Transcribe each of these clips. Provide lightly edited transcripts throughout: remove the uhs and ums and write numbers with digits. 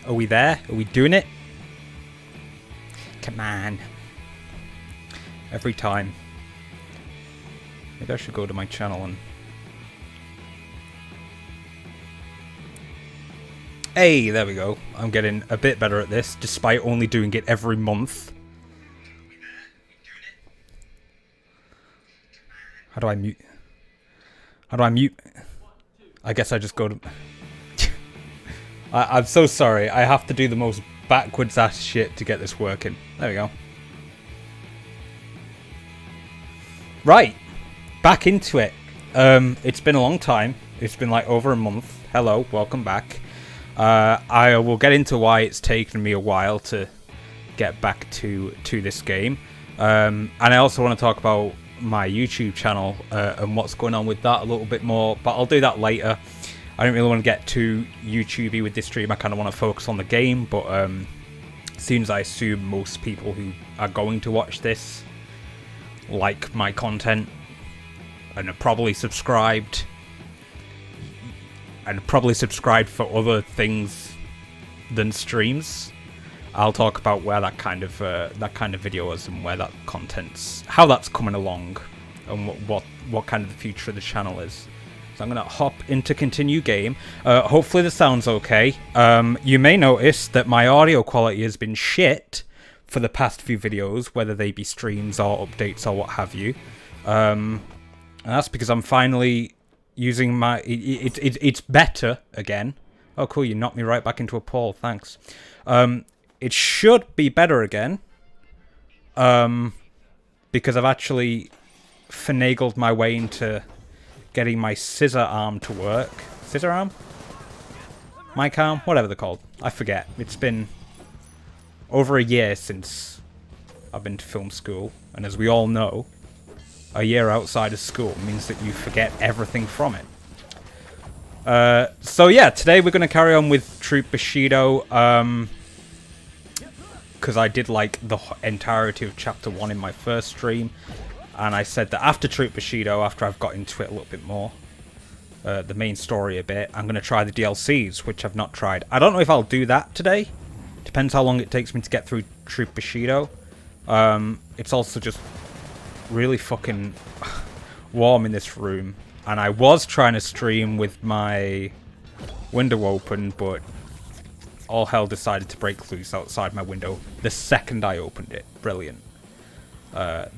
Are we there? Are we doing it? Come on. Every time. Maybe I should go to my channel and... Hey, there we go. I'm getting a bit better at this, despite only doing it every month. How do I mute? How do I mute? I guess I just go to... I'm so sorry. I have to do the most backwards ass shit to get this working. There we go. Right. Back into it. It's been a long time. It's been like over a month. Hello, welcome back. I will get into why it's taken me a while to get back to this game. And I also want to talk about my YouTube channel and what's going on with that a little bit more, but I'll do that later. I don't really want to get too YouTubey with this stream. I kind of want to focus on the game, but seems I assume most people who are going to watch this like my content and are probably subscribed. And probably subscribed for other things than streams. I'll talk about where that kind of video is and where that content's, how that's coming along, and what kind of the future of the channel is. So I'm gonna hop into continue game. Hopefully the sound's okay. You may notice that my audio quality has been shit for the past few videos, whether they be streams or updates or what have you. And that's because I'm finally using my... It's better again. Oh, cool, you knocked me right back into a pole, thanks. It should be better again. Because I've actually finagled my way into getting my scissor arm to work. Scissor arm? Mic arm? Whatever they're called. I forget. It's been over a year since I've been to film school. And as we all know, a year outside of school means that you forget everything from it. So yeah, today we're going to carry on with Troop Bushido. Because I did like the entirety of Chapter 1 in my first stream. And I said that after Troop Bushido, after I've got into it a little bit more, the main story a bit, I'm going to try the DLCs, which I've not tried. I don't know if I'll do that today. Depends how long it takes me to get through Troop Bushido. It's also just really fucking warm in this room. And I was trying to stream with my window open, but all hell decided to break loose outside my window the second I opened it. Brilliant.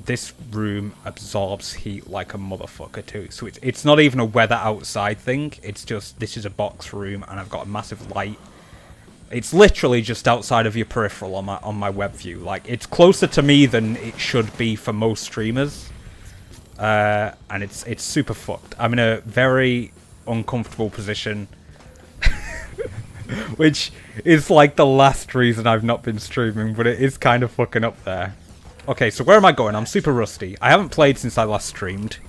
This room absorbs heat like a motherfucker too. So it's not even a weather outside thing. It's just, this is a box room and I've got a massive light. It's literally just outside of your peripheral on my web view. Like, it's closer to me than it should be for most streamers. And it's super fucked. I'm in a very uncomfortable position. Which is like the last reason I've not been streaming, but it is kind of fucking up there. Okay, so where am I going? I'm super rusty. I haven't played since I last streamed.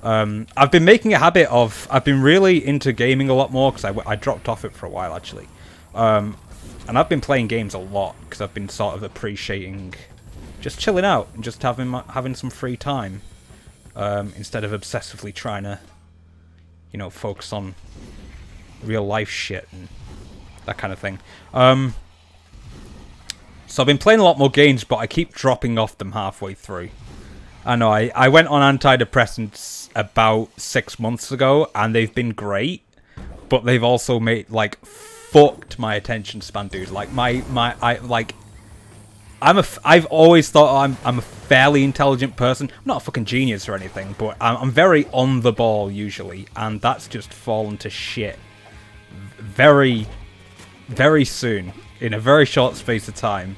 I've been making a habit of... I've been really into gaming a lot more, because I dropped off it for a while, actually. And I've been playing games a lot, because I've been sort of appreciating... just chilling out, and just having some free time. Instead of obsessively trying to, you know, focus on real life shit and that kind of thing. So I've been playing a lot more games, but I keep dropping off them halfway through. I know, I went on antidepressants about 6 months ago, and they've been great, but they've also made, like, fucked my attention span, dude. Like, I've always thought I'm a fairly intelligent person. I'm not a fucking genius or anything, but I'm very on the ball usually, and that's just fallen to shit very, very soon, in a very short space of time.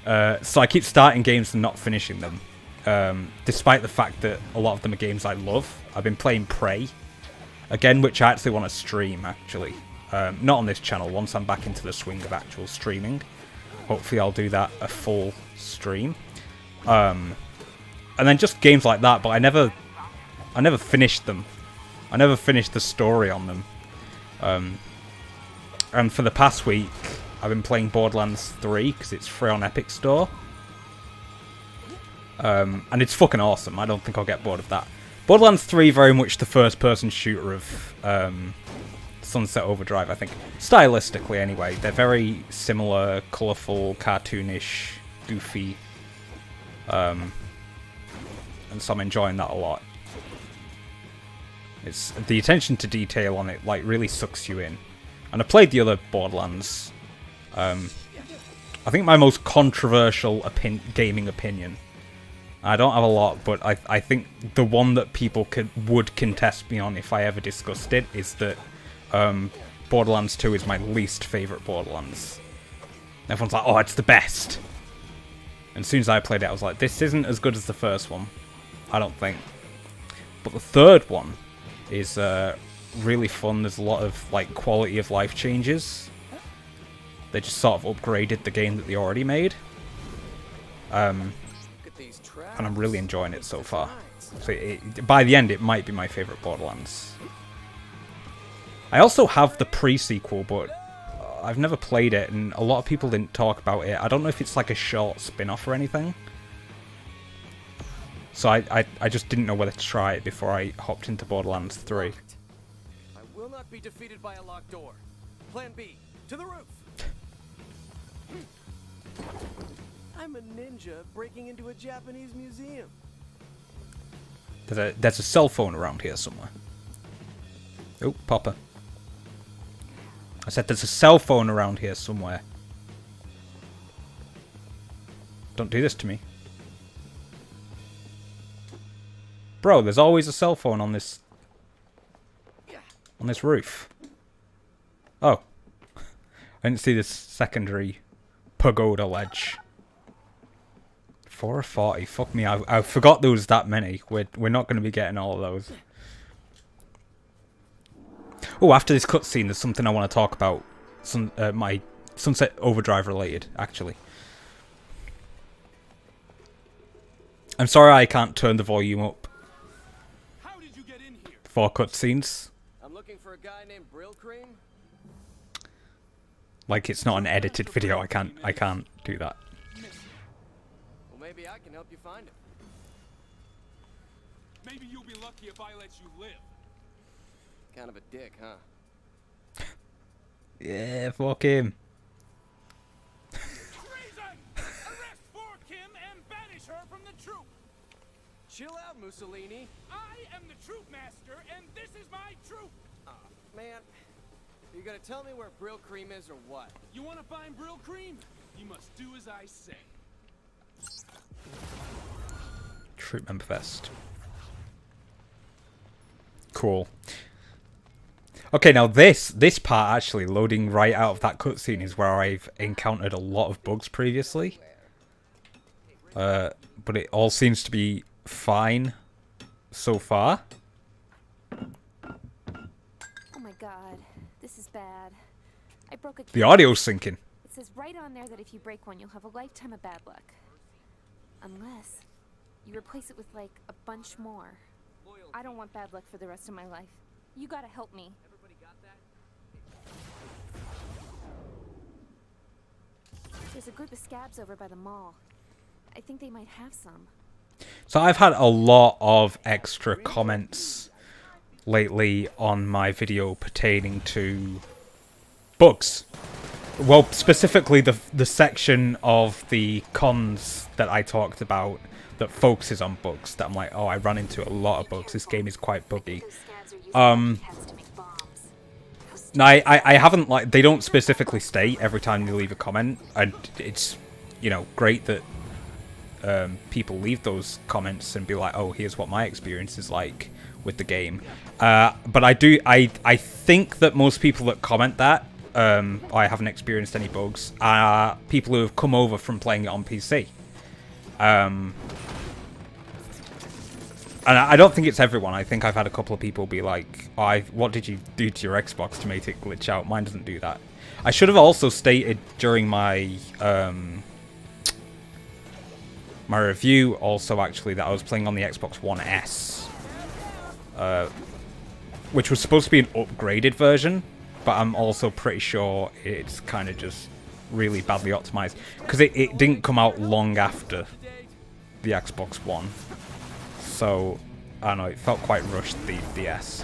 So I keep starting games and not finishing them, despite the fact that a lot of them are games I love. I've been playing Prey, again, which I actually want to stream, actually. Not on this channel, once I'm back into the swing of actual streaming. Hopefully I'll do that a full stream. And then just games like that, but I never finished them. I never finished the story on them. And for the past week, I've been playing Borderlands 3, because it's free on Epic Store. And it's fucking awesome. I don't think I'll get bored of that. Borderlands 3, very much the first-person shooter of Sunset Overdrive, I think. Stylistically, anyway. They're very similar, colourful, cartoonish, goofy. And so I'm enjoying that a lot. It's the attention to detail on it, like, really sucks you in. And I played the other Borderlands. I think my most controversial gaming opinion, I don't have a lot, but I think the one that people would contest me on if I ever discussed it is that Borderlands 2 is my least favourite Borderlands. Everyone's like, oh, it's the best. And as soon as I played it, I was like, this isn't as good as the first one. I don't think. But the third one is really fun. There's a lot of like quality of life changes. They just sort of upgraded the game that they already made. And I'm really enjoying it so far. So by the end, it might be my favourite Borderlands. I also have the pre-sequel, but I've never played it, and a lot of people didn't talk about it. I don't know if it's like a short spin-off or anything. So I just didn't know whether to try it before I hopped into Borderlands 3. I will not be defeated by a locked door. Plan B, to the roof. I'm a ninja breaking into a Japanese museum. There's a cell phone around here somewhere. Oh, Popper. I said there's a cell phone around here somewhere. Don't do this to me. Bro, there's always a cell phone on this roof. Oh. I didn't see this secondary pagoda ledge. 4 or 40. Fuck me, I forgot there was that many. We're not going to be getting all of those. Oh, after this cutscene, there's something I want to talk about. My Sunset Overdrive related, actually. I'm sorry I can't turn the volume up. How did you get in here? For cutscenes. I'm looking for a guy named Brill Cream. Like it's not an edited video. I can't do that. Well, maybe I can help you find him. Maybe you'll be lucky if I let you live. Kind of a dick, huh? Yeah, fuck him. Treason! Arrest for Kim and banish her from the troop. Chill out, Mussolini. I am the troop master, and this is my troop. Man, are you gonna tell me where Brill Cream is or what? You want to find Brill Cream? You must do as I say. Troop member vest. Cool. Okay, now this part actually, loading right out of that cutscene, is where I've encountered a lot of bugs previously. But it all seems to be fine so far. Oh my god, this is bad. I broke a key. The audio's syncing. It says right on there that if you break one, you'll have a lifetime of bad luck. Unless you replace it with like a bunch more. I don't want bad luck for the rest of my life. You gotta help me. Everybody got that? There's a group of scabs over by the mall. I think they might have some. So I've had a lot of extra comments lately on my video pertaining to bugs. Well, specifically the section of the cons that I talked about that focuses on bugs. That I'm like, oh, I ran into a lot of bugs. This game is quite buggy. No, I haven't, like, they don't specifically state every time you leave a comment, and it's, you know, great that people leave those comments and be like, oh, here's what my experience is like with the game. But I think that most people that comment that, I haven't experienced any bugs, are people who have come over from playing it on PC. And I don't think it's everyone. I think I've had a couple of people be like, oh, what did you do to your Xbox to make it glitch out? Mine doesn't do that. I should have also stated during my my review also actually that I was playing on the Xbox One S, which was supposed to be an upgraded version, but I'm also pretty sure it's kind of just really badly optimized because it didn't come out long after the Xbox One. So, I don't know, it felt quite rushed, the S.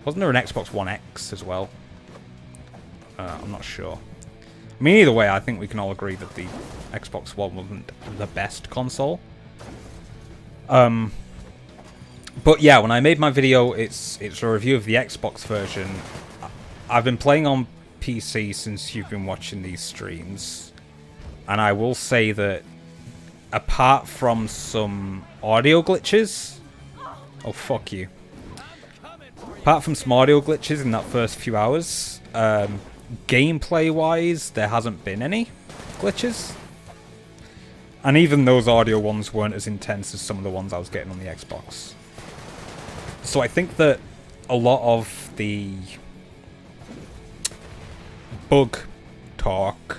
Wasn't there an Xbox One X as well? I'm not sure. I mean, either way, I think we can all agree that the Xbox One wasn't the best console. But yeah, when I made my video, it's a review of the Xbox version. I've been playing on PC since you've been watching these streams, and I will say that apart from some audio glitches, oh fuck you. Apart from some audio glitches in that first few hours, gameplay-wise, there hasn't been any glitches. And even those audio ones weren't as intense as some of the ones I was getting on the Xbox. So I think that a lot of the bug talk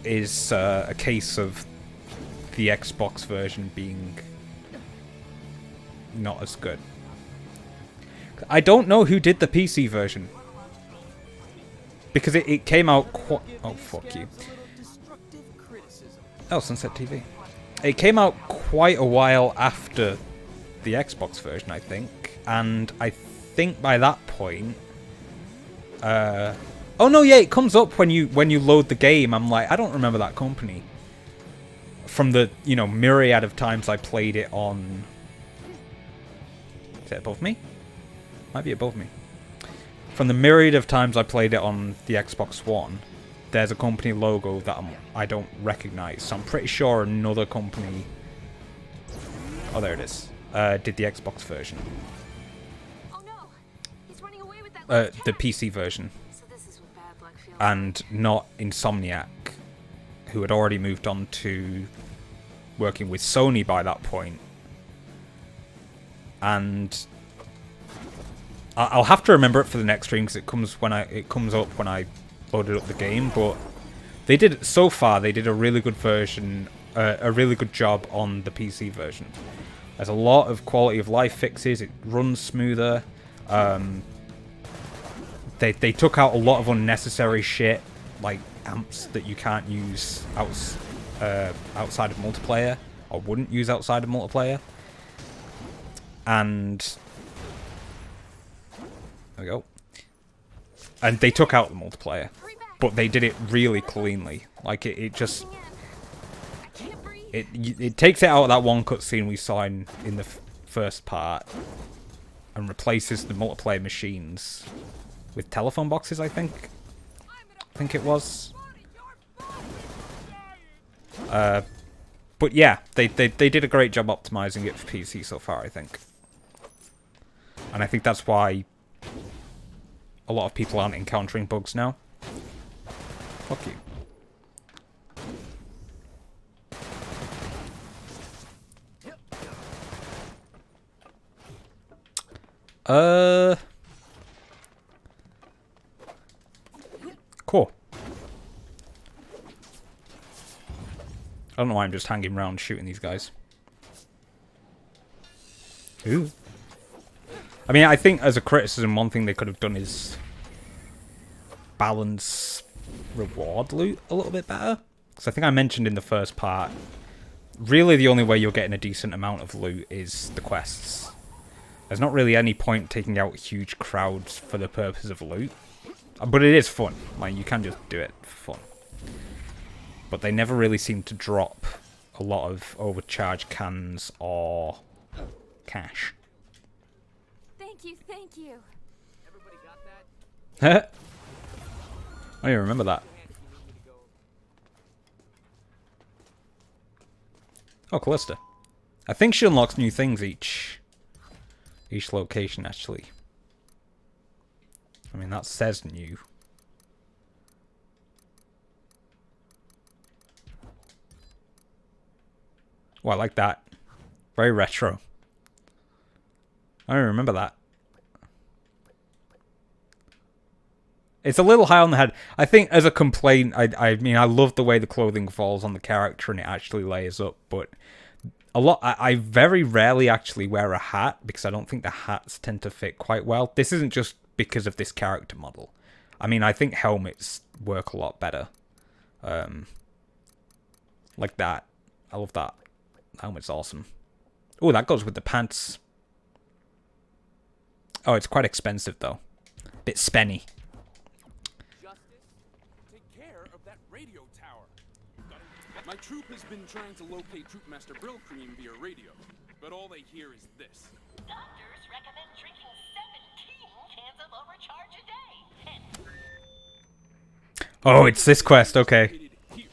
is a case of the Xbox version being not as good. I don't know who did the PC version. Because it came out quite... Oh, fuck you. Oh, Sunset TV. It came out quite a while after the Xbox version, I think. And I think by that point... oh, no, yeah, it comes up when you load the game. I'm like, I don't remember that company. From the, you know, myriad of times I played it on... Is it above me? Might be above me. From the myriad of times I played it on the Xbox One, there's a company logo that I don't recognize. So I'm pretty sure another company... Oh, there it is. Did the Xbox version. Oh no! He's running away with that The PC version. So this is what bad luck feels And not Insomniac, who had already moved on to working with Sony by that point. And I'll have to remember it for the next stream because it comes up when I loaded up the game. But they did so far. They did a really good version, a really good job on the PC version. There's a lot of quality of life fixes. It runs smoother. They took out a lot of unnecessary shit, like amps that you can't use outside of multiplayer, or wouldn't use outside of multiplayer. And there we go. And they took out the multiplayer, but they did it really cleanly. Like it just it takes it out of that one cutscene we saw in the first part, and replaces the multiplayer machines with telephone boxes. I think it was. But yeah, they did a great job optimizing it for PC so far, I think. And I think that's why a lot of people aren't encountering bugs now. Fuck you. Cool. I don't know why I'm just hanging around shooting these guys. Ooh. I mean, I think as a criticism, one thing they could have done is balance reward loot a little bit better. Because I think I mentioned in the first part, really the only way you're getting a decent amount of loot is the quests. There's not really any point taking out huge crowds for the purpose of loot. But it is fun. Like, you can just do it for fun. But they never really seem to drop a lot of overcharged cans or cash. Thank you. Everybody got that? I don't even remember that. Oh, Callista. I think she unlocks new things each location, actually. I mean, that says new. Oh, I like that. Very retro. I don't remember that. It's a little high on the head. I think as a complaint, I mean, I love the way the clothing falls on the character and it actually layers up, but I very rarely actually wear a hat because I don't think the hats tend to fit quite well. This isn't just because of this character model. I mean, I think helmets work a lot better. Like that. I love that. Helmet's awesome. Oh, that goes with the pants. Oh, it's quite expensive though. Bit spenny. Justice, take care of that radio tower. My troop has been trying to locate Troop Master Brill Cream via radio, but all they hear is this. Doctors recommend drinking 17 cans of overcharge a day. Oh, it's this quest. Okay. Here.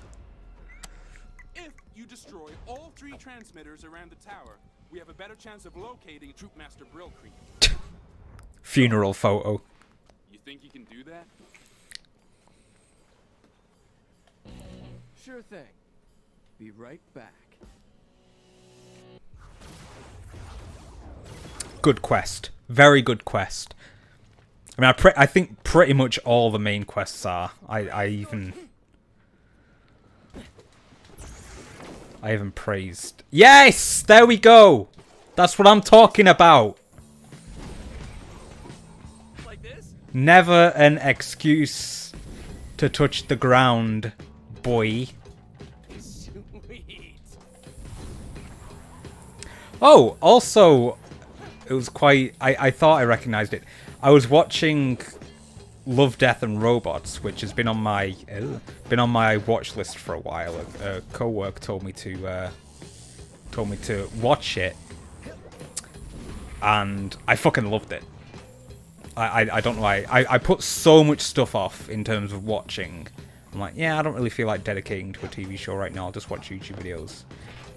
If you destroy all 3 transmitters around the tower, we have a better chance of locating Troop Master Brill Cream. Funeral photo. You think you can do that? Sure thing. Be right back. Good quest. Very good quest. I mean, I think pretty much all the main quests are. I even praised. Yes! There we go! That's what I'm talking about. Like this? Never an excuse to touch the ground, boy. Sweet. Oh, also, it was quite... I thought I recognized it. I was watching Love, Death and Robots, which has been on my watch list for a while. A co-work told me to watch it, and I fucking loved it. I don't know why. I put so much stuff off in terms of watching. I'm like, yeah, I don't really feel like dedicating to a TV show right now. I'll just watch YouTube videos.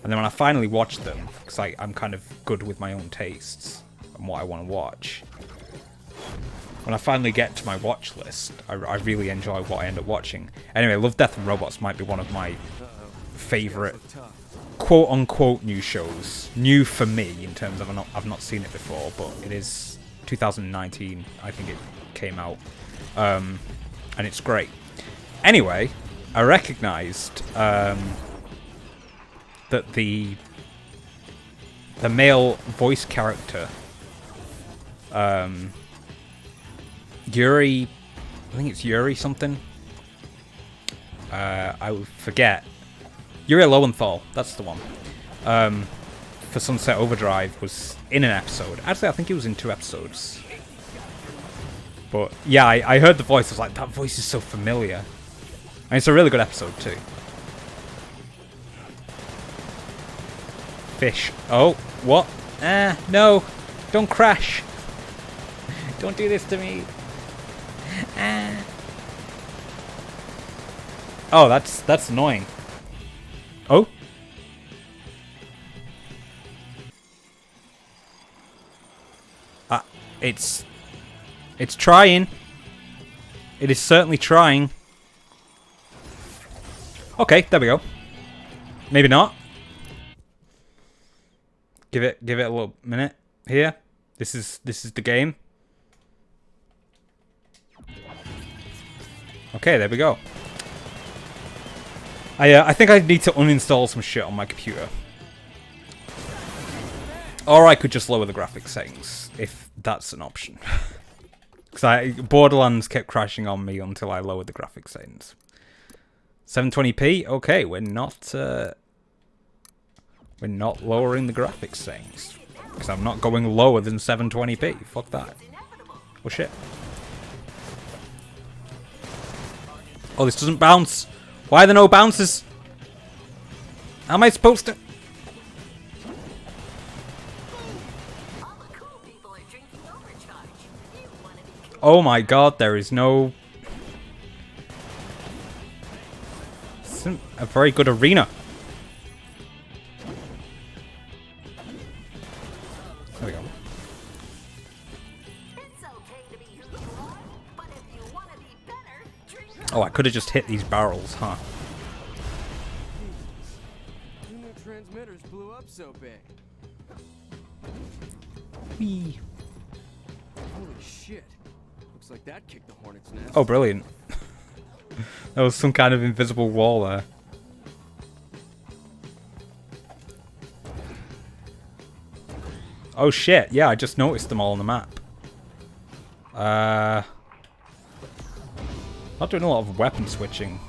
And then when I finally watched them, because I'm kind of good with my own tastes and what I want to watch. When I finally get to my watch list, I really enjoy what I end up watching. Anyway, Love, Death and Robots might be one of my favourite quote-unquote new shows. New for me, in terms of I've not seen it before, but it is 2019, I think it came out. And it's great. Anyway, I recognised that the male voice character, Yuri, I think it's Yuri something. I would forget. Yuri Lowenthal, that's the one. For Sunset Overdrive was in an episode. Actually, I think he was in 2 episodes. But yeah, I heard the voice. I was like, that voice is so familiar. And it's a really good episode too. Fish. Oh, what? No. Don't crash. Don't do this to me. Oh, that's annoying. Oh? It's trying. It is certainly trying. Okay, there we go. Maybe not. Give it a little minute here. This is the game. Okay, there we go. I think I need to uninstall some shit on my computer. Or I could just lower the graphics settings, if that's an option. Because Borderlands kept crashing on me until I lowered the graphics settings. 720p? Okay, we're not lowering the graphics settings. Because I'm not going lower than 720p. Fuck that. Oh shit. Oh, this doesn't bounce. Why are there no bounces? How am I supposed to... Oh my god, there is no... This isn't a very good arena. There we go. Oh, I could have just hit these barrels, huh? Who knew transmitters blew up so big? Whee. Holy shit. Looks like that kicked the hornet's nest. Oh, brilliant. There was some kind of invisible wall there. Oh shit, yeah, I just noticed them all on the map. Not doing a lot of weapon switching.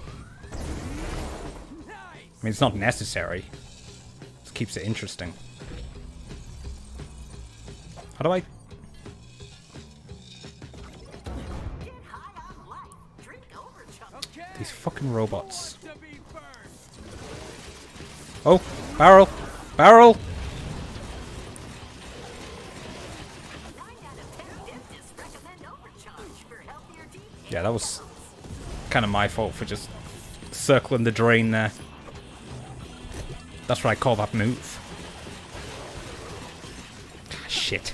I mean, it's not necessary. Just keeps it interesting. How do I... These fucking robots. Oh, barrel! Barrel! Yeah, that was kind of my fault for just circling the drain there. That's what I call that move. Ah, shit.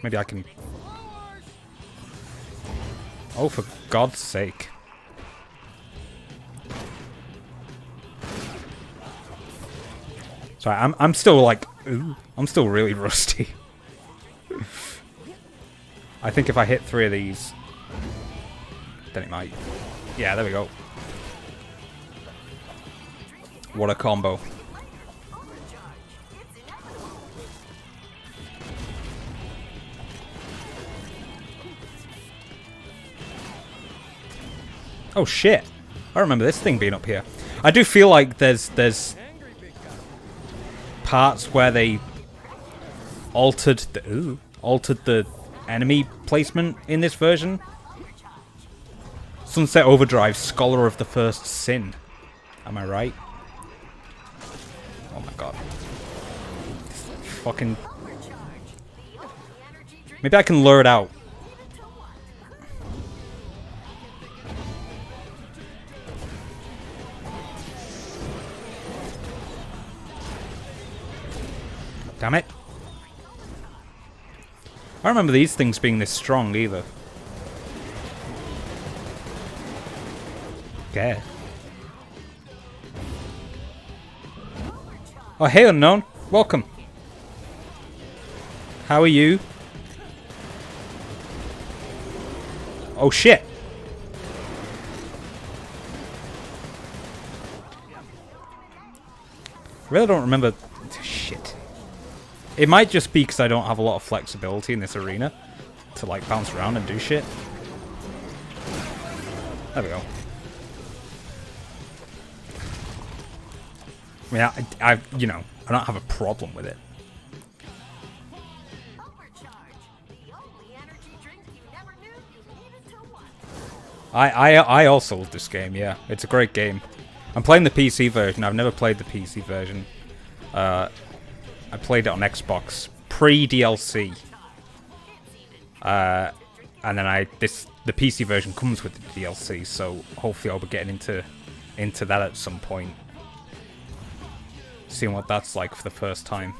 Maybe I can... Oh, for God's sake. Sorry, I'm still like... Ooh, I'm still really rusty. I think if I hit 3 of these, then it might. Yeah, there we go. What a combo. Oh shit. I remember this thing being up here. I do feel like there's parts where they altered the enemy placement in this version. Sunset Overdrive, Scholar of the First Sin. Am I right? Oh my god. This fucking... Maybe I can lure it out. Damn it. I don't remember these things being this strong either. Okay. Oh, hey unknown. Welcome. How are you? Oh shit. Really don't remember. Shit. It might just be because I don't have a lot of flexibility in this arena to like bounce around and do shit. There we go. I mean, I you know, I don't have a problem with it. I also love this game, yeah. It's a great game. I'm playing the PC version. I've never played the PC version. I played it on Xbox pre-DLC. And then the PC version comes with the DLC, so hopefully I'll be getting into that at some point. Seeing what that's like for the first time.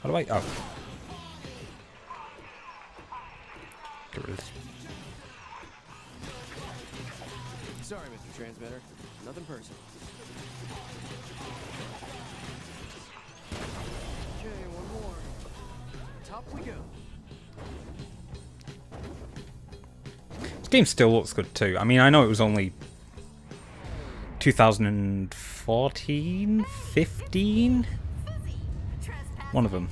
How do I... Oh. Get rid of this. Sorry, Mr. Transmitter. Nothing personal. Okay, one more. Top we go. This game still looks good too. I mean, I know it was only 2014, 15? One of them.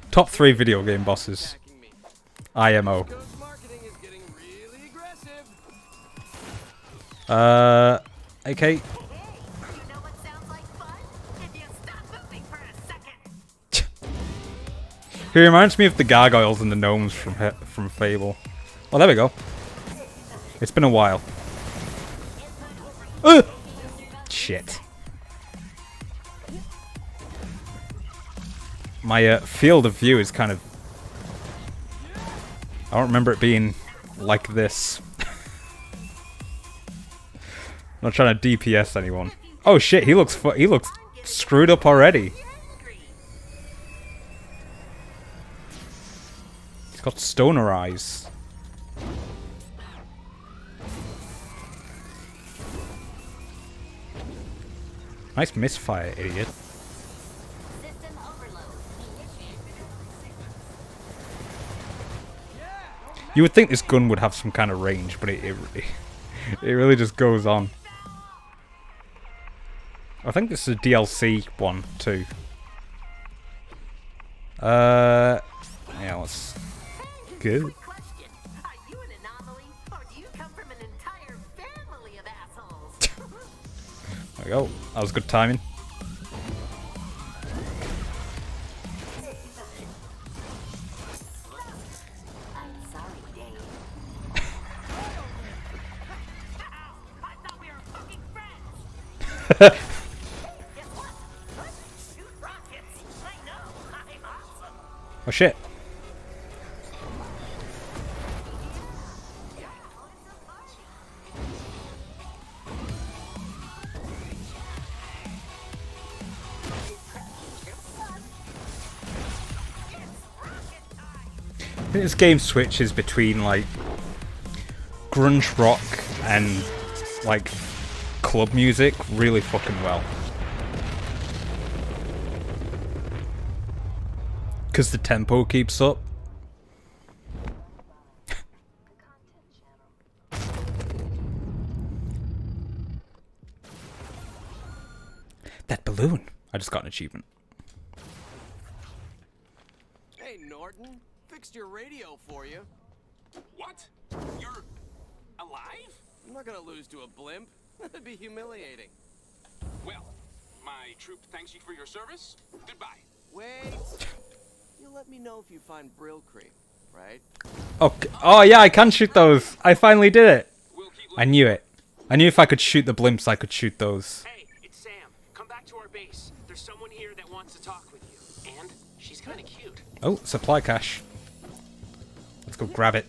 Top 3 video game bosses. IMO. Marketing is getting really aggressive. Okay. He reminds me of the gargoyles and the gnomes from Fable. Oh, there we go. It's been a while. Shit. My field of view is kind of... I don't remember it being like this. I'm not trying to DPS anyone. Oh shit, he looks screwed up already. He's got stoner eyes. Nice misfire, idiot. You would think this gun would have some kind of range, but it really just goes on. I think this is a DLC one too. Yeah, let's go. There we go. That was good timing. Guess what? I can shoot rockets. I know. I'm awesome. Oh shit. I think this game switches between like grunge rock and like club music really fucking well. Because the tempo keeps up. That balloon. I just got an achievement. Hey, Norton. Fixed your radio for you. What? You're alive? I'm not gonna lose to a blimp. That'd be humiliating. Well, my troop thanks you for your service. Goodbye. Wait. You'll let me know if you find Brill Cream, right? Okay. Oh yeah, I can shoot those. I finally did it. We'll keep I knew it. I knew if I could shoot the blimps, I could shoot those. Hey, it's Sam. Come back to our base. There's someone here that wants to talk with you. And she's kind of cute. Oh, supply cache. Let's go grab it.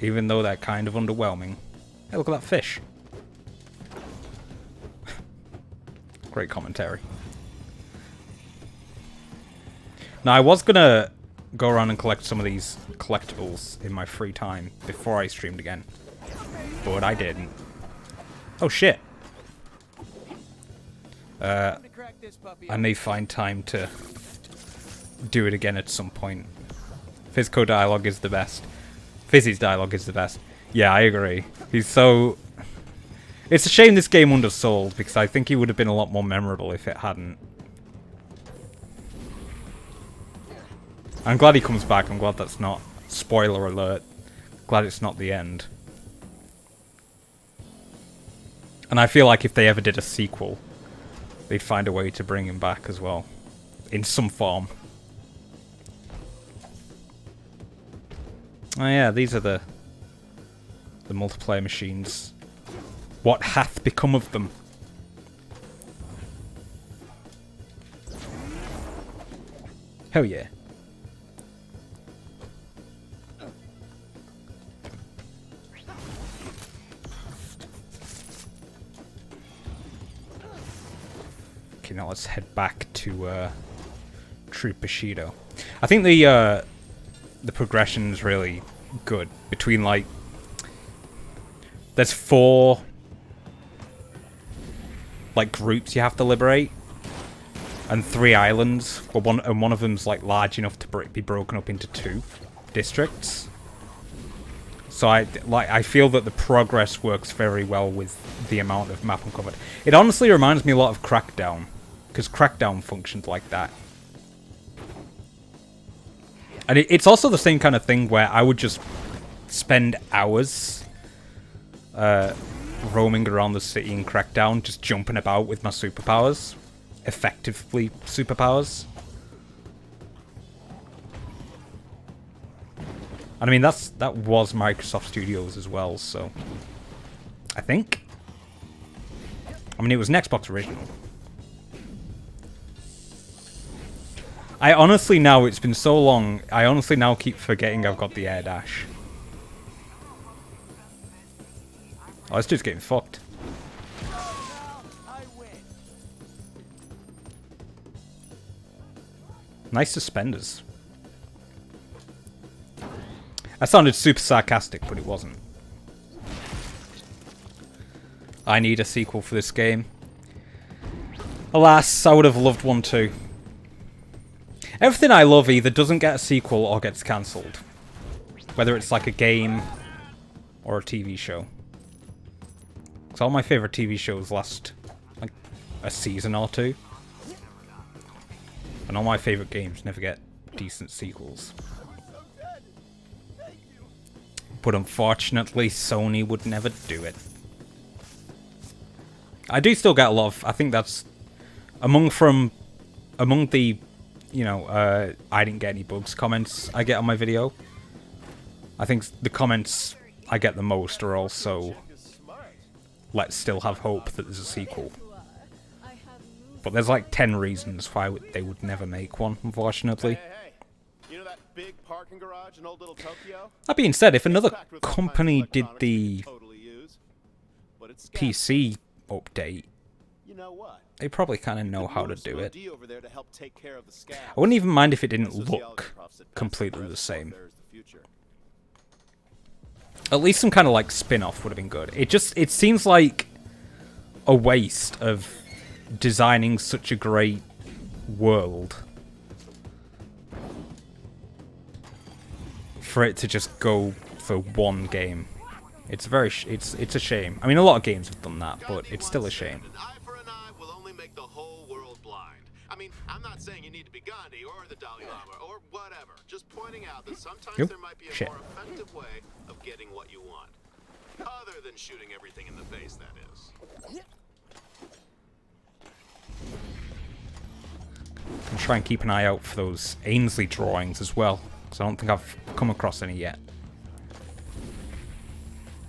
Even though they're kind of underwhelming. Hey, look at that fish. Great commentary. Now, I was gonna go around and collect some of these collectibles in my free time before I streamed again. But I didn't. Oh shit. Time to crack this puppy I may find time to do it again at some point. Fizco dialogue is the best. Fizzy's dialogue is the best. Yeah, I agree. He's so... It's a shame this game undersold, because I think he would have been a lot more memorable if it hadn't. I'm glad he comes back. I'm glad that's not... Spoiler alert. Glad it's not the end. And I feel like if they ever did a sequel, they'd find a way to bring him back as well. In some form. Oh yeah, these are the multiplayer machines. What hath become of them? Hell yeah. Okay, now let's head back to Troop Bushido. I think the progression is really good between like there's 4 like groups you have to liberate and 3 islands, one of them's like large enough to be broken up into 2 districts. So I feel that the progress works very well with the amount of map uncovered. It honestly reminds me a lot of Crackdown, because Crackdown functioned like that. And it's also the same kind of thing where I would just spend hours roaming around the city in Crackdown, just jumping about with my superpowers. Effectively superpowers. And I mean, that was Microsoft Studios as well, so... I think? I mean, it was an Xbox original. I honestly now, it's been so long, I honestly now keep forgetting I've got the air dash. Oh, this dude's getting fucked. Nice suspenders. I sounded super sarcastic, but it wasn't. I need a sequel for this game. Alas, I would have loved one too. Everything I love either doesn't get a sequel or gets cancelled. Whether it's like a game or a TV show. So all my favourite TV shows last like a season or 2. And all my favourite games never get decent sequels. But unfortunately, Sony would never do it. I do still get a lot of... I think that's... Among the... You know, I didn't get any bugs comments I get on my video. I think the comments I get the most are also... let's still have hope that there's a sequel. But there's like 10 reasons why they would never make one, unfortunately. Hey, you know that big parking garage in old little Tokyo? That being said, if another Packed with company high-end did electronics the you could totally use, but it's scattered. PC update, You know what? they probably kind of know how to do it. Over there to help take care of the scabs. I wouldn't even mind if it didn't Sociology look profs at completely Passive the same. There's the future. At least some kind of like spin-off would have been good. It seems like a waste of designing such a great world for it to just go for one game. It's it's a shame. I mean, a lot of games have done that, but it's still a shame. An eye for an eye will only make the whole world blind. I mean, I'm not saying you need to be Gandhi or the Dalai Lama or whatever. Just pointing out that sometimes Yep. there might be a Shit. more effective way of getting what you want. Other than shooting everything in the face, that is. And try and keep an eye out for those Ainsley drawings as well, because I don't think I've come across any yet.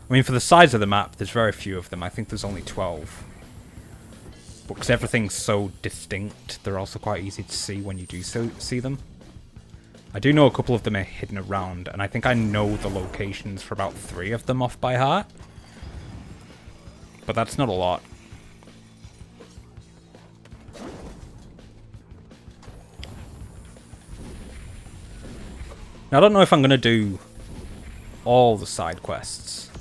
I mean, for the size of the map, there's very few of them. I think there's only 12. But because everything's so distinct, they're also quite easy to see when you do see them. I do know a couple of them are hidden around, and I think I know the locations for about 3 of them off by heart. But that's not a lot. Now, I don't know if I'm going to do all the side quests.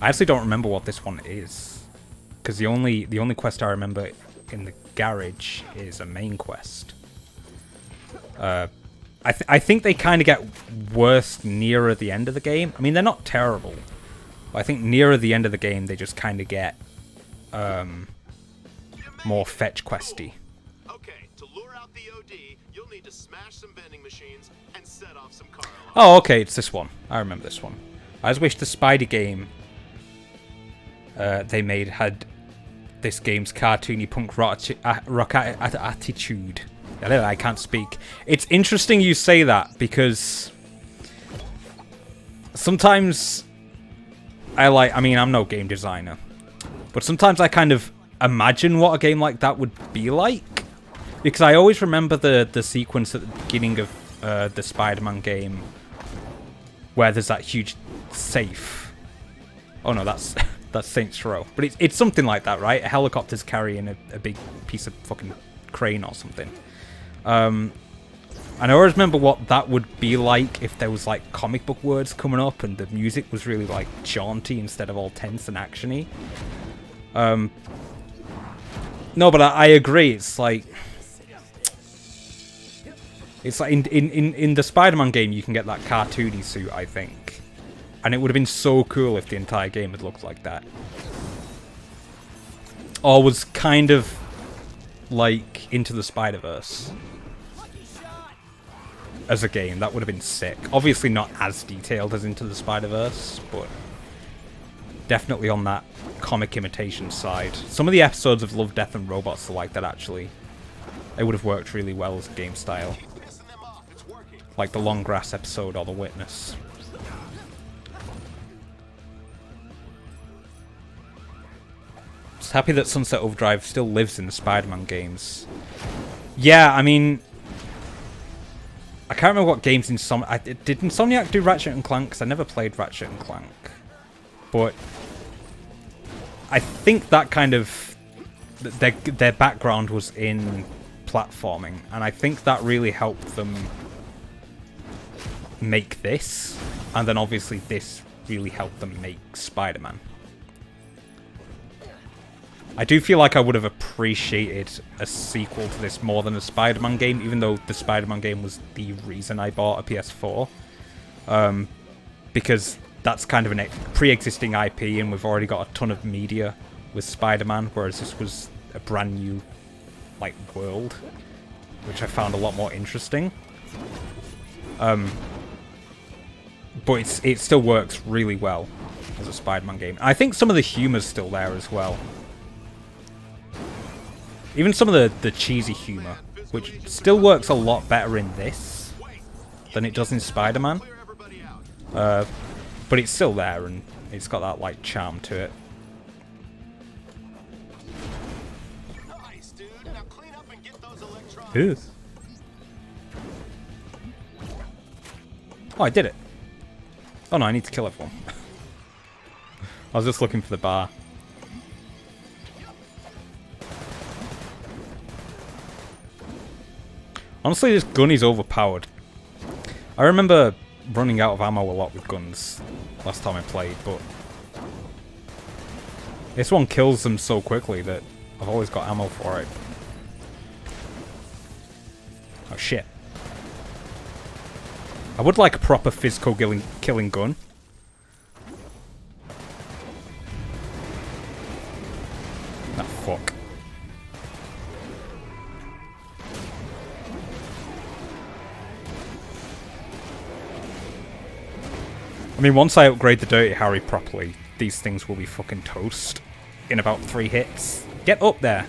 I actually don't remember what this one is, because the only quest I remember in the garage is a main quest. I think they kind of get worse nearer the end of the game. I mean, they're not terrible, but I think nearer the end of the game they just kind of get more fetch questy. Okay, to lure out the OD, you'll need to smash some vending machines and set off some car alarms. Oh, okay, it's this one. I remember this one. I just wish the Spider game they made had this game's cartoony punk rock attitude. I can't speak. It's interesting you say that, because sometimes I mean, I'm no game designer, but sometimes I kind of imagine what a game like that would be like, because I always remember the sequence at the beginning of the Spider-Man game where there's that huge safe. Oh no, that's Saints Row. But it's something like that, right? A helicopter's carrying a big piece of fucking crane or something. And I always remember what that would be like if there was like comic book words coming up and the music was really like jaunty instead of all tense and actiony. No, but I agree. It's like in the Spider-Man game you can get that cartoony suit, I think. And it would have been so cool if the entire game had looked like that. Or was kind of like Into the Spider-Verse as a game. That would have been sick. Obviously not as detailed as Into the Spider-Verse, but definitely on that comic imitation side. Some of the episodes of Love, Death and Robots are like that, actually. They would have worked really well as a game style. Like the Long Grass episode or The Witness. Just happy that Sunset Overdrive still lives in the Spider-Man games. Yeah, I mean, I can't remember what games did Insomniac do Ratchet and Clank? Because I never played Ratchet and Clank. But I think that kind of their background was in platforming, and I think that really helped them make this, and then obviously this really helped them make Spider-Man. I do feel like I would have appreciated a sequel to this more than a Spider-Man game, even though the Spider-Man game was the reason I bought a PS4. Because that's kind of a pre-existing IP, and we've already got a ton of media with Spider-Man, whereas this was a brand new, like, world, which I found a lot more interesting. But it still works really well as a Spider-Man game. I think some of the humor's still there as well. Even some of the cheesy humor, which still works a lot better in this than it does in Spider-Man. But it's still there, and it's got that, like, charm to it. Ew. Oh, I did it. Oh no, I need to kill everyone. I was just looking for the bar. Honestly, this gun is overpowered. I remember running out of ammo a lot with guns last time I played, but this one kills them so quickly that I've always got ammo for it. Oh shit. I would like a proper physical killing gun. Ah, fuck. I mean, once I upgrade the Dirty Harry properly, these things will be fucking toast in about 3 hits. Get up there!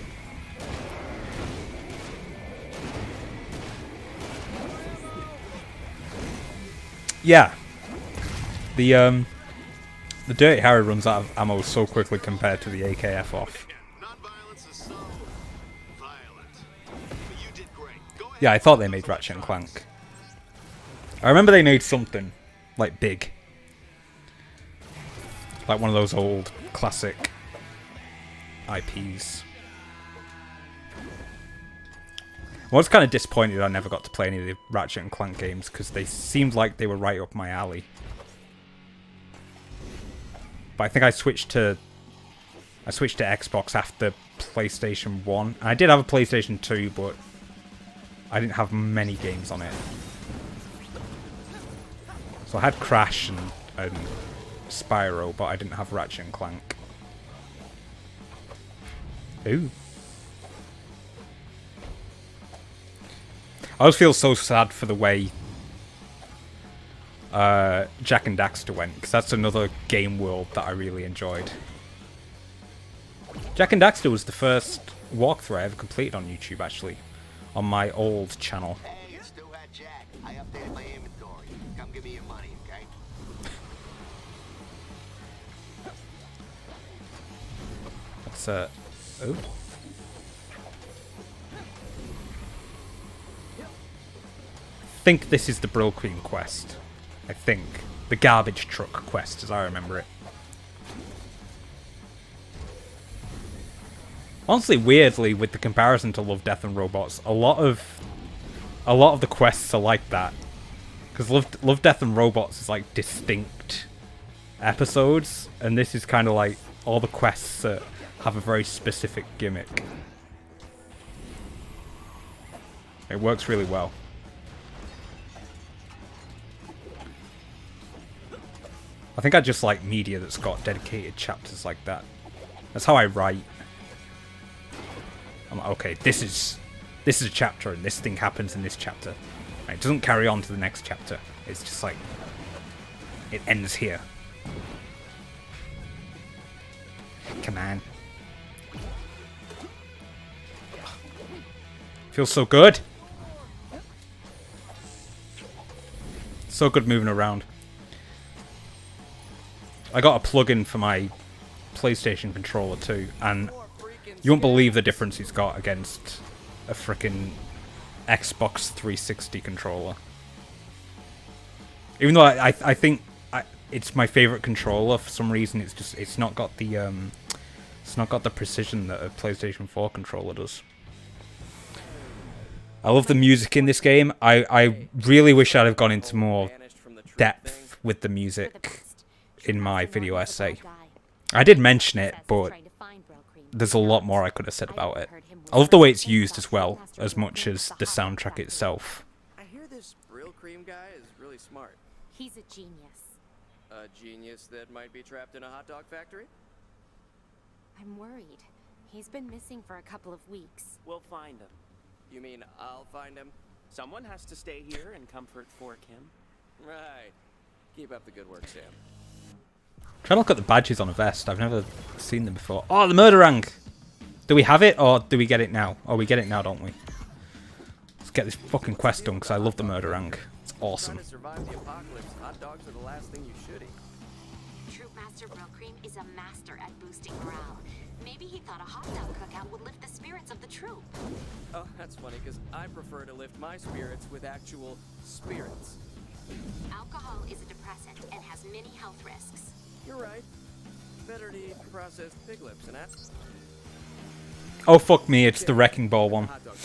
Yeah. The Dirty Harry runs out of ammo so quickly compared to the AKF off. Non-violence is so violent. But you did great. Go ahead. Yeah, I thought they made Ratchet and Clank. I remember they made something, like, big. Like one of those old, classic IPs. I was kind of disappointed I never got to play any of the Ratchet and Clank games, because they seemed like they were right up my alley. But I think I switched to Xbox after PlayStation 1. And I did have a PlayStation 2, but I didn't have many games on it. So I had Crash and Spyro, but I didn't have Ratchet and Clank. Ooh. I always feel so sad for the way Jack and Daxter went, because that's another game world that I really enjoyed. Jack and Daxter was the first walkthrough I ever completed on YouTube, actually, on my old channel. Hey, it's still that Jack. I updated my inventory. Come give me your money, okay? That's oh. I think this is the Brill Queen quest. I think. The garbage truck quest, as I remember it. Honestly, weirdly, with the comparison to Love, Death and Robots, a lot of the quests are like that. Because Love, Death and Robots is like distinct episodes, and this is kind of like all the quests that have a very specific gimmick. It works really well. I think I just like media that's got dedicated chapters like that. That's how I write. I'm like, okay, this is a chapter, and this thing happens in this chapter. And it doesn't carry on to the next chapter. It's just like, it ends here. Come on. Feels so good. So good moving around. I got a plug-in for my PlayStation controller too, and you won't believe the difference it's got against a frickin' Xbox 360 controller. Even though I think it's my favorite controller for some reason, it's not got the precision that a PlayStation 4 controller does. I love the music in this game. I really wish I'd have gone into more depth with the music in my video essay. I did mention it, but there's a lot more I could have said about it. I love the way it's used as well, as much as the soundtrack itself. I hear this Brill Cream guy is really smart. He's a genius. A genius that might be trapped in a hot dog factory? I'm worried. He's been missing for a couple of weeks. We'll find him. You mean I'll find him? Someone has to stay here and comfort for Kim. Right. Keep up the good work, Sam. Try to look at the badges on a vest. I've never seen them before. Oh, the Murderang! Do we have it, or do we get it now? Oh, we get it now, don't we? Let's get this fucking quest done, because I love the Murderang. It's awesome. Trying to survive the apocalypse, hot dogs are the last thing you should eat. Troop Master Brill Cream is a master at boosting morale. Maybe he thought a hot dog cookout would lift the spirits spirits of the troop. Oh, that's funny, because I prefer to lift my spirits with actual spirits. Alcohol is a depressant and has many health risks. You're right. Better to eat processed pig lips and apps. Oh fuck me, it's the Wrecking Ball one. Hot dog.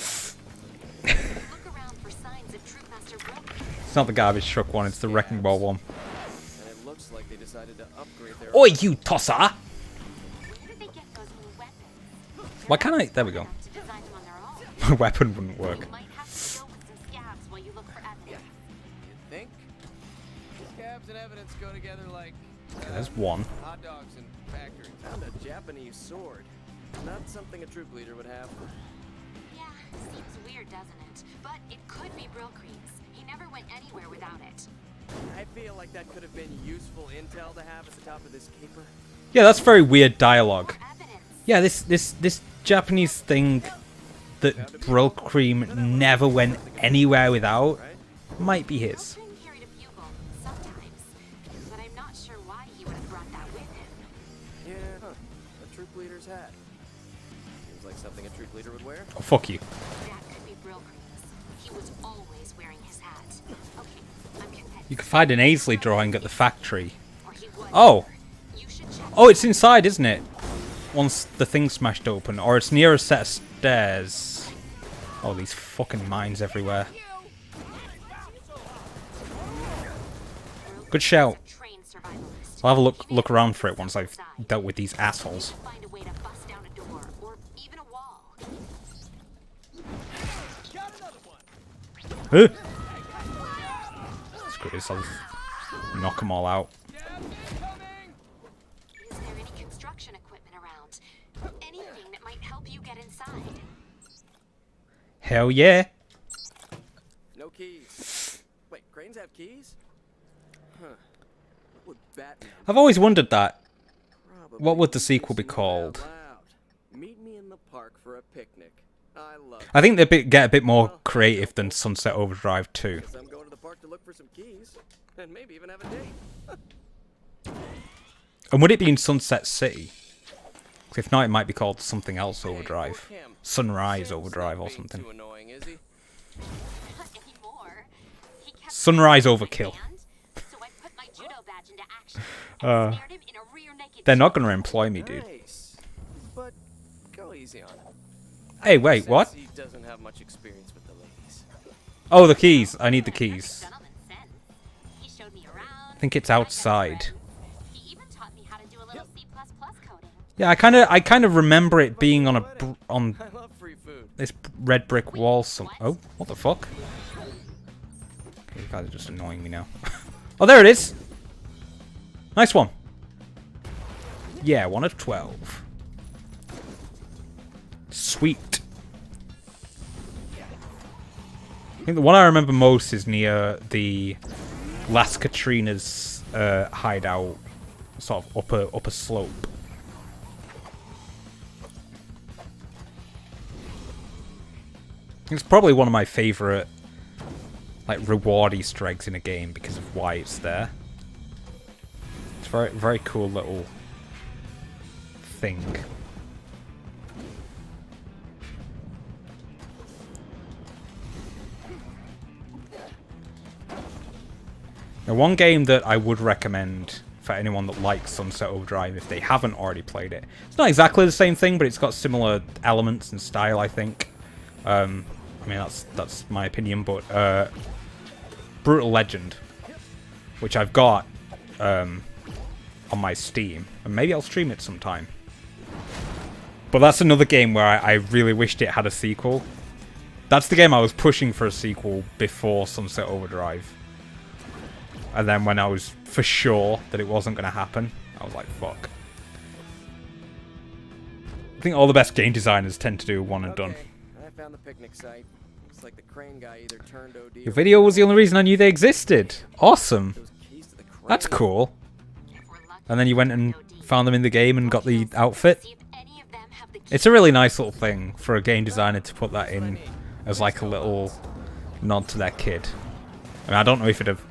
Look around for signs of Troop Master Brill. It's not the garbage truck one, it's the Wrecking Ball one. And it looks like they decided to upgrade their... Oi, you tosser! Where did they get those new weapons? Why can't I? There we go. To design them on their own. My weapon wouldn't work. You might have to go with some scabs while you look for evidence. You think? Scabs and evidence go together like... Okay, there's one. Hot dogs and factories. Found a Japanese sword. Not something a troop leader would have. Yeah, seems weird, doesn't it? But it could be Brill Cream's. He never went anywhere without it. I feel like that could have been useful intel to have at the top of this caper. Yeah, that's very weird dialogue. More evidence. Yeah, this Japanese thing that Brill Cream never went anywhere without might be his. Brill Cream carried a bugle, sometimes. But I'm not sure why he would have brought that with him. Yeah, huh. A troop leader's hat. Seems like something a troop leader would wear. Oh, fuck you. That could be Brill Cream's. He was always wearing his hat. Okay, I'm convinced. You can find an Aisley drawing at the factory. Or he was Oh. there. You should check. Oh, it's inside, isn't it? Once the thing's smashed open. Or it's near a set of stairs. Oh, these fucking mines everywhere. Good shout. Trained survivalist. I'll have a look around for it once I've dealt with these assholes. Find a way to bust down a door or even a wall. Huh? Screw this, I'll knock them all out. Is there any construction equipment around? Anything that might help you get inside? Hell yeah. No keys. Wait, cranes have keys? Huh. What would Batman... I've always wondered that. Probably What would the sequel be snore out called? loud. Meet me in the park for a picnic. I love I think they get a bit more creative than Sunset Overdrive 2. Guess I'm going to the park to look for some keys. And maybe even have a date. And would it be in Sunset City? 'Cause if not, it might be called something else Overdrive. Hey, poor Cam. Sunrise Sam's Overdrive not or being something. Too annoying, is he? Not anymore. He kept Sunrise me in Overkill. my hand, so I put my judo badge into action Uh, and snared him in a rear naked They're not choke. going to employ me, dude. Nice. But go easy on him. Hey, wait, Since what? He doesn't have much experience with the ladies. Oh, the keys. I need the keys. Gentleman sense. He showed me around. I think it's met my outside. friends. He even taught me how to do a little C++ coding. Yeah, I kind of remember it being on on I love free food. this red brick wall. Oh, what the fuck? Okay, you guys are just annoying me now. Oh, there it is. Nice one. Yeah, 1 of 12. Sweet. I think the one I remember most is near the last Katrina's hideout, sort of upper slope. It's probably one of my favourite like reward Easter eggs in a game because of why it's there. It's very cool little thing. Now, one game that I would recommend for anyone that likes Sunset Overdrive if they haven't already played it. It's not exactly the same thing, but it's got similar elements and style, I think. I mean, that's my opinion, but Brutal Legend, which I've got on my Steam, and maybe I'll stream it sometime. But that's another game where I really wished it had a sequel. That's the game I was pushing for a sequel before Sunset Overdrive. And then when I was for sure that it wasn't going to happen, I was like, fuck. I think all the best game designers tend to do one and done. Okay, I found the picnic site. Looks like the crane guy either turned OD. Your video was the only reason I knew they existed. Awesome. Those keys to the crane. That's cool. If we're lucky, And then you went and found them in the game and got the outfit. see if any of them have the It's a really nice little thing for a game designer to put that in as like a little nod to their kid. I mean, I don't know if it'd have,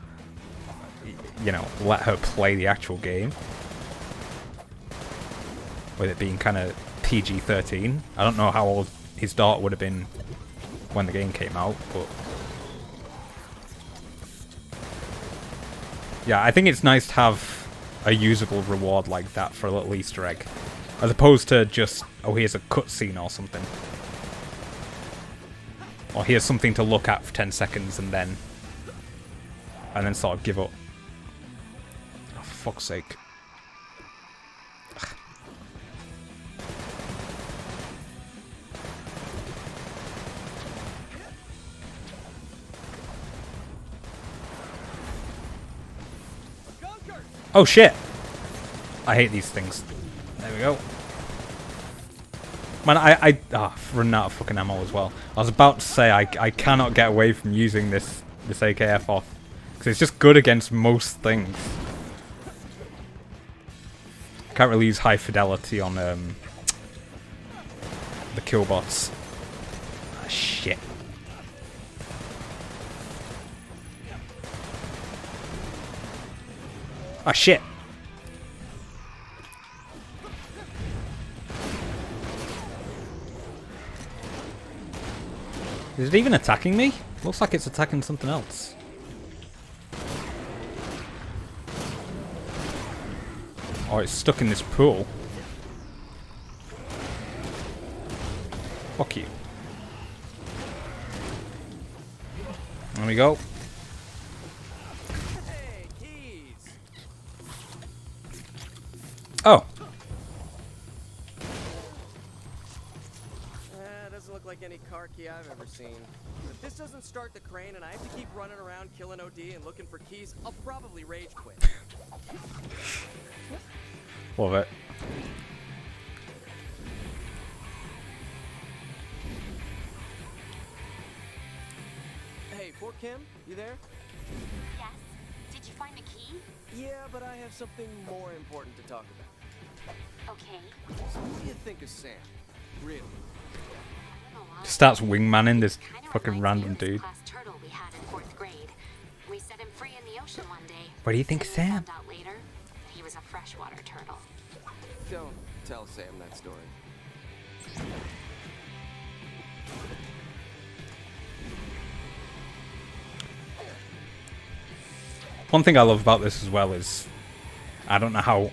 you know, let her play the actual game with it being kind of PG-13. I don't know how old his daughter would have been when the game came out, but yeah, I think it's nice to have a usable reward like that for a little Easter egg, as opposed to just, oh, here's a cutscene or something. Or here's something to look at for 10 seconds and then sort of give up. Oh, for fuck's sake. Oh shit! I hate these things. There we go. Man, I've run out of fucking ammo as well. I was about to say I cannot get away from using this AKF off, because it's just good against most things. Can't really use high fidelity on the killbots. Ah, shit. Ah, shit. Is it even attacking me? Looks like it's attacking something else. Oh, it's stuck in this pool. Fuck you. There we go. Hey, keys. Oh. Doesn't look like any car key I've ever seen. If this doesn't start the crane and I have to keep running around killing OD and looking for keys, I'll probably rage quit. Love it. Hey, Fort Kim, you there? Yes? Did you find a key? Yeah, but I have something more important to talk about. Okay. So what do you think of Sam? Really? Starts wingmanning this Kinda fucking reminds me random of this dude. class turtle we had in 4th grade. We set him free in the ocean one day. What do you think, Then we Sam? found out later that he was a freshwater turtle. Don't tell Sam that story. One thing I love about this as well is, I don't know how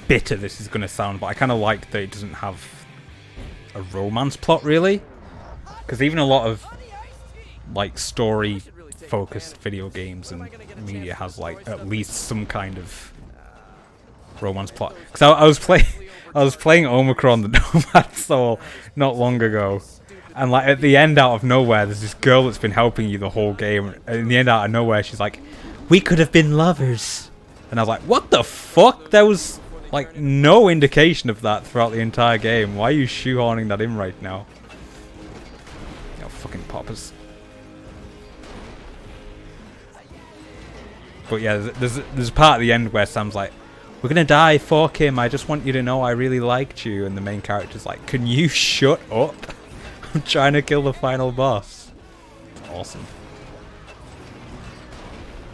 bitter this is going to sound, but I kind of like that it doesn't have a romance plot, really. Because even a lot of like story focused video games and media has like at least some kind of romance plot. Because I was playing Omicron the Nomad Soul not long ago, and like at the end, out of nowhere, there's this girl that's been helping you the whole game, and in the end, out of nowhere, she's like, "We could have been lovers," and I was like, "What the fuck?" There was like no indication of that throughout the entire game. Why are you shoehorning that in right now? You know, fucking poppers. But yeah, there's a part at the end where Sam's like, "We're gonna die, fuck him, I just want you to know I really liked you," and the main character's like, "Can you shut up? I'm trying to kill the final boss." It's awesome.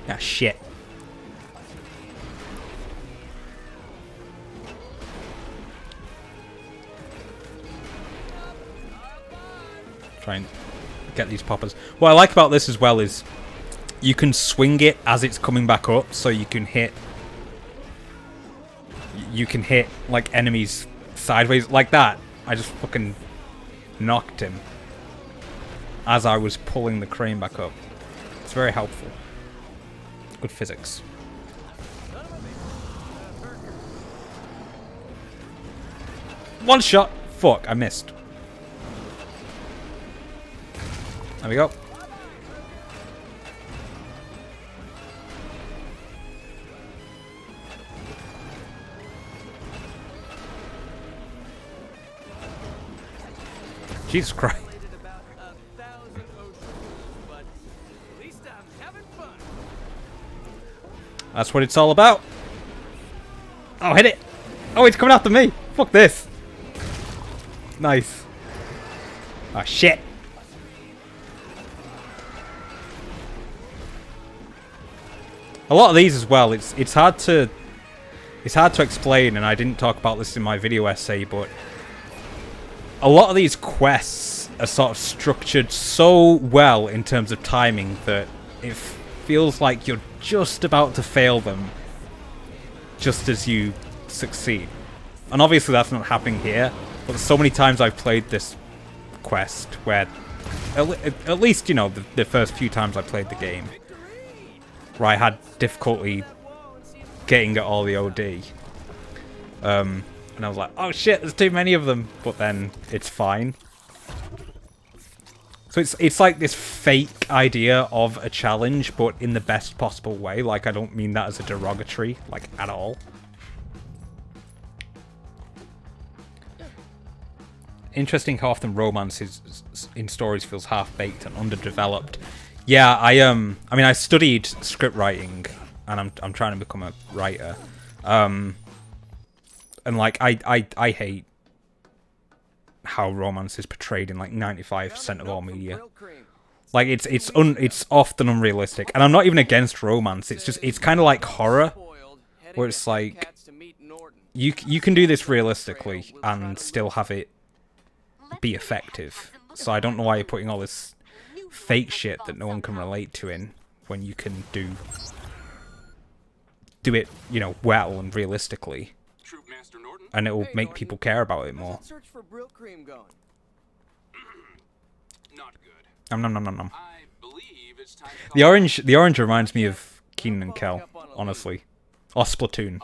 Ah, shit. Try and get these poppers. What I like about this as well is you can swing it as it's coming back up, so you can hit like enemies sideways like that. I just fucking knocked him as I was pulling the crane back up. It's very helpful. Good physics. One shot. Fuck, I missed. There we go. Jesus Christ. About 1,000 oceans, but at least I'm having fun. That's what it's all about. Oh, hit it. Oh, it's coming after me. Fuck this. Nice. Oh, shit. A lot of these as well, it's hard to explain, and I didn't talk about this in my video essay, but a lot of these quests are sort of structured so well in terms of timing that it feels like you're just about to fail them just as you succeed. And obviously that's not happening here, but there's so many times I've played this quest where, at least, you know, the first few times I played the game, where I had difficulty getting at all the OD. And I was like, oh shit, there's too many of them, but then it's fine. So it's like this fake idea of a challenge, but in the best possible way. Like, I don't mean that as a derogatory, like, at all. Interesting how often romance in stories feels half-baked and underdeveloped. Yeah, I mean, I studied script writing, and I'm trying to become a writer. And like, I hate how romance is portrayed in like 95% of all media. Like, it's often unrealistic, and I'm not even against romance. It's just, it's kind of like horror, where it's like you can do this realistically and still have it be effective. So I don't know why you're putting all this fake shit that no one can relate to in, when you can do it, you know, well and realistically. And it will make people care about it more. Search for Brill Cream going. Not good. Nom nom nom nom nom. I believe it's time to The orange reminds me of Keenan and Kel, honestly. Or Splatoon,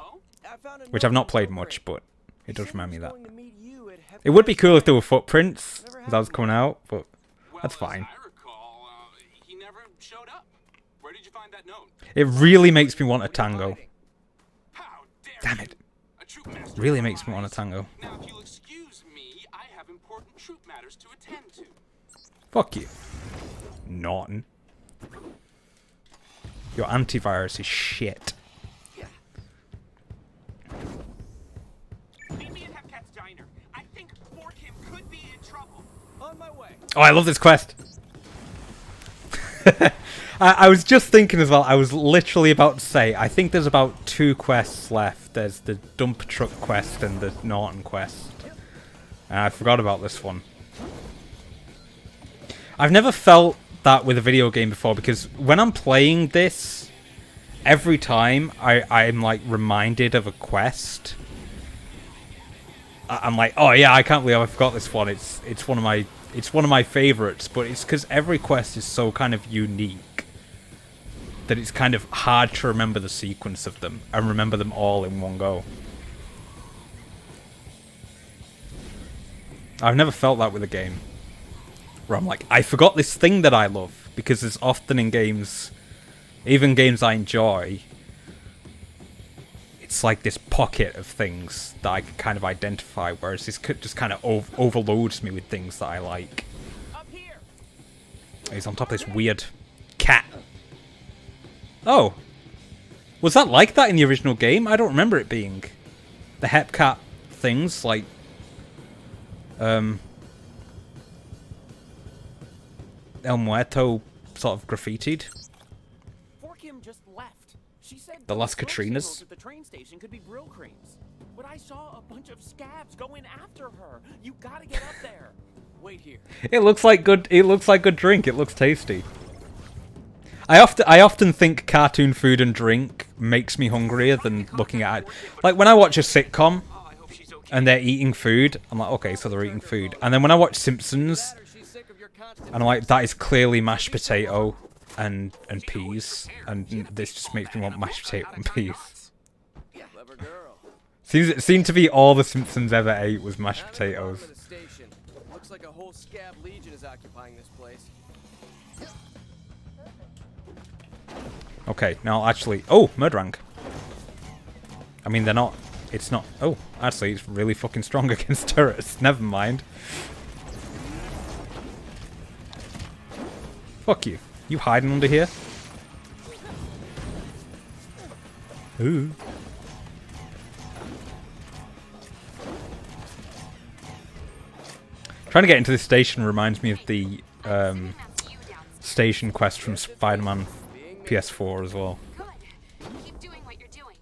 which I've not played much, but it does remind me of that. It would be cool if there were footprints as I was coming out, but that's fine. As I recall, he never showed up. Where did you find that note? It really makes me want a tango. How dare Damn it. a troop master Really makes me want a tango. Now, if you'll excuse me, I have important troop matters to attend to. Fuck you. Norton. Your antivirus is shit. Meet me at Hepcat's diner. I think Forkim could be in trouble. On my way. Oh, I love this quest. I was just thinking as well, I was literally about to say, I think there's about 2 quests left. There's the dump truck quest and the Norton quest. And I forgot about this one. I've never felt that with a video game before, because when I'm playing this, every time I'm like reminded of a quest, I'm like, oh yeah, I can't believe I forgot this one. It's one of my favorites, but it's because every quest is so kind of unique that it's kind of hard to remember the sequence of them and remember them all in one go. I've never felt that with a game where I'm like, I forgot this thing that I love, because there's often in games, even games I enjoy, it's like this pocket of things that I can kind of identify, whereas this just kind of overloads me with things that I like. He's on top of this weird cat. Oh. Was that like that in the original game? I don't remember it being. The Hepcat things, like... El Muerto sort of graffitied. Forkim just left. She said The Las those Katrinas? signals at the train station could be Brill Creams. But I saw a bunch of scabs going after her. You gotta get up there. Wait here. It looks like good drink. It looks tasty. I often think cartoon food and drink makes me hungrier than looking at it. Like when I watch a sitcom and they're eating food, I'm like, okay, so they're eating food. And then when I watch Simpsons, and I'm like, that is clearly mashed potato and peas, and this just makes me want mashed potato and peas. Clever girl. It seemed to be all the Simpsons ever ate was mashed potatoes. For the station. Looks like a whole scab legion is occupying this place. Okay, now actually... Oh, Murdrang. I mean, they're not... It's not... Oh, actually, it's really fucking strong against turrets. Never mind. Fuck you. You hiding under here? Ooh. Trying to get into this station reminds me of the station quest from Spider-Man PS4 as well. Good. Keep doing what you're doing.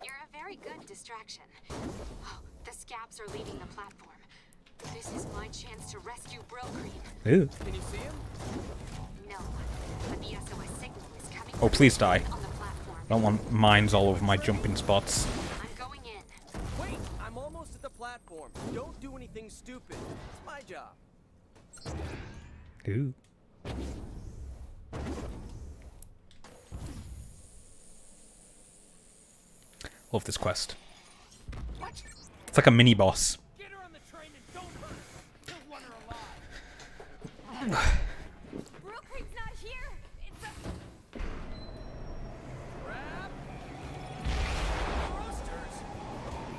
You're a very good distraction. Oh, the scabs are leaving the platform. This is my chance to rescue Brill Cream. Ooh. Can you see him? No, but the SOS signal is coming. Oh, please die. On the platform. I don't want mines all over my jumping spots. I'm going in. Wait, I'm almost at the platform. Don't do anything stupid. It's my job. Ooh. Love this quest. It's like a mini boss. Get her on the train and don't hurt her. You'll want her alive. Brill Creek's not here. It's a... Crap. Thrusters.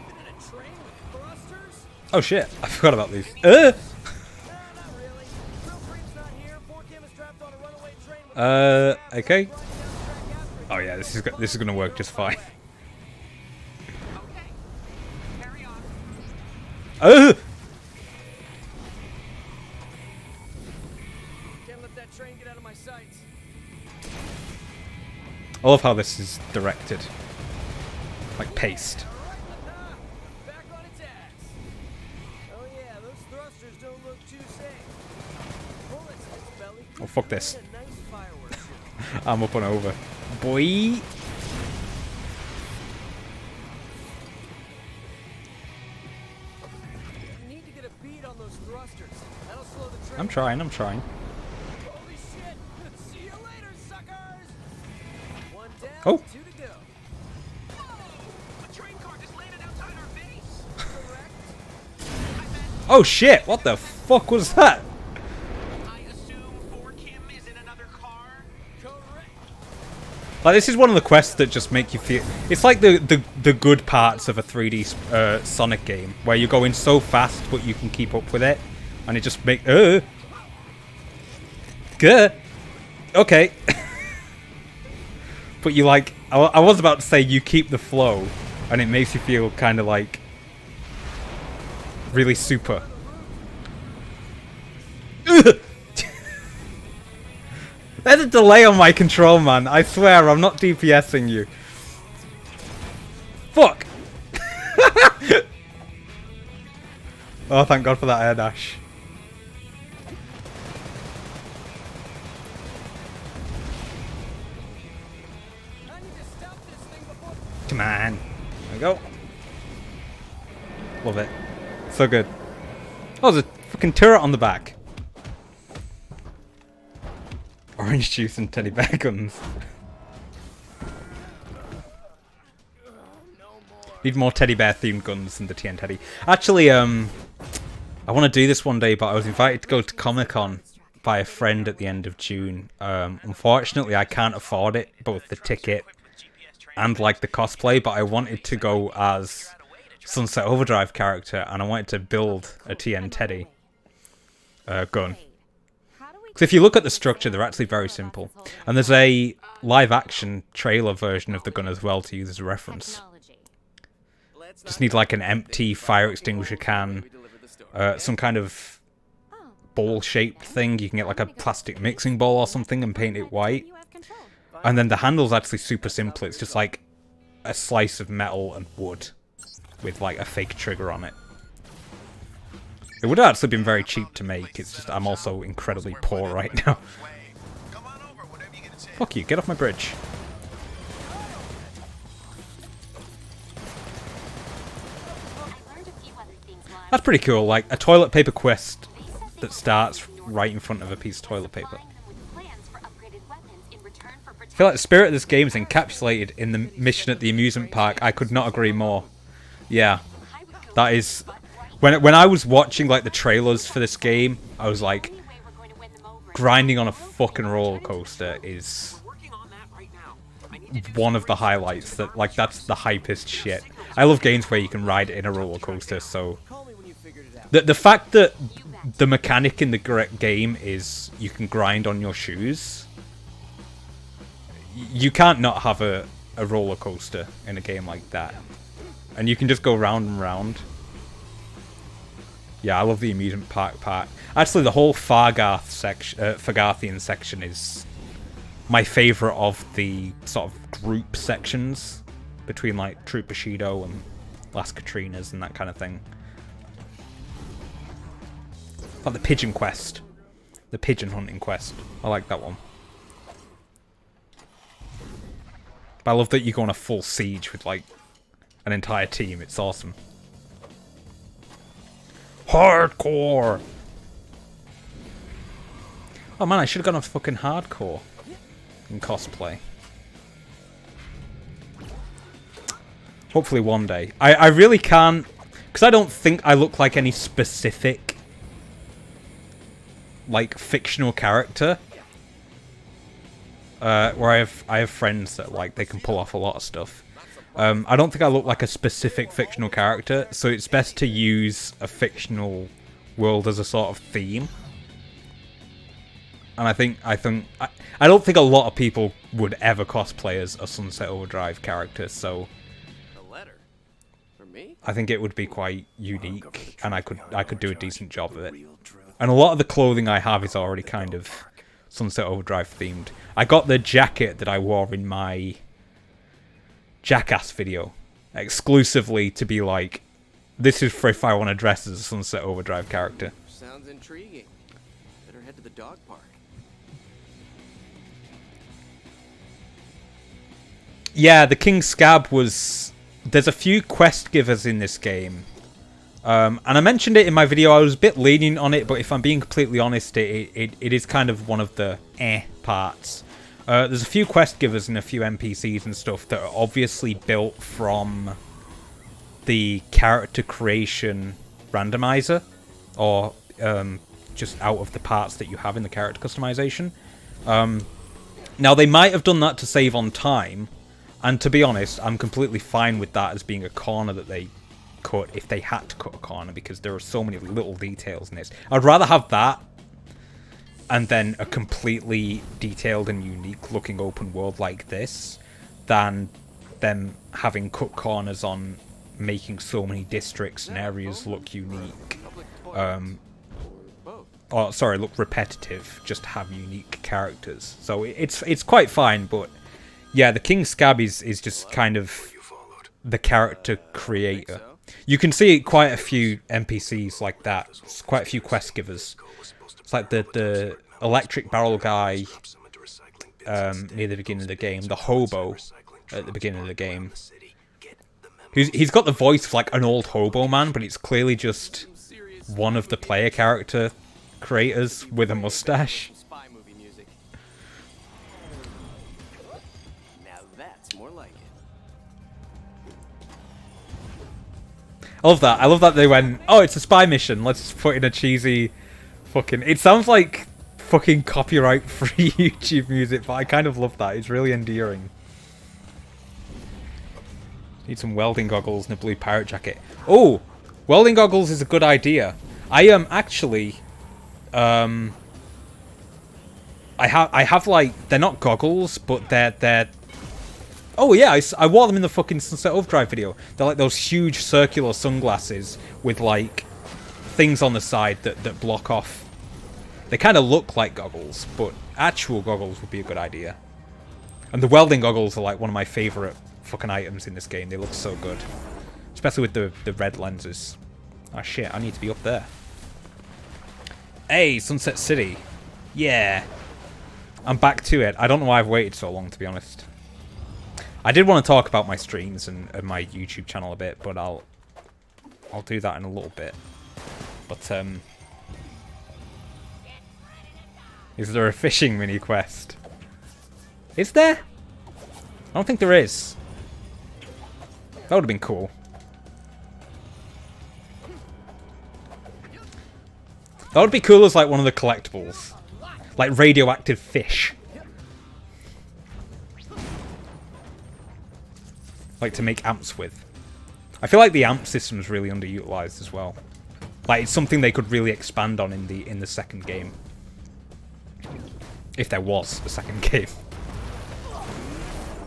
Been in a train with thrusters? Oh shit, I forgot about these. Nah, not really. Brill Creek's not here. 4Cam is trapped on a runaway train with Okay. riding down the track after it. Oh yeah, this is gonna work just fine. Okay. Carry on. Can't let that train get out of my sights. I love how this is directed. Like paced. Aha! Back on its ass. Oh yeah, those thrusters don't look too safe. Bullets in its belly. Oh fuck this. A nice fireworks show. I'm up and over. Boy. You need to get a beat on those thrusters. That'll slow the train. I'm trying. Holy shit! See you later, suckers! One down, Oh. 2 to go. Whoa! A train car just landed outside our base. Correct. Oh shit! What the fuck was that? I assume 4Kim is in another car. Correct. Like this is one of the quests that just make you feel. It's like the good parts of a 3D Sonic game where you're going so fast but you can keep up with it, and it just make. Good. Okay. But you like. I was about to say you keep the flow, and it makes you feel kind of like really super. There's a delay on my control, man. I swear, I'm not DPSing you. Fuck! Oh, thank God for that air dash. I need to stop this thing before. Come on. There we go. Love it. So good. Oh, there's a fucking turret on the back. Orange juice and teddy bear guns. Need more teddy bear themed guns than the TN Teddy. Actually, I want to do this one day, but I was invited to go to Comic-Con by a friend at the end of June. Unfortunately, I can't afford it, both the ticket and like the cosplay, but I wanted to go as Sunset Overdrive character, and I wanted to build a TN Teddy gun. Because if you look at the structure, they're actually very simple. And there's a live-action trailer version of the gun as well to use as a reference. Just need like an empty fire extinguisher can, some kind of bowl-shaped thing. You can get like a plastic mixing bowl or something and paint it white. And then the handle's actually super simple. It's just like a slice of metal and wood with like a fake trigger on it. It would have actually been very cheap to make. It's just I'm also incredibly poor right now. Fuck you, get off my bridge. That's pretty cool, like a toilet paper quest that starts right in front of a piece of toilet paper. I feel like the spirit of this game is encapsulated in the mission at the amusement park. I could not agree more. Yeah, that is... When I was watching like the trailers for this game, I was like, grinding on a fucking roller coaster is one of the highlights. That like that's the hypest shit. I love games where you can ride in a roller coaster. So the fact that the mechanic in the game is you can grind on your shoes. You can't not have a roller coaster in a game like that, and you can just go round and round. Yeah, I love the amusement park part. Actually, the whole Fargarth section, Fargarthian section is my favourite of the sort of group sections between like Troop Bushido and Las Katrinas and that kind of thing. Like the pigeon quest. The pigeon hunting quest. I like that one. But I love that you go on a full siege with like an entire team. It's awesome. Hardcore! Oh man, I should have gone on fucking hardcore in cosplay. Hopefully one day. I really can't, because I don't think I look like any specific like fictional character. Where I have friends that like they can pull off a lot of stuff. I don't think I look like a specific fictional character, so it's best to use a fictional world as a sort of theme. And I don't think a lot of people would ever cosplay as a Sunset Overdrive character, so A letter? For me? I think it would be quite unique, and I could do a decent job of it. And a lot of the clothing I have is already kind of Sunset Overdrive themed. I got the jacket that I wore in my Jackass video exclusively to be like, this is for if I want to dress as a Sunset Overdrive character. Sounds intriguing. Better head to the dog park. Yeah, the King Scab was... There's a few quest givers in this game. And I mentioned it in my video. I was a bit lenient on it, but if I'm being completely honest, it is kind of one of the parts. There's a few quest givers and a few NPCs and stuff that are obviously built from the character creation randomizer, or just out of the parts that you have in the character customization. Now, they might have done that to save on time, and to be honest, I'm completely fine with that as being a corner that they cut if they had to cut a corner, because there are so many little details in this. I'd rather have that and then a completely detailed and unique looking open world like this than them having cut corners on making so many districts and areas look unique. Look repetitive, just to have unique characters. So it's quite fine, but yeah, the King Scab is just kind of the character creator. You can see quite a few NPCs like that. It's quite a few quest givers. It's like the electric barrel guy near the beginning of the game, the hobo at the beginning of the game. He's got the voice of like an old hobo man, but it's clearly just one of the player character creators with a mustache. Spy movie music. Now that's more like it. I love that. I love that they went, oh, it's a spy mission. Let's put in a cheesy fucking... It sounds like fucking copyright-free YouTube music, but I kind of love that. It's really endearing. Need some welding goggles and a blue pirate jacket. Oh! Welding goggles is a good idea. I am actually... I have like... They're not goggles, but they're... Oh yeah, I wore them in the fucking Sunset Overdrive video. They're like those huge circular sunglasses with like things on the side that block off. They kind of look like goggles, but actual goggles would be a good idea. And the welding goggles are like one of my favourite fucking items in this game. They look so good. Especially with the red lenses. Oh shit, I need to be up there. Hey, Sunset City. Yeah. I'm back to it. I don't know why I've waited so long, to be honest. I did want to talk about my streams and my YouTube channel a bit, but I'll do that in a little bit. But is there a fishing mini quest? Is there? I don't think there is. That would have been cool. That would be cool as like one of the collectibles, like radioactive fish. Like to make amps with. I feel like the amp system is really underutilized as well. Like it's something they could really expand on in the second game, if there was a second game.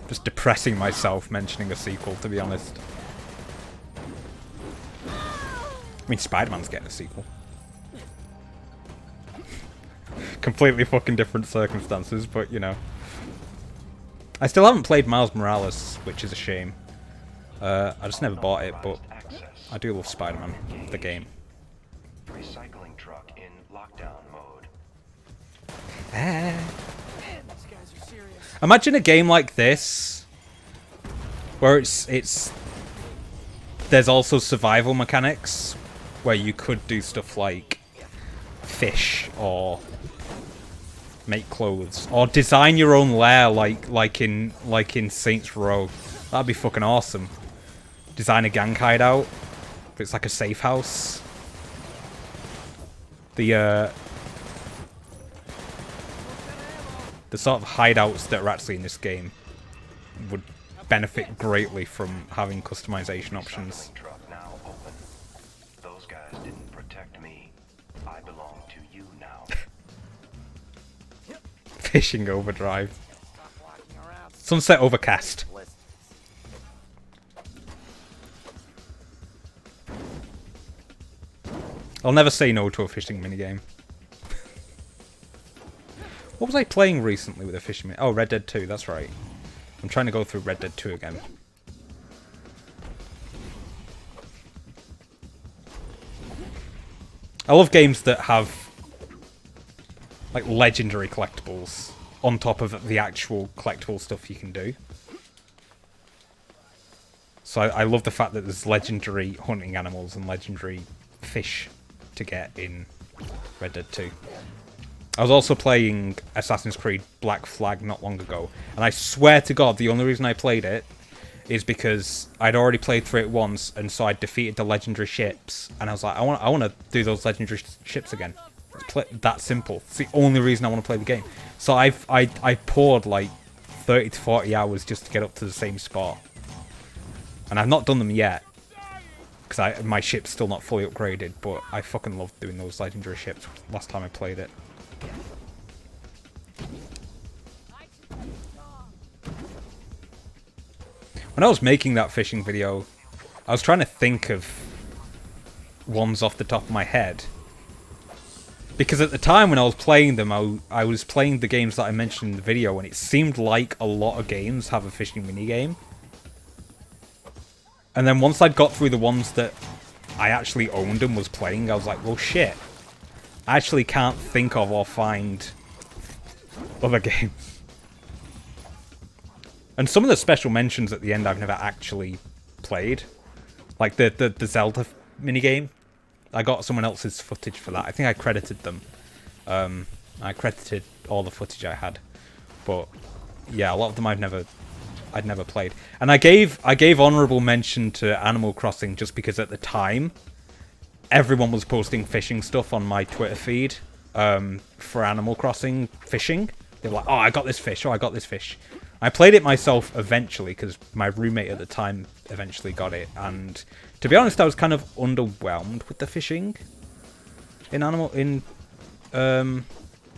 Just depressing myself mentioning a sequel, to be honest. I mean, Spider-Man's getting a sequel. Completely fucking different circumstances, but you know. I still haven't played Miles Morales, which is a shame. I just never bought it, but I do love Spider-Man, the game. Recycling truck in lockdown mode. Imagine a game like this where it's there's also survival mechanics where you could do stuff like fish or make clothes or design your own lair like in Saints Row. That'd be fucking awesome. Design a gang hideout. It's like a safe house. The sort of hideouts that are actually in this game would benefit greatly from having customization options. Truck now open. Those guys didn't protect me. I belong to you now. Fishing Overdrive. Sunset Overcast. I'll never say no to a fishing minigame. What was I playing recently with a fishing minigame? Oh, Red Dead 2, that's right. I'm trying to go through Red Dead 2 again. I love games that have like legendary collectibles on top of the actual collectible stuff you can do. So I love the fact that there's legendary hunting animals and legendary fish to get in Red Dead 2. I was also playing Assassin's Creed Black Flag not long ago, and I swear to God the only reason I played it is because I'd already played through it once, and so I defeated the legendary ships, and I was like, I want to do those legendary ships again. That simple. It's the only reason I want to play the game. So I poured like 30 to 40 hours just to get up to the same spot, and I've not done them yet because my ship's still not fully upgraded. But I fucking loved doing those legendary ships last time I played it. When I was making that fishing video, I was trying to think of ones off the top of my head. Because at the time when I was playing them, I was playing the games that I mentioned in the video, and it seemed like a lot of games have a fishing minigame. And then once I'd got through the ones that I actually owned and was playing, I was like, well shit. I actually can't think of or find other games. And some of the special mentions at the end I've never actually played. Like the Zelda minigame. I got someone else's footage for that. I think I credited them. I credited all the footage I had. But yeah, a lot of them I'd never played. And I gave honorable mention to Animal Crossing just because at the time everyone was posting fishing stuff on my Twitter feed for Animal Crossing fishing. They were like, oh, I got this fish. Oh, I got this fish. I played it myself eventually because my roommate at the time eventually got it. And to be honest, I was kind of underwhelmed with the fishing in is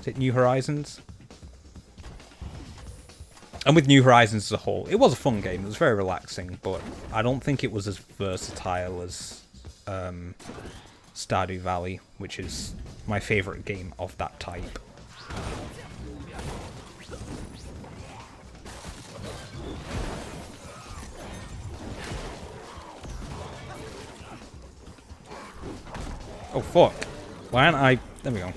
it New Horizons? And with New Horizons as a whole, it was a fun game. It was very relaxing, but I don't think it was as versatile as Stardew Valley, which is my favourite game of that type. Oh fuck. Why aren't I... There we go.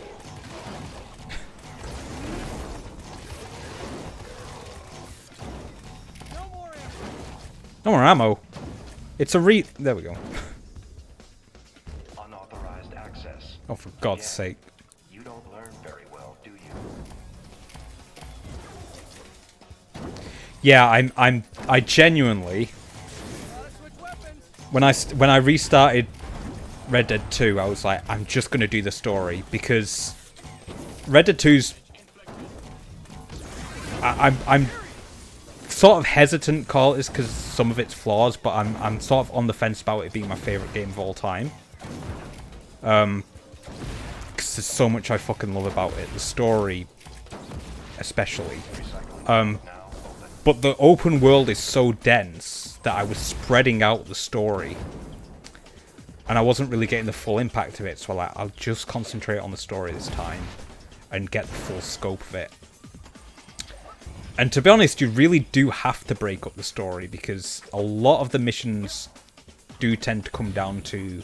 No more ammo. It's a There we go. Unauthorized access. Oh, for God's sake. You don't learn very well, do you? Yeah, I genuinely... When I restarted Red Dead 2, I was like, I'm just going to do the story, because Red Dead 2's... I'm sort of hesitant to call it this because some of its flaws, but I'm sort of on the fence about it being my favourite game of all time. Because there's so much I fucking love about it. The story, especially. But the open world is so dense that I was spreading out the story. And I wasn't really getting the full impact of it, so I'll just concentrate on the story this time and get the full scope of it. And to be honest, you really do have to break up the story because a lot of the missions do tend to come down to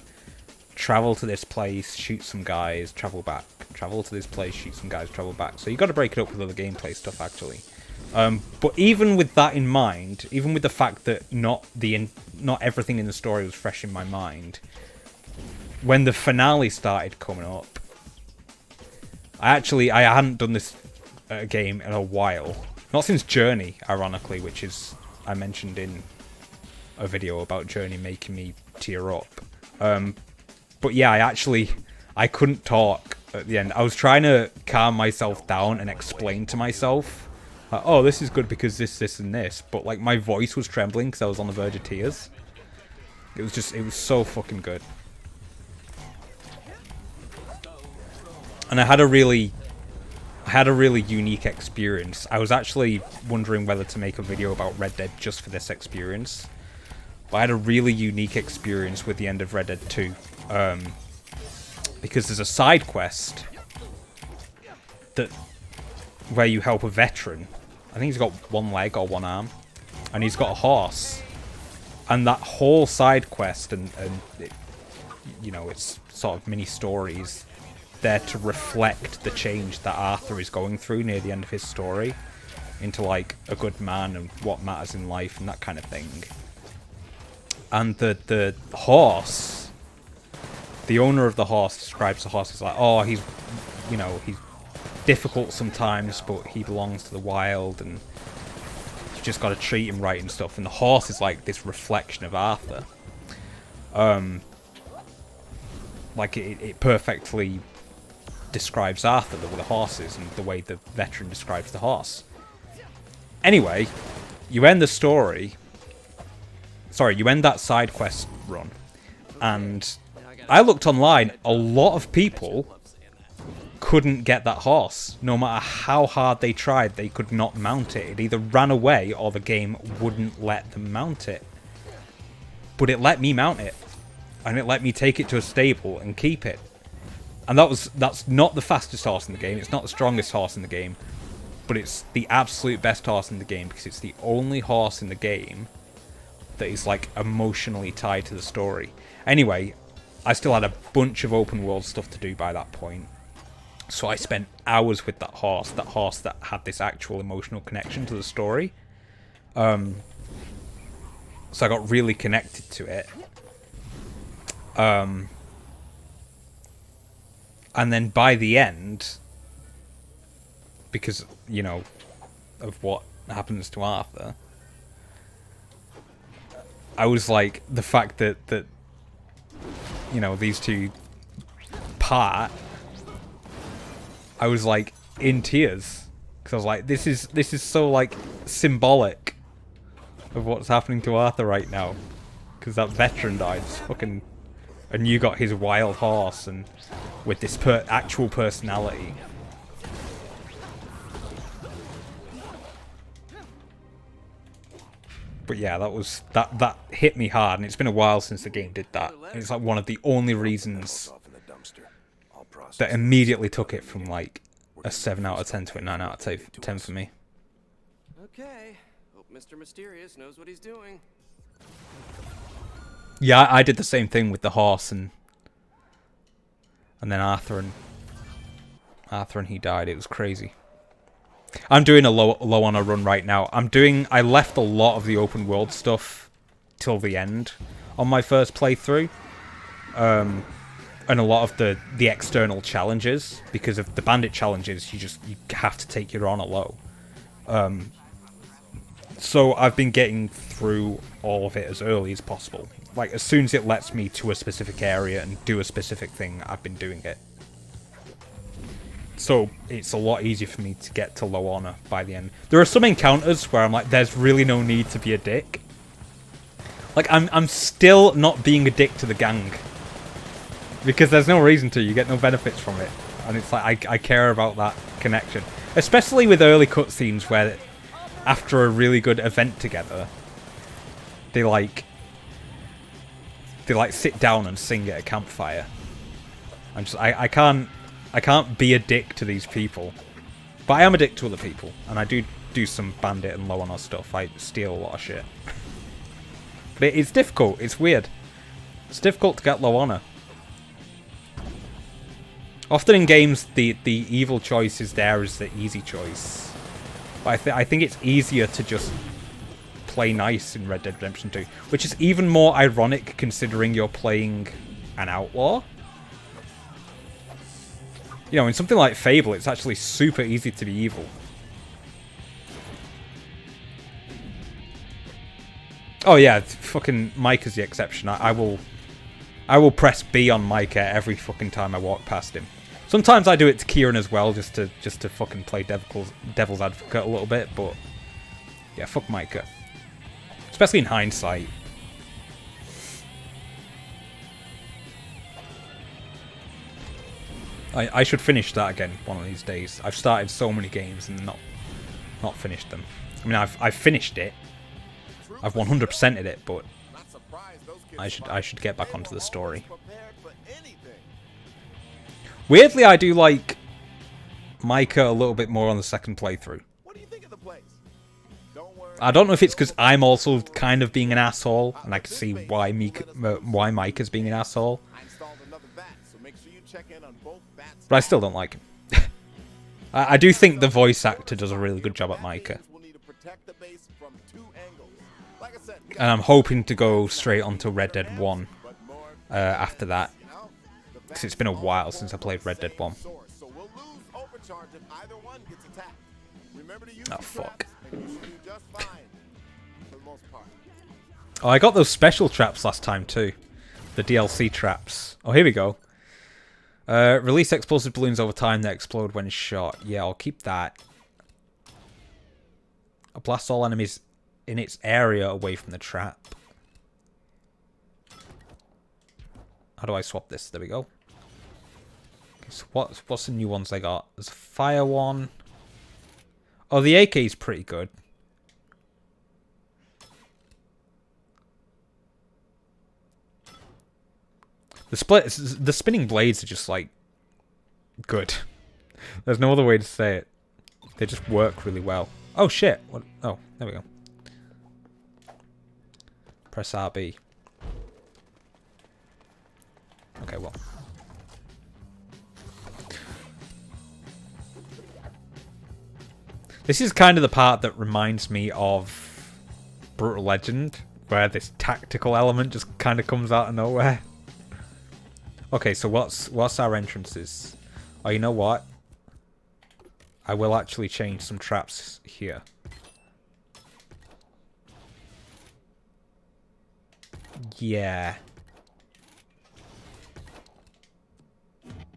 travel to this place, shoot some guys, travel back. Travel to this place, shoot some guys, travel back. So you got to break it up with other gameplay stuff, actually. But even with that in mind, even with the fact that not everything in the story was fresh in my mind, when the finale started coming up, I hadn't done this game in a while. Not since Journey, ironically, which is I mentioned in a video about Journey making me tear up. But yeah, I couldn't talk at the end. I was trying to calm myself down and explain to myself, oh, this is good because this, and this. But like my voice was trembling because I was on the verge of tears. It was so fucking good. And I had a really unique experience. I was actually wondering whether to make a video about Red Dead just for this experience. But I had a really unique experience with the end of Red Dead 2. Because there's a side quest where you help a veteran. I think he's got one leg or one arm. And he's got a horse. And that whole side quest and it, you know, it's sort of mini stories there to reflect the change that Arthur is going through near the end of his story into like a good man and what matters in life and that kind of thing. And the horse, the owner of the horse describes the horse as like, oh, he's difficult sometimes, but he belongs to the wild and you just got to treat him right and stuff. And the horse is like this reflection of Arthur. Like it perfectly describes Arthur, the horses, and the way the veteran describes the horse. Anyway, you end the story. Sorry, you end that side quest run, and I looked online. A lot of people couldn't get that horse. No matter how hard they tried, they could not mount it. It either ran away or the game wouldn't let them mount it. But it let me mount it, and it let me take it to a stable and keep it. And that's not the fastest horse in the game. It's not the strongest horse in the game, but it's the absolute best horse in the game because it's the only horse in the game that is like emotionally tied to the story. Anyway, I still had a bunch of open world stuff to do by that point. So I spent hours with that horse that had this actual emotional connection to the story. So I got really connected to it. And then by the end, because, you know, of what happens to Arthur, I was like, the fact that you know, these two part, I was like in tears. Because I was like, this is so like symbolic of what's happening to Arthur right now. Because that veteran died. It's fucking... And you got his wild horse and with this actual personality. But yeah, that hit me hard, and it's been a while since the game did that. It's like one of the only reasons that immediately took it from like a 7 out of 10 to a 9 out of 10 for me. Okay, hope Mr. Mysterious knows what he's doing. Yeah, I did the same thing with the horse, and then Arthur and he died. It was crazy. I'm doing a low on a run right now. I left a lot of the open world stuff till the end on my first playthrough, and a lot of the external challenges, because of the bandit challenges. You have to take your honor low. So I've been getting through all of it as early as possible. Like, as soon as it lets me to a specific area and do a specific thing, I've been doing it. So it's a lot easier for me to get to low honor by the end. There are some encounters where I'm like, there's really no need to be a dick. Like, I'm still not being a dick to the gang. Because there's no reason to. You get no benefits from it. And it's like, I care about that connection. Especially with early cutscenes where, after a really good event together, they sit down and sing at a campfire. I can't be a dick to these people. But I am a dick to other people. And I do some bandit and low honor stuff. I steal a lot of shit. But it's difficult. It's weird. It's difficult to get low honor. Often in games, the evil choice is there as the easy choice. But I think it's easier to just play nice in Red Dead Redemption 2. Which is even more ironic considering you're playing an outlaw. You know, in something like Fable, it's actually super easy to be evil. Oh yeah, fucking Micah's the exception. I will press B on Micah every fucking time I walk past him. Sometimes I do it to Kieran as well, just to fucking play devil's advocate a little bit, but yeah, fuck Micah. Especially in hindsight. I should finish that again one of these days. I've started so many games and not finished them. I mean, I've finished it. I've 100%ed it, but I should get back onto the story. Weirdly, I do like Micah a little bit more on the second playthrough. I don't know if it's because I'm also kind of being an asshole, and I can see why Micah's being an asshole. But I still don't like him. I do think the voice actor does a really good job at Micah. And I'm hoping to go straight onto Red Dead 1 after that. Because it's been a while since I played Red Dead 1. Oh, fuck. Oh, I got those special traps last time too. The DLC traps. Oh, here we go. Release explosive balloons over time that explode when shot. Yeah, I'll keep that. I'll blast all enemies in its area away from the trap. How do I swap this? There we go. Okay, so what's the new ones I got? There's a fire one. Oh, the AK is pretty good. The spinning blades are just like good. There's no other way to say it. They just work really well. Oh shit! What? Oh, there we go. Press RB. Okay, well. This is kind of the part that reminds me of Brutal Legend, where this tactical element just kind of comes out of nowhere. Okay, so what's our entrances? Oh, you know what? I will actually change some traps here. Yeah.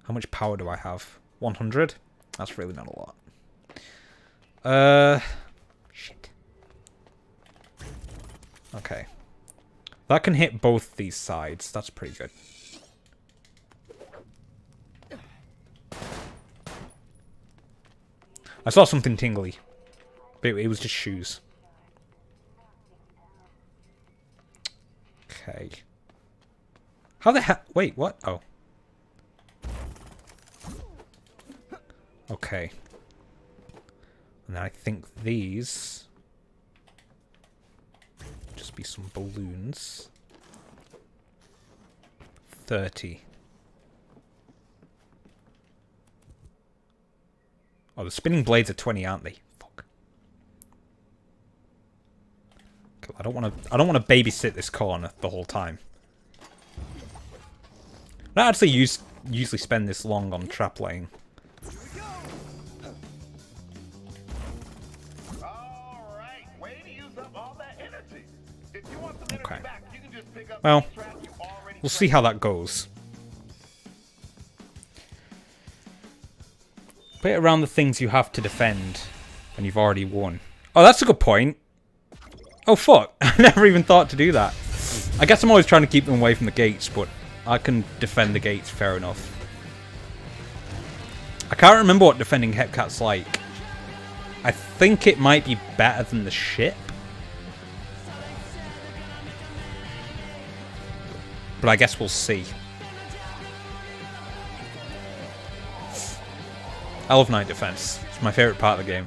How much power do I have? 100? That's really not a lot. Shit. Okay. That can hit both these sides. That's pretty good. I saw something tingly. But it was just shoes. Okay. How the hell? Wait, what? Oh. Okay. And then I think these just be some balloons. 30. Oh, the spinning blades are 20, aren't they? Fuck. Okay, I don't want to babysit this corner the whole time. I don't actually usually spend this long on trap laying. Okay. Well, we'll see how that goes. Put it around the things you have to defend, and you've already won. Oh, that's a good point. Oh, fuck. I never even thought to do that. I guess I'm always trying to keep them away from the gates, but I can defend the gates fair enough. I can't remember what defending Hepcat's like. I think it might be better than the ship. But I guess we'll see. I love night defense. It's my favorite part of the game.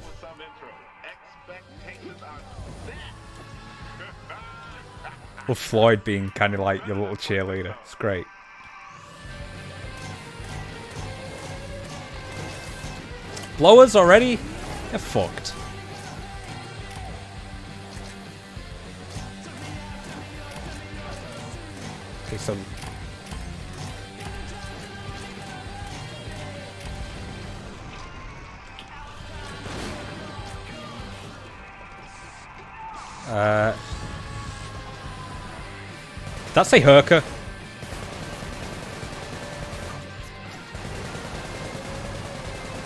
Love Floyd being kind of like your little cheerleader. It's great. Blowers already? They're fucked. Okay, so... Did that say Herker?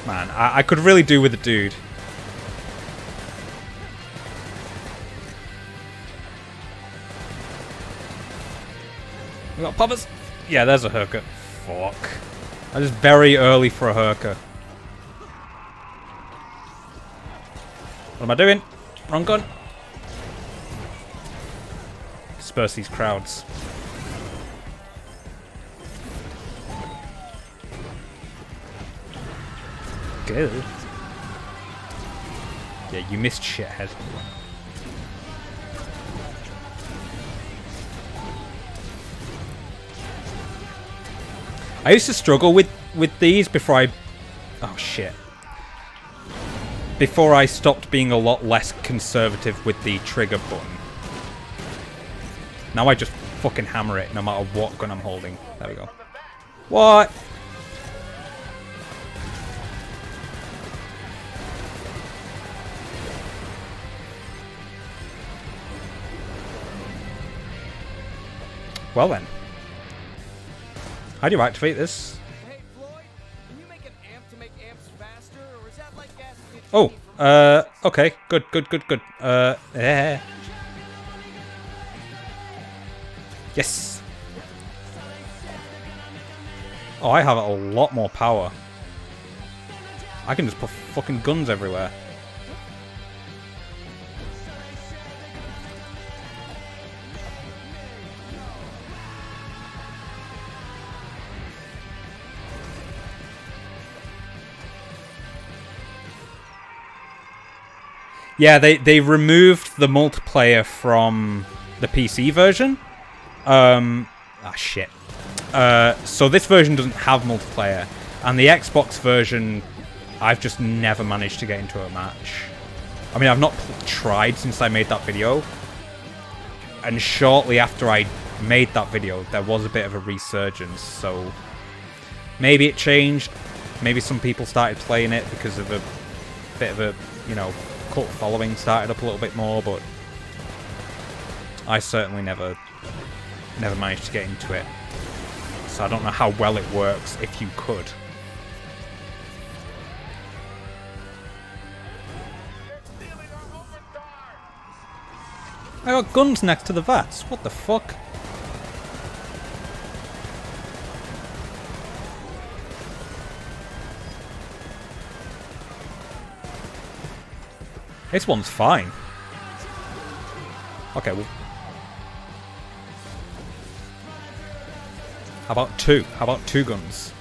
Man, I could really do with a dude. We got poppers? Yeah, there's a Herker. Fuck. That is very early for a Herker. What am I doing? Wrong gun. Disperse these crowds. Good. Yeah, you missed, shithead. I used to struggle with these before I... Oh, shit. Before I stopped being a lot less conservative with the trigger button. Now I just fucking hammer it no matter what gun I'm holding. There we go. What? Well then. How do you activate this? Hey Floyd, can you make an amp to make amps faster, or is that like asking Oh, okay, good. Yes. Oh, I have a lot more power. I can just put fucking guns everywhere. Yeah, they removed the multiplayer from the PC version. Shit. So this version doesn't have multiplayer, and the Xbox version, I've just never managed to get into a match. I mean, I've not tried since I made that video, and shortly after I made that video, there was a bit of a resurgence, so maybe it changed. Maybe some people started playing it because of a bit of a, you know, cult following started up a little bit more, but I certainly never managed to get into it. So I don't know how well it works if you could. I got guns next to the vats. What the fuck? This one's fine. Okay, well... How about two? How about two guns?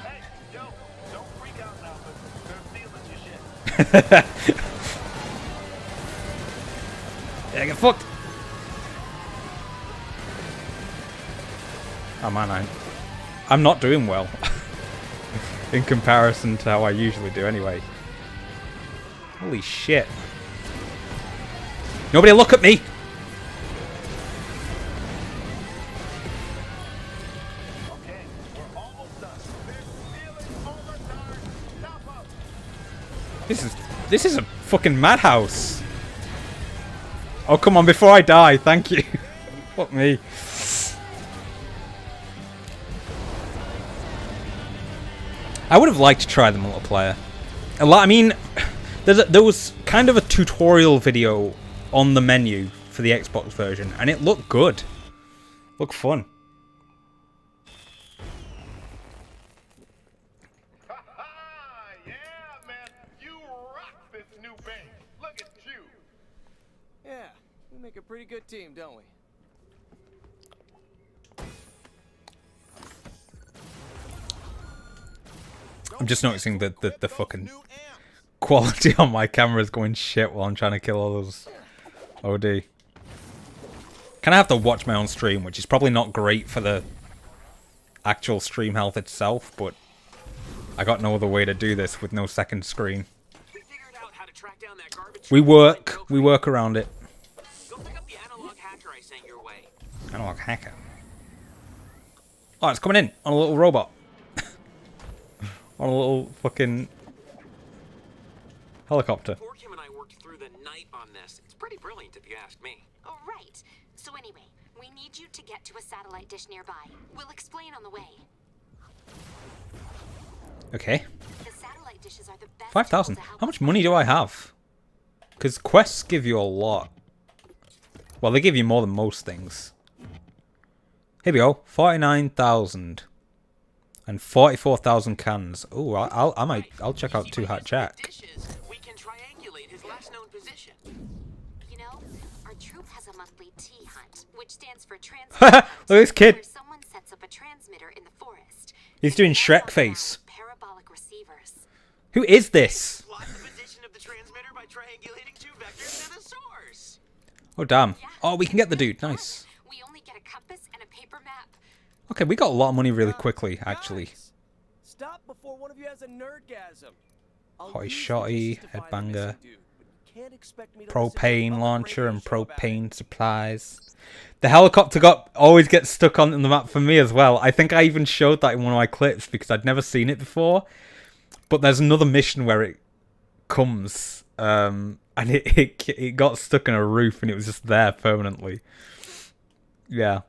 Hey, yo, don't freak out now, but they're stealing your shit. Yeah, get fucked! Oh man, I'm not doing well. In comparison to how I usually do anyway. Holy shit. Nobody look at me! Okay, we're almost done. They're stealing all the time. Stop up. This is a fucking madhouse. Oh come on, before I die, thank you. Fuck me. I would have liked to try the multiplayer. I mean, there was kind of a tutorial video on the menu for the Xbox version, and it looked good. Looked fun. Yeah, man, you rock this new base. Look at you. Yeah, we make a pretty good team, don't we? I'm just noticing that the fucking quality on my camera is going shit while I'm trying to kill all those OD. Kind of have to watch my own stream, which is probably not great for the actual stream health itself, but I got no other way to do this with no second screen. We figured out how to track down that garbage. We work around it. Go pick up the analog hacker I sent your way. Analog hacker. Oh, it's coming in on a little robot. On a little fucking helicopter. Poor Kim and I worked through the night on this. It's pretty brilliant if you ask me. Oh, right. So anyway, we need you to get to a satellite dish nearby. We'll explain on the way. Okay. The satellite dishes are the best. 5,000. tool to help How much us money do I have? Because quests give you a lot. Well, they give you more than most things. Here we go. 49,000. And 44,000 cans. Oh, I'll check out Two Hat Jack. Dishes, we can triangulate his last known position. You know, our troop has a monthly tea hunt, which stands for Look transmitter. at this kid. Where someone sets up a transmitter in the forest. He's doing Shrek face. Parabolic receivers. Who is this? Plot the position of the transmitter by triangulating two vectors to the source. Oh, damn. Oh, we can get the dude. Nice. We only get a compass and a paper map. Okay, we got a lot of money really quickly, actually. Guys, stop before one of you has a nerdgasm. I'll Hotty use the shotty, dishes to find the headbanger, missing dude, but you can't expect me to listen to propane a launcher and radio show about it. propane supplies. The helicopter always gets stuck on the map for me as well. I think I even showed that in one of my clips because I'd never seen it before. But there's another mission where it comes, and it got stuck in a roof and it was just there permanently. Yeah.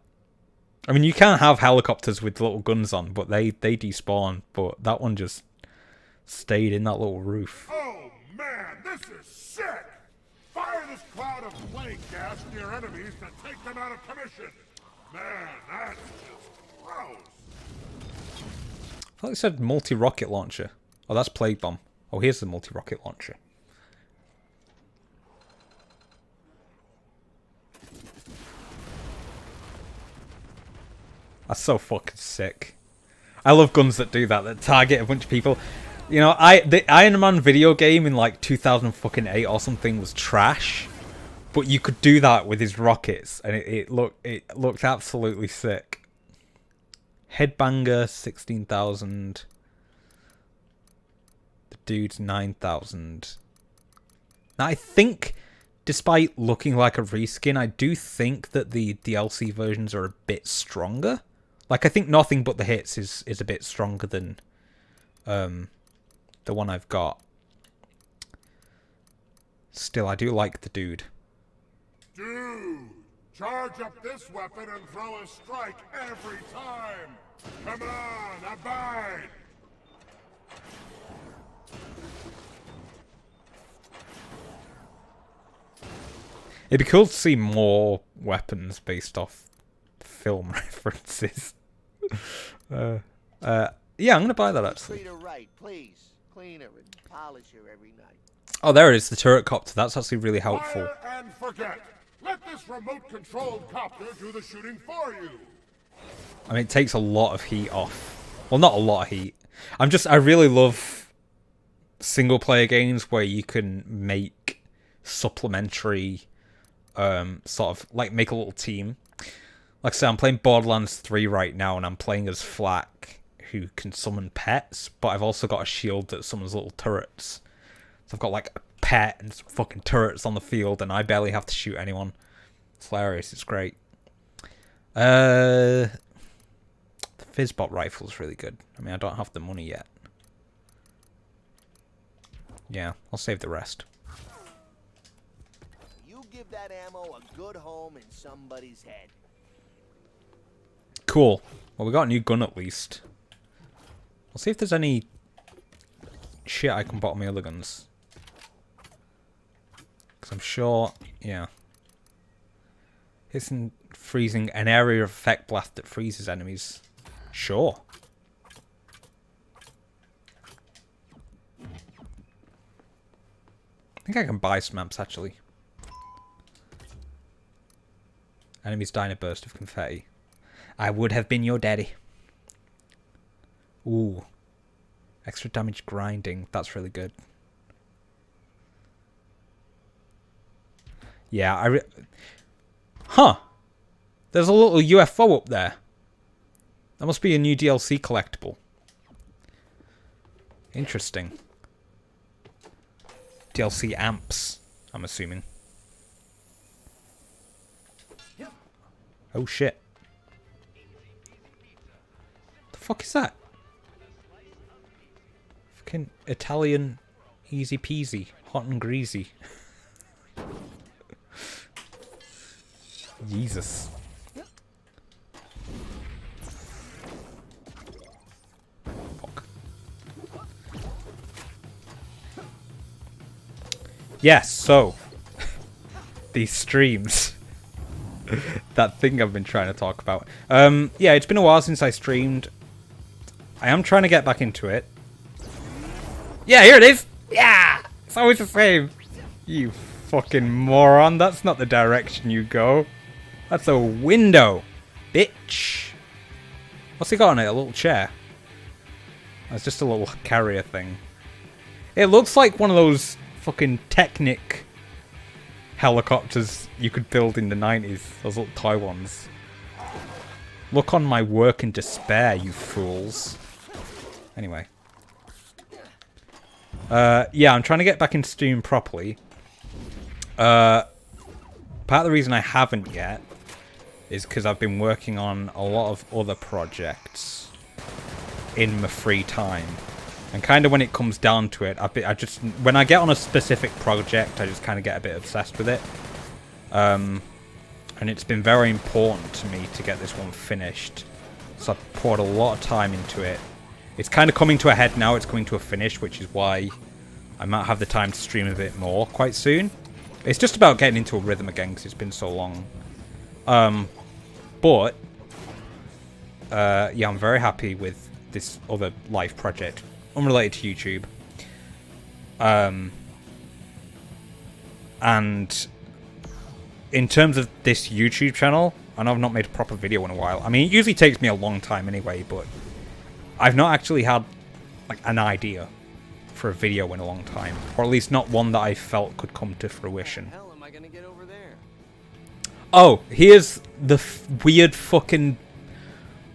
I mean, you can have helicopters with little guns on, but they despawn. But that one just stayed in that little roof. Oh man, this is sick! Fire this cloud of plague gas near enemies to take them out of commission. Man, that's just gross. I thought it said multi-rocket launcher. Oh, that's plague bomb. Oh, here's the multi-rocket launcher. That's so fucking sick. I love guns that do that, that target a bunch of people. You know, the Iron Man video game in like 2008 or something was trash, but you could do that with his rockets, and it looked absolutely sick. Headbanger 16,000. The dude's 9,000. Now I think, despite looking like a reskin, I do think that the DLC versions are a bit stronger. Like, I think Nothing But the Hits is a bit stronger than the one I've got. Still, I do like the dude. Dude, charge up this weapon and throw a strike every time. Come on, abide. It'd be cool to see more weapons based off film references. Yeah, I'm gonna buy that actually. Treat her right, please. Clean her and polish her every night. Oh, there it is, the turret copter. That's actually really helpful. Fire and forget. Let this remote-controlled copter do the shooting for you. I mean, it takes a lot of heat off. Well, not a lot of heat. I really love single-player games where you can make supplementary, sort of, like, make a little team. Like I said, I'm playing Borderlands 3 right now, and I'm playing as Flak, who can summon pets, but I've also got a shield that summons little turrets. So I've got, like, a pet and some fucking turrets on the field, and I barely have to shoot anyone. It's hilarious. It's great. The Fizzbot rifle's really good. I mean, I don't have the money yet. Yeah, I'll save the rest. You give that ammo a good home in somebody's head. Cool. Well, we got a new gun at least. I'll see if there's any shit I can put on my other guns. Because I'm sure, yeah. Isn't freezing an area of effect blast that freezes enemies? Sure. I think I can buy some amps actually. Enemies die in a burst of confetti. I would have been your daddy. Ooh. Extra damage grinding. That's really good. Yeah, huh. There's a little UFO up there. That must be a new DLC collectible. Interesting. DLC amps, I'm assuming. Oh shit. The fuck is that? Fucking Italian easy peasy, hot and greasy. Jesus. Fuck. Yes, so these streams. That thing I've been trying to talk about. Yeah, it's been a while since I streamed. I am trying to get back into it. Yeah, here it is! Yeah! It's always the same. You fucking moron. That's not the direction you go. That's a window. Bitch. What's he got on it? A little chair? It's just a little carrier thing. It looks like one of those fucking Technic helicopters you could build in the 90s. Those little toy ones. Look on my work in despair, you fools. Anyway. Yeah, I'm trying to get back into Steam properly. Part of the reason I haven't yet is because I've been working on a lot of other projects in my free time. And kind of when it comes down to it, when I get on a specific project, I just kind of get a bit obsessed with it. And it's been very important to me to get this one finished. So I've poured a lot of time into it. It's kind of coming to a head now, it's coming to a finish, which is why I might have the time to stream a bit more quite soon. It's just about getting into a rhythm again, because it's been so long. But, yeah, I'm very happy with this other live project. Unrelated to YouTube. And in terms of this YouTube channel, I know I've not made a proper video in a while. I mean, it usually takes me a long time anyway, but I've not actually had like an idea for a video in a long time. Or at least not one that I felt could come to fruition. How the hell am I gonna get over there? Oh, here's the weird fucking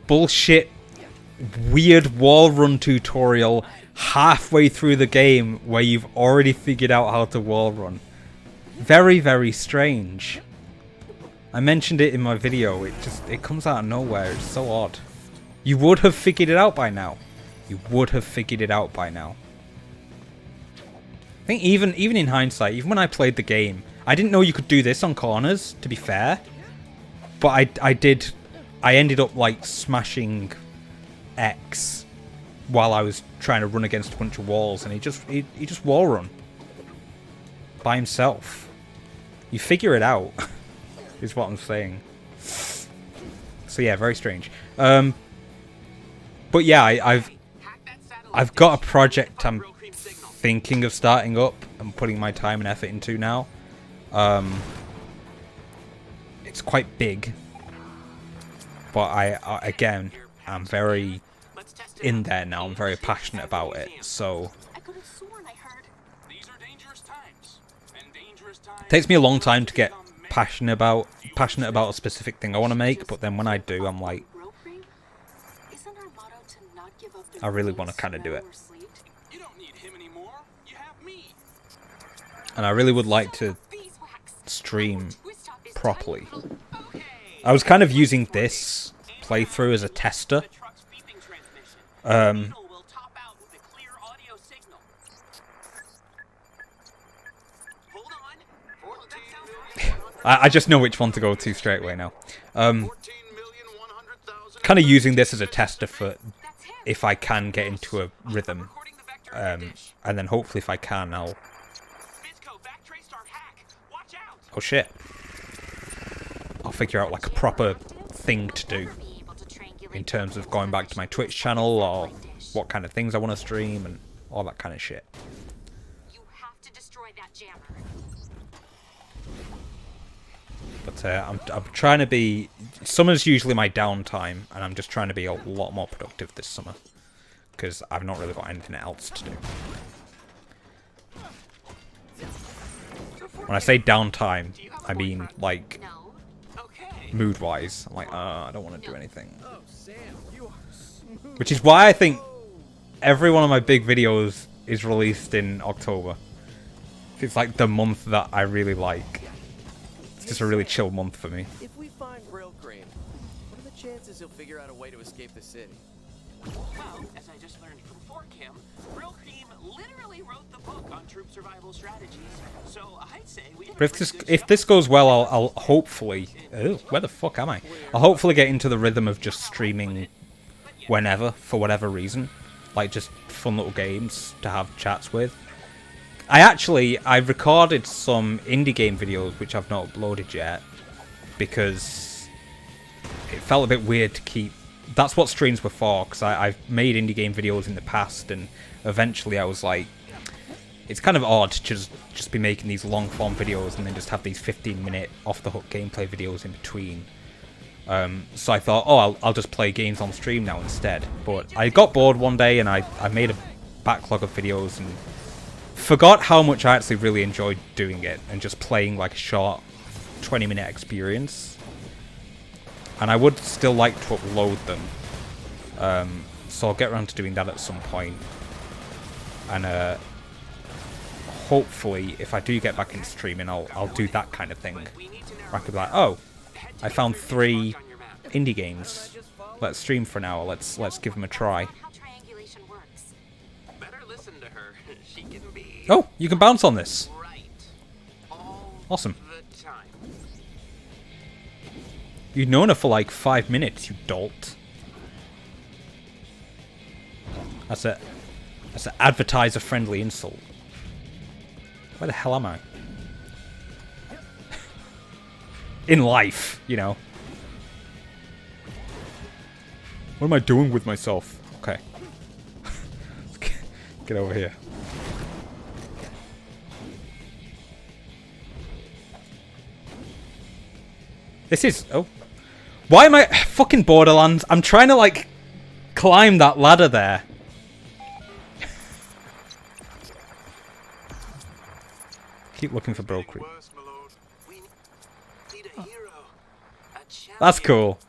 bullshit weird wall run tutorial halfway through the game where you've already figured out how to wall run. Very, very strange. I mentioned it in my video. It comes out of nowhere. It's so odd. You would have figured it out by now. You would have figured it out by now. I think even in hindsight, even when I played the game, I didn't know you could do this on corners, to be fair. But I did. I ended up like smashing X while I was trying to run against a bunch of walls, and he just wall run by himself. You figure it out, is what I'm saying. So yeah, very strange. But yeah, I've got a project I'm thinking of starting up and putting my time and effort into now. It's quite big, but I'm very in there now. I'm very passionate about it, so it takes me a long time to get passionate about a specific thing I want to make, but then when I do, I'm like, I really want to kind of do it. And I really would like to stream properly. I was kind of using this playthrough as a tester. I just know which one to go to straight away now. Kind of using this as a tester for if I can get into a rhythm. And then hopefully if I can, I'll... Oh shit. I'll figure out like a proper thing to do in terms of going back to my Twitch channel or what kind of things I want to stream and all that kind of shit. But I'm trying to be... Summer's usually my downtime, and I'm just trying to be a lot more productive this summer. Because I've not really got anything else to do. When I say downtime, I mean, like, mood-wise. I'm like, I don't want to do anything. Which is why I think every one of my big videos is released in October. It's like the month that I really like. It's just a really chill month for me. If we find Brill Cream, what are the chances he'll figure out a way to escape the city? Well, as I just learned from Forkham, Brill Cream literally wrote the book on troop survival strategies. So I'd say we have But if this goes well, I'll hopefully... Ew, where the fuck am I? I'll hopefully get into the rhythm of just streaming whenever, for whatever reason. Like, just fun little games to have chats with. I recorded some indie game videos, which I've not uploaded yet, because it felt a bit weird to keep... That's what streams were for, because I've made indie game videos in the past, and eventually I was like, it's kind of odd to just be making these long form videos and then just have these 15-minute off-the-hook gameplay videos in between. So I thought, oh, I'll just play games on stream now instead. But I got bored one day and I made a backlog of videos and forgot how much I actually really enjoyed doing it and just playing like a short 20-minute experience. And I would still like to upload them. So I'll get around to doing that at some point. And hopefully, if I do get back into streaming, I'll do that kind of thing. Where I could be like, oh, I found 3 indie games. Let's stream for an hour. Let's give them a try. Oh, you can bounce on this. Awesome. You've known her for like 5 minutes, you dolt. That's an advertiser-friendly insult. Where the hell am I? In life, you know. What am I doing with myself? Okay. Get over here. This is... Oh. Why am I... Fucking Borderlands. I'm trying to, like, climb that ladder there. Keep looking for Brill Cream. That's cool.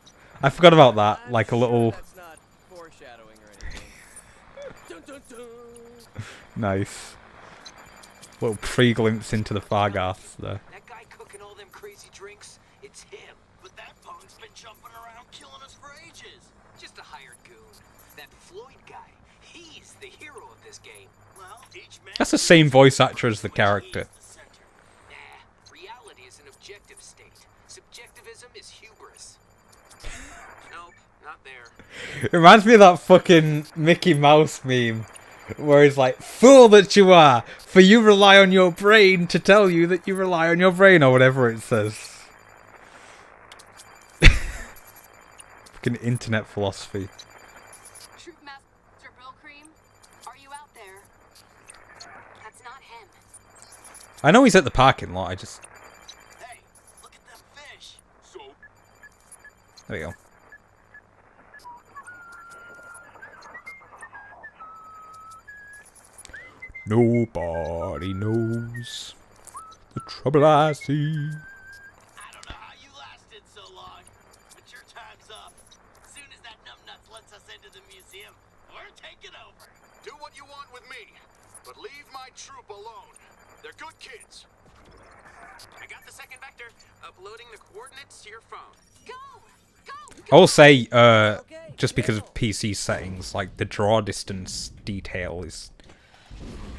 I forgot about that. Like a little... That's not foreshadowing or anything. Dun, dun, dun. Nice. Little pre-glimpse into the Fargarth there. That guy cooking all them crazy drinks, it's him. But that punk's been jumping around killing us for ages. Just a hired goon. That Floyd guy, he's the hero of this game. Well, each man... That's the same voice actor as the character. Nah, reality is an objective state. Subjectivism is hubris. Nope, not there. It reminds me of that fucking Mickey Mouse meme. Where he's like, fool that you are, for you rely on your brain to tell you that you rely on your brain, or whatever it says. Fucking internet philosophy. Troop Master Brill Cream, are you out there? That's not him. I know he's at the parking lot, I just... Hey, look at them fish. So, There we go. Nobody knows the trouble I see. I don't know how you lasted so long, but your time's up. As soon as that numbnuts lets us into the museum, we're taking over. Do what you want with me, but leave my troop alone. They're good kids. I got the second vector. Uploading the coordinates to your phone. Go! Go! I will say, just because of PC settings, like the draw distance detail is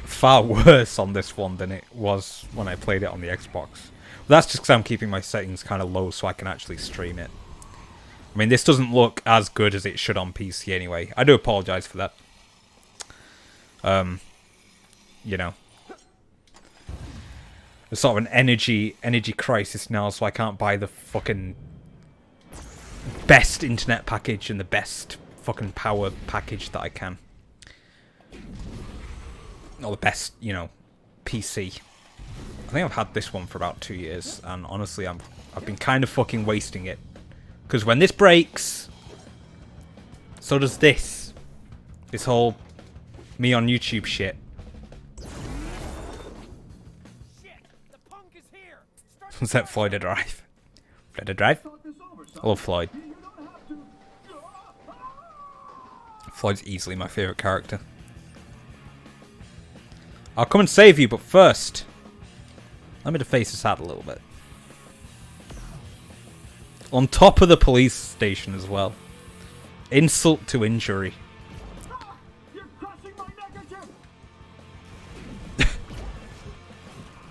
far worse on this one than it was when I played it on the Xbox. But that's just because I'm keeping my settings kind of low so I can actually stream it. I mean, this doesn't look as good as it should on PC anyway. I do apologise for that. You know. There's sort of an energy crisis now, so I can't buy the fucking best internet package and the best fucking power package that I can. Or the best, you know, PC. I think I've had this one for about 2 years, and honestly, I've been kind of fucking wasting it. Because when this breaks, so does this. This whole me on YouTube shit. Sunset Overdrive. Overdrive? I love Floyd. Floyd's easily my favourite character. I'll come and save you, but first, let me deface this hat a little bit. On top of the police station as well. Insult to injury. You're crushing my neckerchief!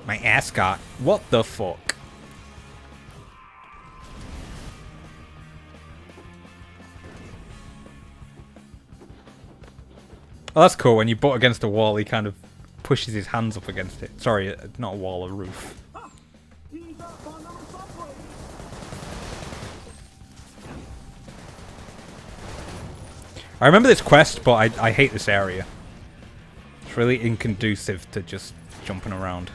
My ascot. What the fuck? Oh, that's cool. When you butt against a wall, he kind of pushes his hands up against it. Sorry, not a wall, a roof. He's up on our subway! I remember this quest, but I hate this area. It's really inconducive to just jumping around.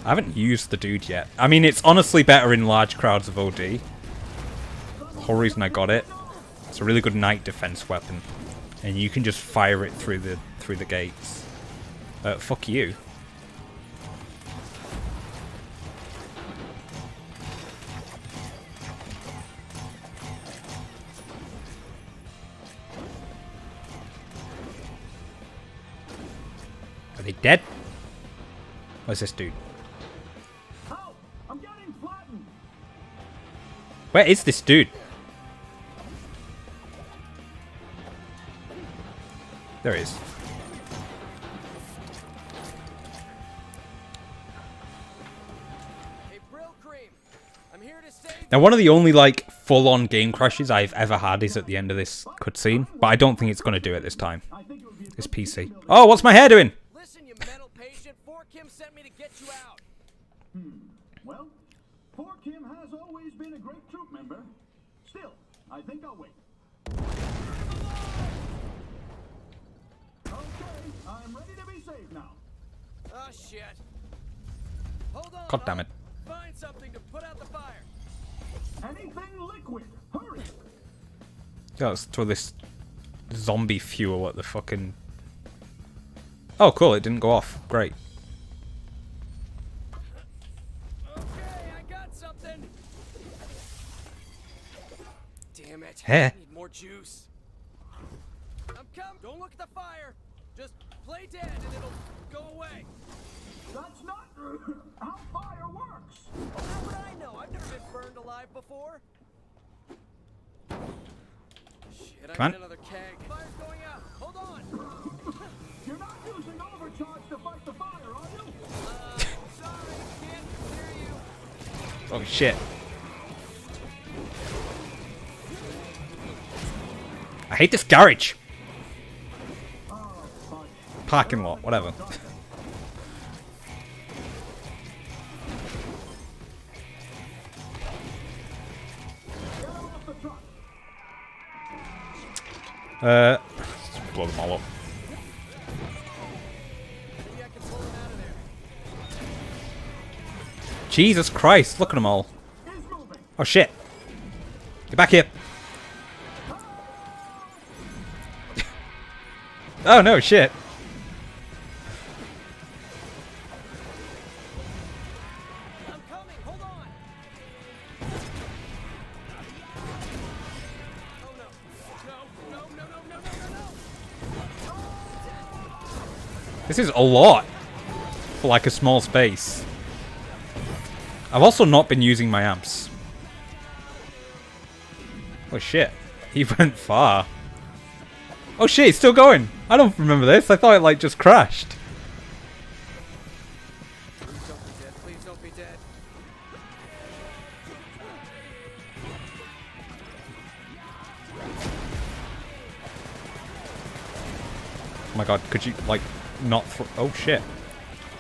I haven't used the dude yet. I mean, it's honestly better in large crowds of OD. The whole reason I got it. It's a really good night defense weapon, and you can just fire it through the gates. Fuck you. Are they dead? Where's this dude? Help! I'm getting flattened! Where is this dude? There he is. Hey, Brill Cream, I'm here to save. Now, one of the only, like, full-on game crashes I've ever had is at the end of this cutscene, but I don't think it's going to do it this time. This PC. Oh, what's my hair doing? Listen, you mental patient. 4Kim sent me to get you out. Well, 4Kim has always been a great troop member. Still, I think I'll wait. Okay, I'm ready to be saved now. Oh shit. Hold on. God damn it. Find something to put out the fire. Anything liquid, hurry! Yeah, let's throw this zombie fuel at the fucking... Oh, cool, it didn't go off. Great. Okay, I got something. Damn it. Heh. I need more juice. I'm coming. Don't look at the fire. Just play dead and it'll go away. That's not how fire works! How would I know? I've never been burned alive before. Shit, Come I on. need another keg. Fire's going out. Hold on. You're not using overcharge to fight the fire, are you? Sorry, can't hear you. Oh, shit. I hate this garage. Parking lot, whatever. Let's blow them all up. Maybe I can pull him out of there. Jesus Christ, look at them all. Oh shit. Get back here. Oh no, shit. I'm coming. Hold on. Oh no. No, no, no, no, no, no, no, no. This is a lot for like a small space. I've also not been using my amps. Oh shit. He went far. Oh shit, it's still going. I don't remember this. I thought it like just crashed. Please don't be dead. Please don't be dead. Oh my god, could you like not throw... Oh shit.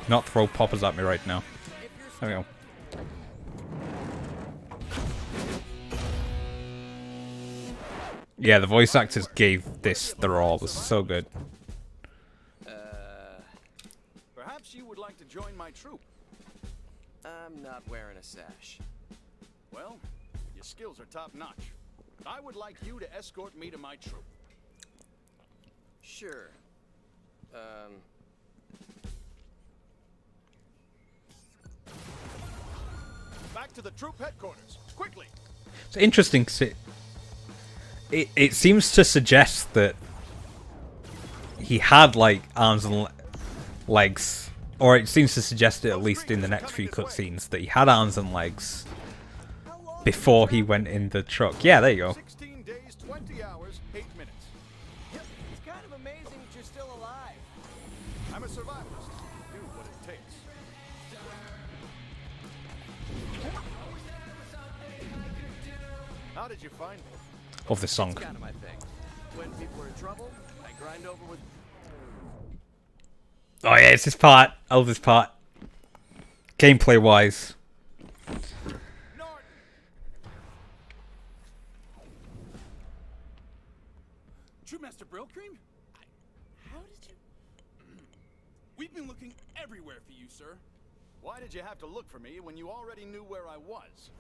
Not throw poppers at me right now. There we go. Yeah, the voice actors gave this their all. It was so good. Perhaps you would like to join my troop. I'm not wearing a sash. Well, your skills are top-notch. I would like you to escort me to my troop. Sure. Back to the troop headquarters, quickly! It's interesting. it seems to suggest that he had like arms and legs, or it seems to suggest it at least in the next few cutscenes that he had arms and legs before he went in the truck. Yeah, there you go. 16 days, 20 hours, 8 minutes. Yep, it's kind of amazing that you're still alive. I'm a survivalist. Do what it takes. How did you find me? Love this song. It's kind of my thing. When people are in trouble, I grind over with... Oh yeah, it's this part. I love this part. Gameplay wise. True Master Brillcream? How did you... We've been looking everywhere for you, sir. Why did you have to look for me when you already knew where I was?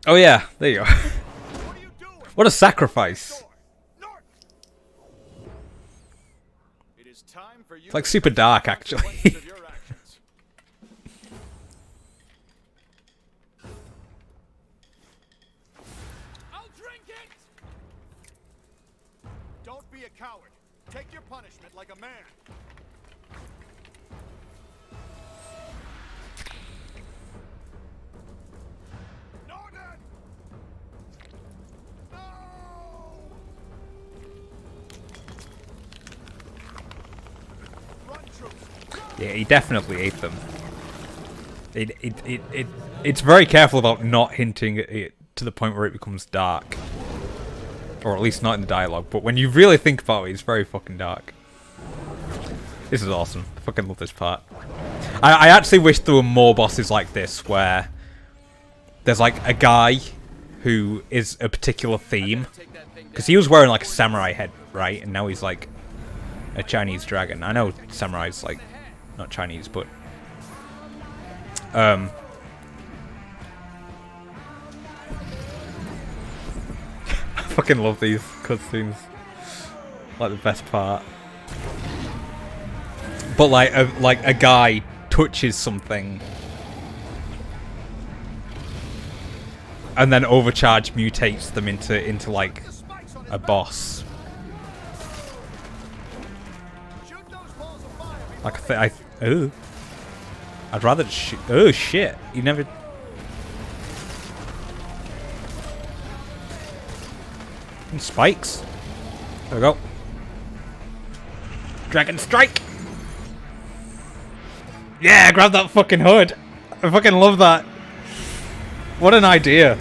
Oh yeah, there you go. What are you doing? What a sacrifice. Norton! It is time for you It's like to super face the dark, actually. consequences of your actions. I'll drink it! Don't be a coward. Take your punishment like a man. Norton! No! Run, troops! Yeah, he definitely ate them. It's very careful about not hinting at it to the point where it becomes dark. Or at least not in the dialogue, but when you really think about it, it's very fucking dark. This is awesome. I fucking love this part. I actually wish there were more bosses like this, where there's like a guy who is a particular theme. Because he was wearing like a samurai head, right? And now he's like a Chinese dragon. I know samurai's like not Chinese, but I fucking love these cutscenes. Like the best part. But like a guy touches something and then Overcharge mutates them into like a boss. Like oh, I'd rather just shoot. Oh shit! You never. And spikes. There we go. Dragon strike. Yeah, grab that fucking hood. I fucking love that. What an idea.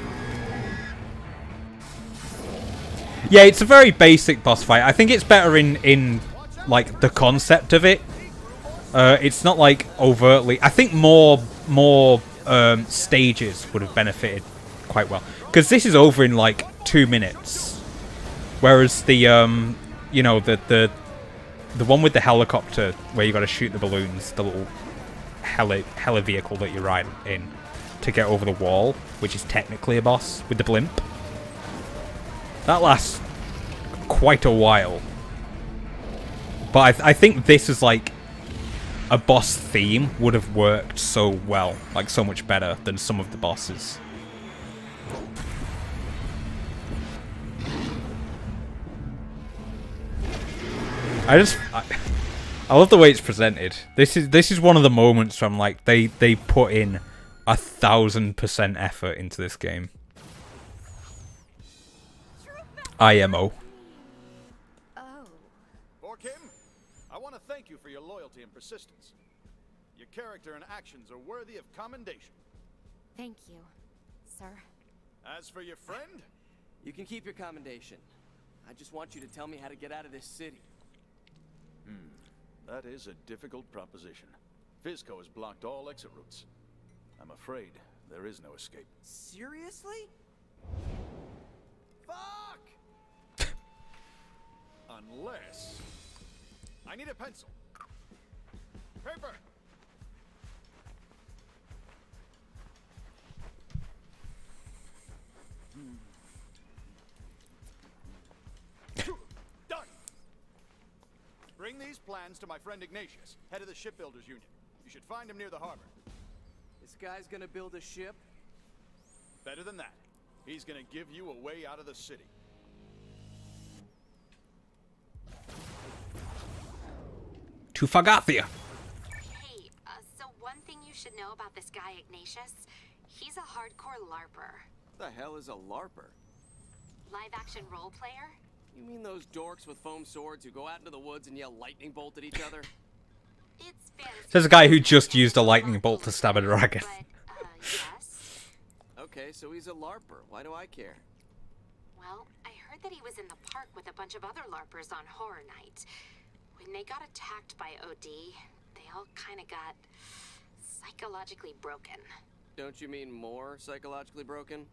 Yeah, it's a very basic boss fight. I think it's better in like the concept of it. It's not like overtly. I think more stages would have benefited quite well, because this is over in like 2 minutes, whereas the you know the one with the helicopter where you got to shoot the balloons, the little heli vehicle that you ride in to get over the wall, which is technically a boss with the blimp, that lasts quite a while. But I think this is like a boss theme would have worked so well, like so much better than some of the bosses. I love the way it's presented. This is one of the moments where I'm like, they put in 1000% effort into this game. IMO. For Kim, I want to thank you for your loyalty and persistence. Your character and actions are worthy of commendation. Thank you, sir. As for your friend, You can keep your commendation. I just want you to tell me how to get out of this city. that is a difficult proposition. Fizco has blocked all exit routes. I'm afraid there is no escape. Seriously? Fuck! Unless... I need a pencil. Paper! Done! Bring these plans to my friend Ignatius, head of the Shipbuilders Union. You should find him near the harbor. This guy's gonna build a ship? Better than that. He's gonna give you a way out of the city. To Fagathia. Hey, so one thing you should know about this guy Ignatius, he's a hardcore LARPer. The hell is a LARPer? Live action role player? You mean those dorks with foam swords who go out into the woods and yell lightning bolt at each other? It's fantasy. There's a guy who just used a lightning bolt to stab a dragon. But, yes. Okay, so he's a LARPer. Why do I care? Well, I heard that he was in the park with a bunch of other LARPers on Horror Night. When they got attacked by OD, they all kind of got psychologically broken. Don't you mean more psychologically broken?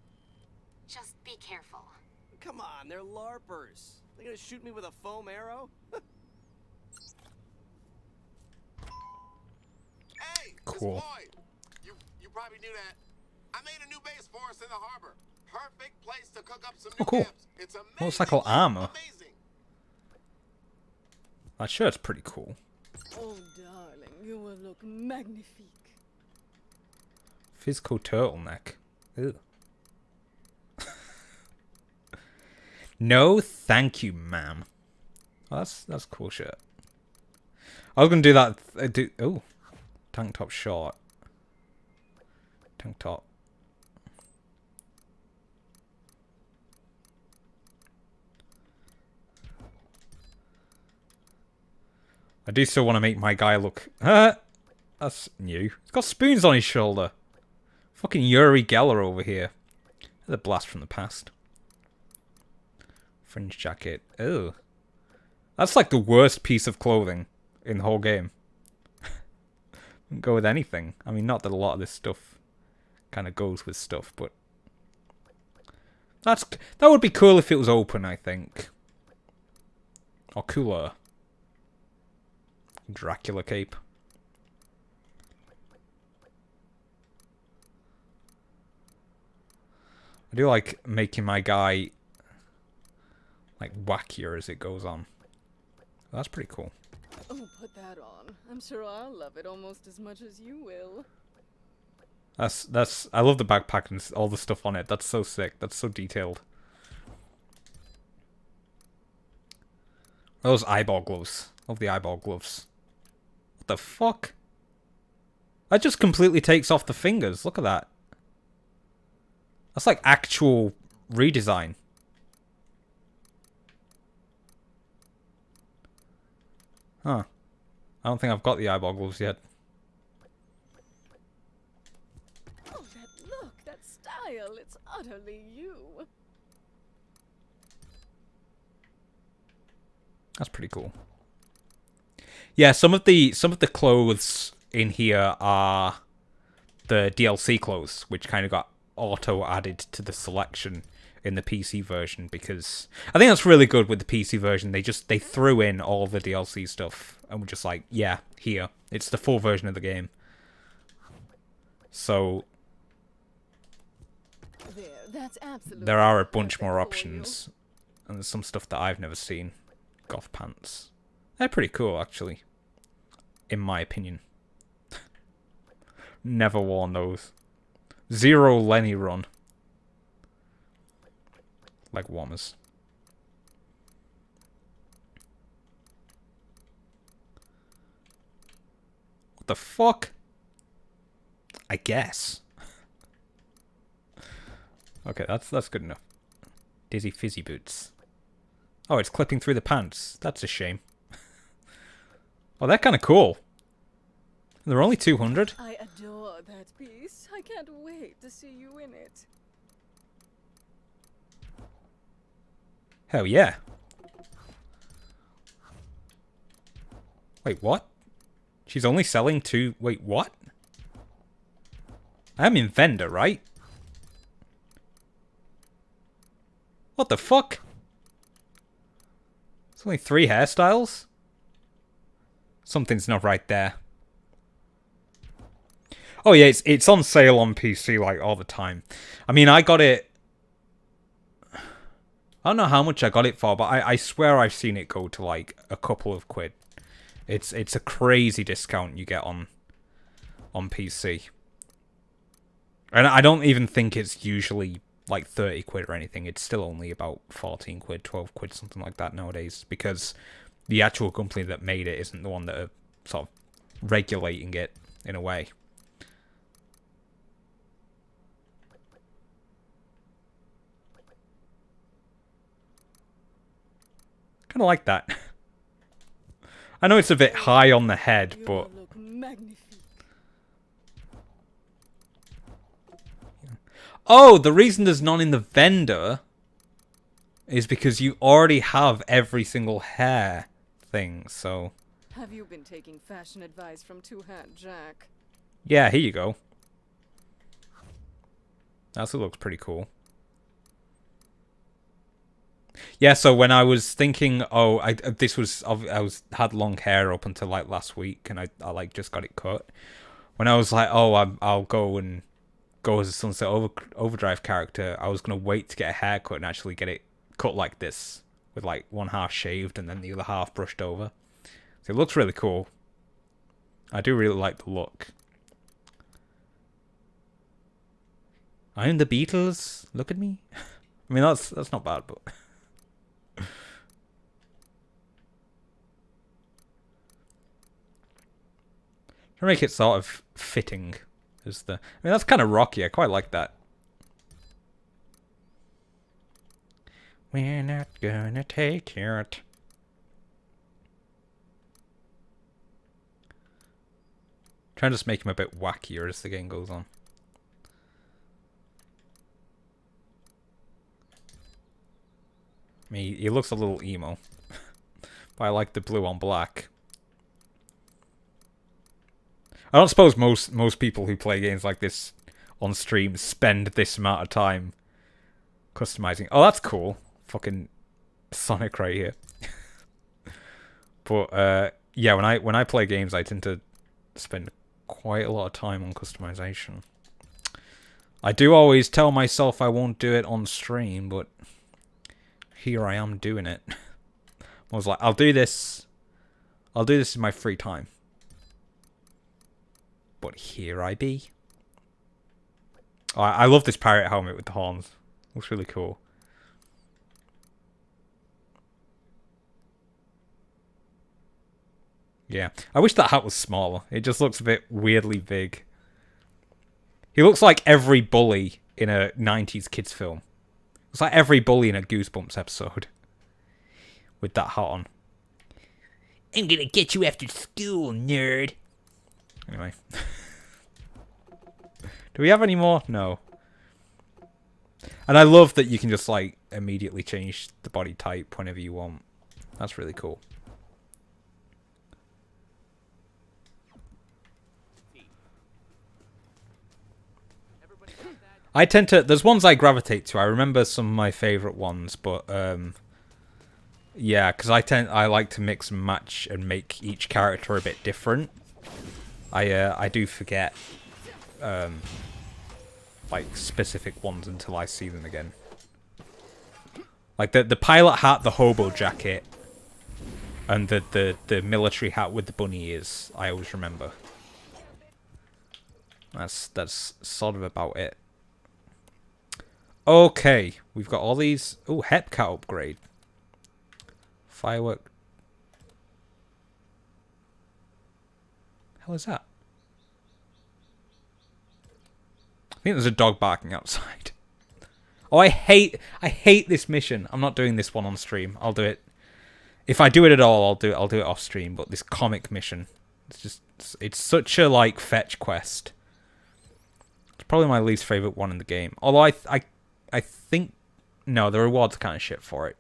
Just be careful. Come on, they're LARPers. They're gonna shoot me with a foam arrow? Hey, Cool. it's Lloyd. You probably knew that. I made a new base for us in the harbor. Perfect place to cook up some new cool. camps. It's amazing. Motorcycle armor. Amazing. That shirt's pretty cool. Oh, darling, you will look magnifique. Physical turtleneck. Ew. No, thank you, ma'am. Oh, that's a cool shirt. I was gonna do that. Oh, tank top short. Tank top. I do still want to make my guy look... that's new. He's got spoons on his shoulder. Fucking Yuri Geller over here. The blast from the past. Fringe jacket. Ew. That's like the worst piece of clothing in the whole game. Wouldn't go with anything. I mean, not that a lot of this stuff kind of goes with stuff, but... that would be cool if it was open, I think. Or cooler. Dracula cape. I do like making my guy like wackier as it goes on. That's pretty cool. Oh, put that on. I'm sure I'll love it almost as much as you will. That's I love the backpack and all the stuff on it. That's so sick. That's so detailed. Those eyeball gloves. Love the eyeball gloves. What the fuck? That just completely takes off the fingers. Look at that. That's like actual redesign. Huh. I don't think I've got the eyeball gloves yet. Oh, that look, that style, it's utterly you. That's pretty cool. Yeah, some of the clothes in here are the DLC clothes, which kind of got auto added to the selection in the PC version, because I think that's really good with the PC version. They threw in all the DLC stuff and were just like, yeah, here. It's the full version of the game. So That's absolutely there are a bunch more options, and there's some stuff that I've never seen. Goth pants. They're pretty cool, actually. In my opinion. Never worn those. Zero Lenny run. Like Whammers. What the fuck? I guess. Okay, that's good enough. Dizzy Fizzy Boots. Oh, it's clipping through the pants. That's a shame. Oh, they're kind of cool. They're only 200. I adore that piece. I can't wait to see you in it. Hell yeah. Wait, what? She's only selling two... Wait, what? I'm in vendor, right? What the fuck? It's only 3 hairstyles? Something's not right there. Oh yeah, it's on sale on PC like all the time. I mean, I got it... I don't know how much I got it for, but I swear I've seen it go to like a couple of quid. It's a crazy discount you get on PC. And I don't even think it's usually like 30 quid or anything. It's still only about 14 quid, 12 quid, something like that nowadays, because the actual company that made it isn't the one that are sort of regulating it in a way. Kind of like that. I know it's a bit high on the head, but oh, the reason there's none in the vendor is because you already have every single hair thing, so... Have you been taking fashion advice from Two-Hat Jack? Yeah, here you go. That also looks pretty cool. Yeah, so when I was thinking, oh, I had long hair up until like last week, and I like just got it cut. When I was like, oh, I'll go as a Sunset Overdrive character, I was gonna wait to get a haircut and actually get it cut like this, with like one half shaved and then the other half brushed over. So it looks really cool. I do really like the look. I'm the Beatles. Look at me. I mean, that's not bad, but. To make it sort of fitting as the... I mean, that's kind of rocky. I quite like that. We're not gonna take it. Trying to just make him a bit wackier as the game goes on. I mean, he looks a little emo. But I like the blue on black. I don't suppose most people who play games like this on stream spend this amount of time customizing. Oh, that's cool. Fucking Sonic right here. But yeah, when I play games, I tend to spend quite a lot of time on customization. I do always tell myself I won't do it on stream, but here I am doing it. I was like, I'll do this in my free time. But here I be. Oh, I love this pirate helmet with the horns. Looks really cool. Yeah. I wish that hat was smaller. It just looks a bit weirdly big. He looks like every bully in a 90s kids film. It's like every bully in a Goosebumps episode. With that hat on. I'm gonna get you after school, nerd. Anyway. Do we have any more? No. And I love that you can just, like, immediately change the body type whenever you want. That's really cool. I tend to... There's ones I gravitate to. I remember some of my favourite ones, but... yeah, because I like to mix and match and make each character a bit different. I do forget like specific ones until I see them again. Like the pilot hat, the hobo jacket, and the military hat with the bunny ears. I always remember. That's sort of about it. Okay, we've got all these. Oh, Hepcat upgrade. Firework. Hell is that? I think there's a dog barking outside. Oh, I hate this mission. I'm not doing this one on stream. I'll do it. If I do it at all, I'll do it off stream. But this comic mission, it's such a like fetch quest. It's probably my least favorite one in the game. Although I think no, the rewards are kind of shit for it.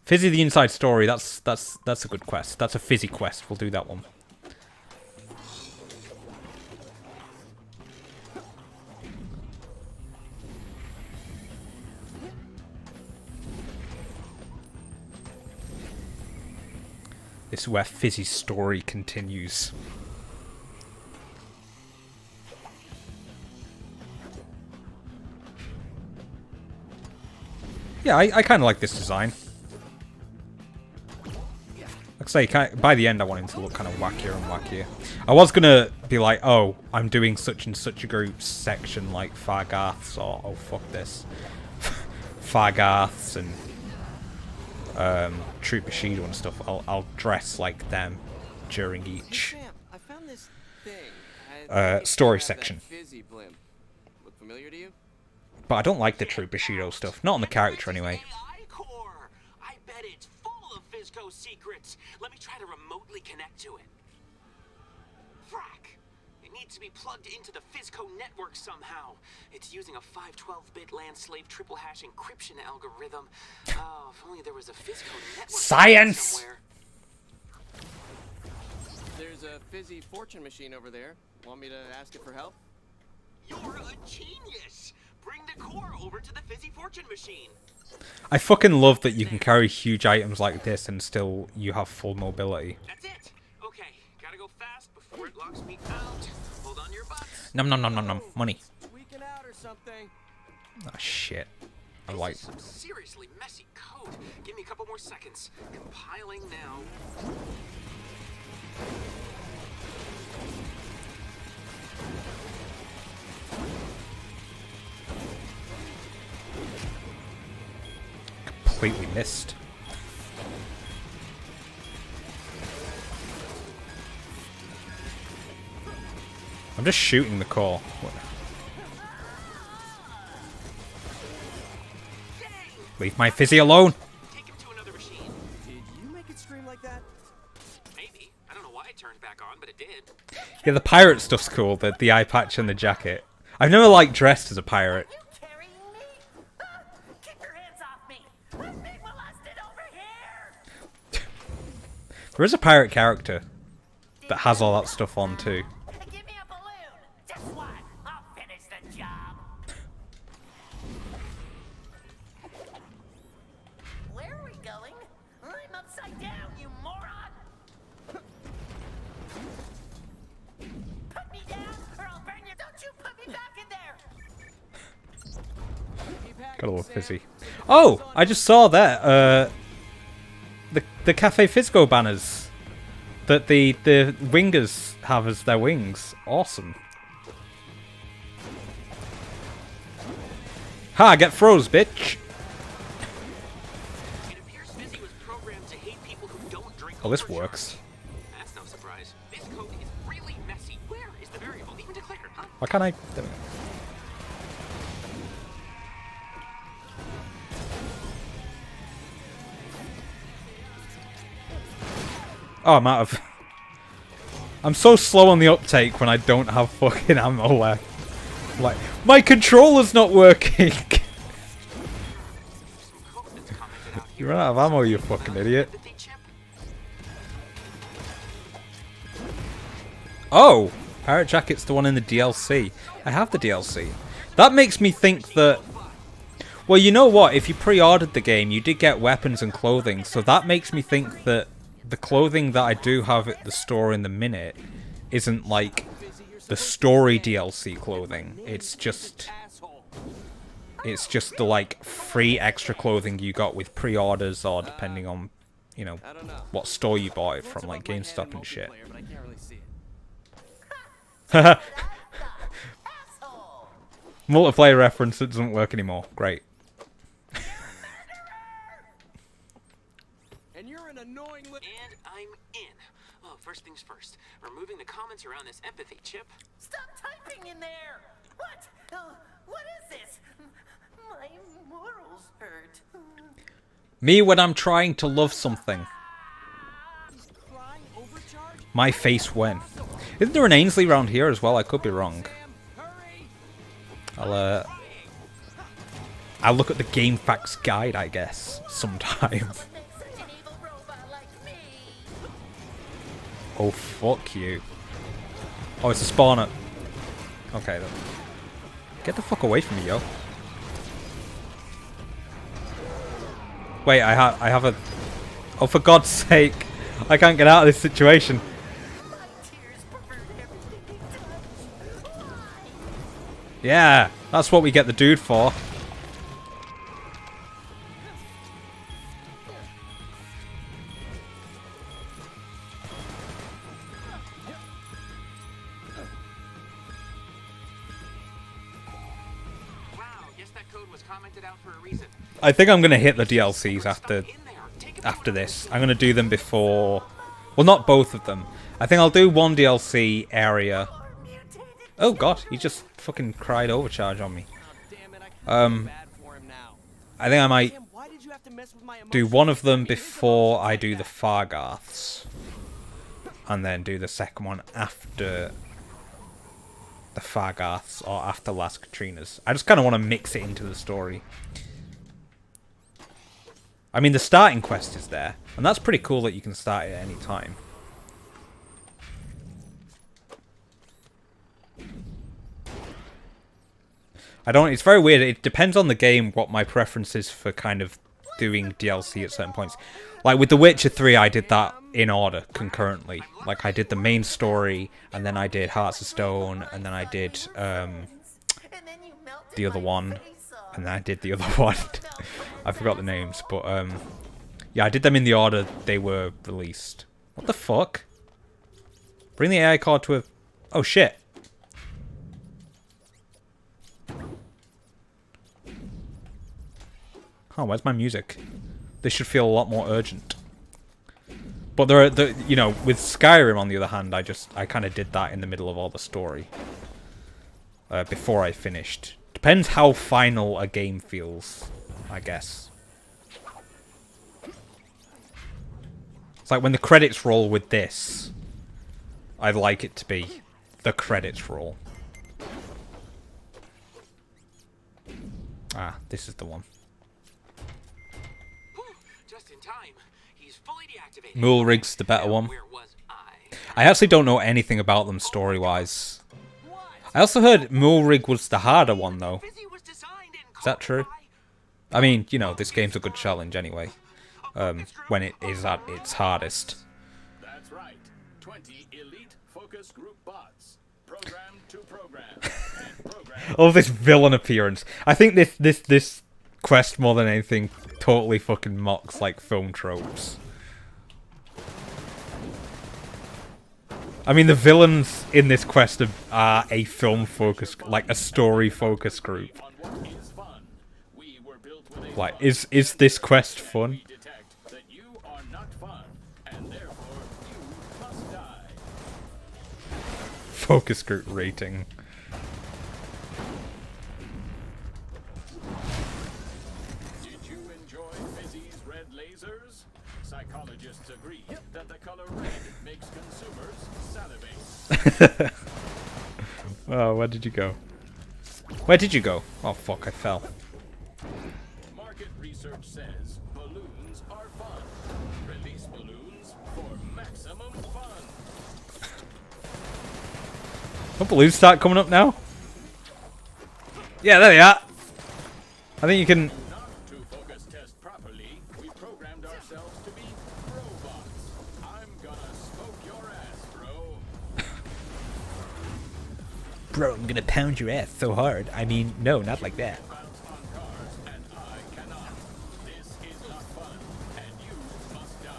Fizzy the Inside Story, that's a good quest. That's a fizzy quest. We'll do that one. This is where Fizzy's story continues. Yeah, I kind of like this design. Like I say, by the end, I want him to look kind of wackier and wackier. I was gonna be like, oh, I'm doing such and such a group's section like Fargarths, or oh fuck this, Fargarths and Troop Bushido and stuff. I'll dress like them during each Hey, Sam, I found this thing. story section. Fizzy blimp. Look familiar to you? But I don't like the Troop Bushido stuff. Not on the character anyway. AI core. I bet it's full of Fizco secrets. Let me try to remotely connect to it. Frack. It needs to be plugged into the Fizco network somehow. It's using a 512-bit land slave triple hash encryption algorithm. Oh, if only there was a Fizco network Science! somewhere. There's a fizzy fortune machine over there. Want me to ask it for help? You're a genius. Bring the core over to the Fizzy Fortune machine. I fucking love that you can carry huge items like this and still you have full mobility. That's it. Okay, gotta go fast before it locks me out. Hold on to your butts. Nom nom nom nom nom. Money. Tweaking out or something. Ah, shit. I like. This is some seriously messy code. Give me a couple more seconds. Compiling now. Completely missed. I'm just shooting the core. Leave my fizzy alone. Take him to another machine. Did you make it scream like that? Maybe. I don't know why it turned back on, but it did. Yeah, the pirate stuff's cool. The eye patch and the jacket. I've never like dressed as a pirate. Carrying me? Keep your hands off me! I'm being molested over here! There is a pirate character that has all that stuff on too. Give me a balloon! Just one! I'll finish the job! Where are we going? I'm upside down, you moron! Put me down, or I'll burn you! Don't you put me back in there! Got a little fizzy. Oh, I just saw that. The Cafe Fizco banners that the wingers have as their wings. Awesome. Ha! Get froze, bitch. It appears Fizzy was programmed to hate people who don't drink. Oh, this overcharge. works. That's no surprise. This code is really messy. Where is the variable even declared, huh? Why can't I? There we go. Oh, I'm out of. I'm so slow on the uptake when I don't have fucking ammo left. Like, my controller's not working. You ran out of ammo, you fucking idiot. Oh! Pirate Jacket's the one in the DLC. I have the DLC. That makes me think that... Well, you know what? If you pre-ordered the game, you did get weapons and clothing, so that makes me think that the clothing that I do have at the store in the minute isn't like the story DLC clothing. It's just the like free extra clothing you got with pre-orders or depending on, you know, what store you bought it from, like GameStop and shit. Multiplayer reference that doesn't work anymore. Great. And you're an annoying little. And I'm in. Oh, first things first. Removing the comments around this empathy chip. Stop typing in there! What? What is this? My morals hurt. Me when I'm trying to love something. My face when. Isn't there an Ainsley around here as well? I could be wrong. I'll look at the Game Facts guide, I guess, sometime. Oh, fuck you. Oh, it's a spawner. Okay, then. Get the fuck away from me, yo. Wait, I have a... Oh, for God's sake. I can't get out of this situation. Yeah, that's what we get the dude for. That code was commented out for a reason. I think I'm gonna hit the DLCs after this. I'm gonna do them before. Well, not both of them. I think I'll do one DLC area. Oh god, he just fucking cried overcharge on me. I think I might do one of them before I do the Fargarths, and then do the second one after the Fargarths or after Last Katrina's. I just kind of want to mix it into the story. I mean, the starting quest is there, and that's pretty cool that you can start it at any time. It's very weird. It depends on the game what my preference is for kind of doing DLC at certain points. Like with The Witcher 3, I did that in order, concurrently. Like I did the main story, and then I did Hearts of Stone, and then I did the other one, and then I did the other one. I forgot the names, but yeah, I did them in the order they were released. What the fuck? Bring the AI card to a... Oh shit. Oh, where's my music? This should feel a lot more urgent. But there are, you know, with Skyrim on the other hand, I kind of did that in the middle of all the story. Before I finished. Depends how final a game feels, I guess. It's like when the credits roll with this, I'd like it to be the credits roll. Ah, this is the one. Mulrig's the better one. I actually don't know anything about them story-wise. I also heard Mulrig was the harder one, though. Is that true? I mean, you know, this game's a good challenge anyway. When it is at its hardest. That's right. 20 elite focus group bots. Programmed to program. Oh, this villain appearance. I think this quest more than anything totally fucking mocks like film tropes. I mean, the villains in this quest are a film focus, like a story focus group. Like, is this quest fun? Focus group rating. Did you enjoy Fizzy's red lasers? Psychologists agree that the color red makes consumers salivate. Oh, where did you go? Where did you go? Oh fuck, I fell. Market research says balloons are fun. Release balloons for maximum fun. Don't balloons start coming up now? Yeah, there they are. I think you can... Not to focus test properly, we programmed ourselves to be robots. I'm gonna smoke your ass, bro. Bro, I'm gonna pound your ass so hard. I mean, no, not like that. Bounce on cars, and I cannot. This is not fun, and you must die.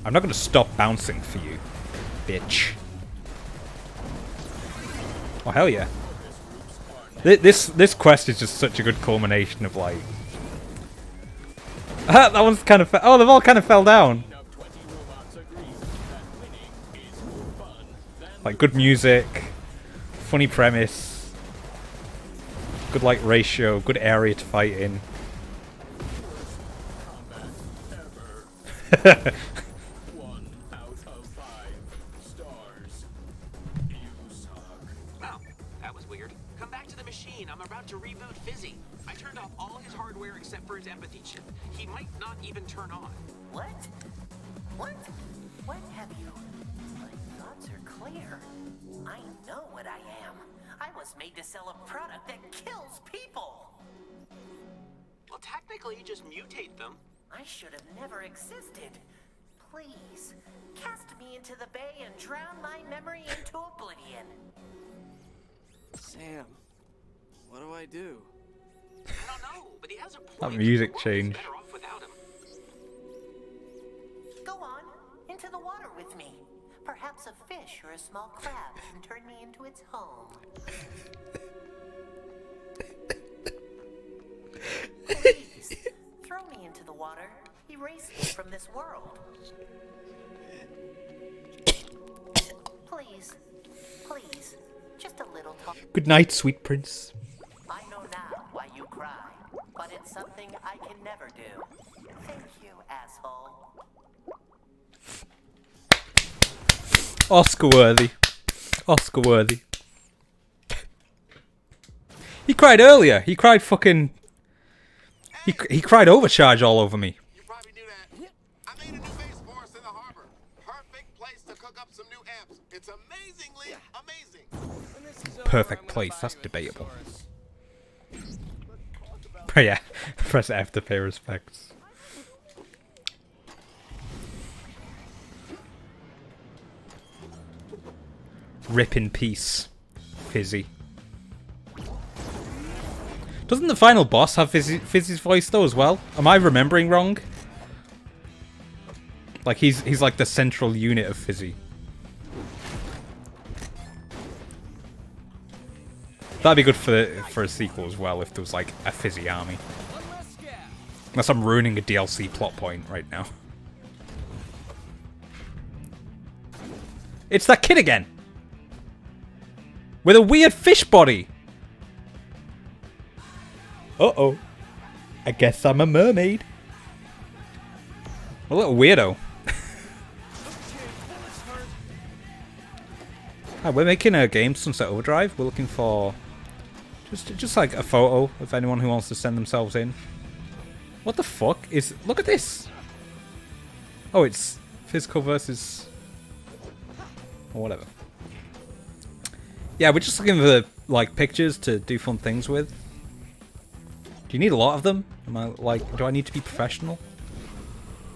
I'm not gonna stop bouncing for you, bitch. Oh, hell yeah. This quest is just such a good culmination of, like... that one's kind of... Oh, they've all kind of fell down. Like, good music, funny premise, good, like, ratio, good area to fight in. One out of 5 stars. You suck. Oh, that was weird. Come back to the machine. I'm about to reboot Fizzy. I turned off all his hardware except for his empathy chip. He might not even turn on. What? What? What have you? My thoughts are clear. I know what I am. I was made to sell a product that kills people. Well, technically, you just mutate them. I should have never existed. Please, cast me into the bay and drown my memory into oblivion. Sam, what do I do? I don't know, but he has a point. That music We're change. better off without him. Go on, into the water with me. Perhaps a fish or a small crab can turn me into its home. the water, erase me from this world. Please, please, just a little talk. Good night, sweet prince. I know now why you cry, but it's something I can never do. Thank you, asshole. Oscar worthy. Oscar worthy. He cried earlier. He cried fucking... He cried overcharge all over me. You probably knew that. I made a new base for us in the harbor. Perfect place to cook up some new amps. It's amazingly amazing. Perfect place. That's debatable. But yeah, press F to pay respects. Rip in peace, Fizzy. Doesn't the final boss have Fizzy's voice though as well? Am I remembering wrong? Like he's like the central unit of Fizzy. That'd be good for a sequel as well if there was like a Fizzy army. Unless I'm ruining a DLC plot point right now. It's that kid again! With a weird fish body! Uh-oh. I guess I'm a mermaid. A little weirdo. Hi, we're making a game, Sunset Overdrive. We're looking for just like a photo of anyone who wants to send themselves in. What the fuck is... Look at this! Oh, it's physical versus... or whatever. Yeah, we're just looking for like pictures to do fun things with. Do you need a lot of them? Am I like, do I need to be professional?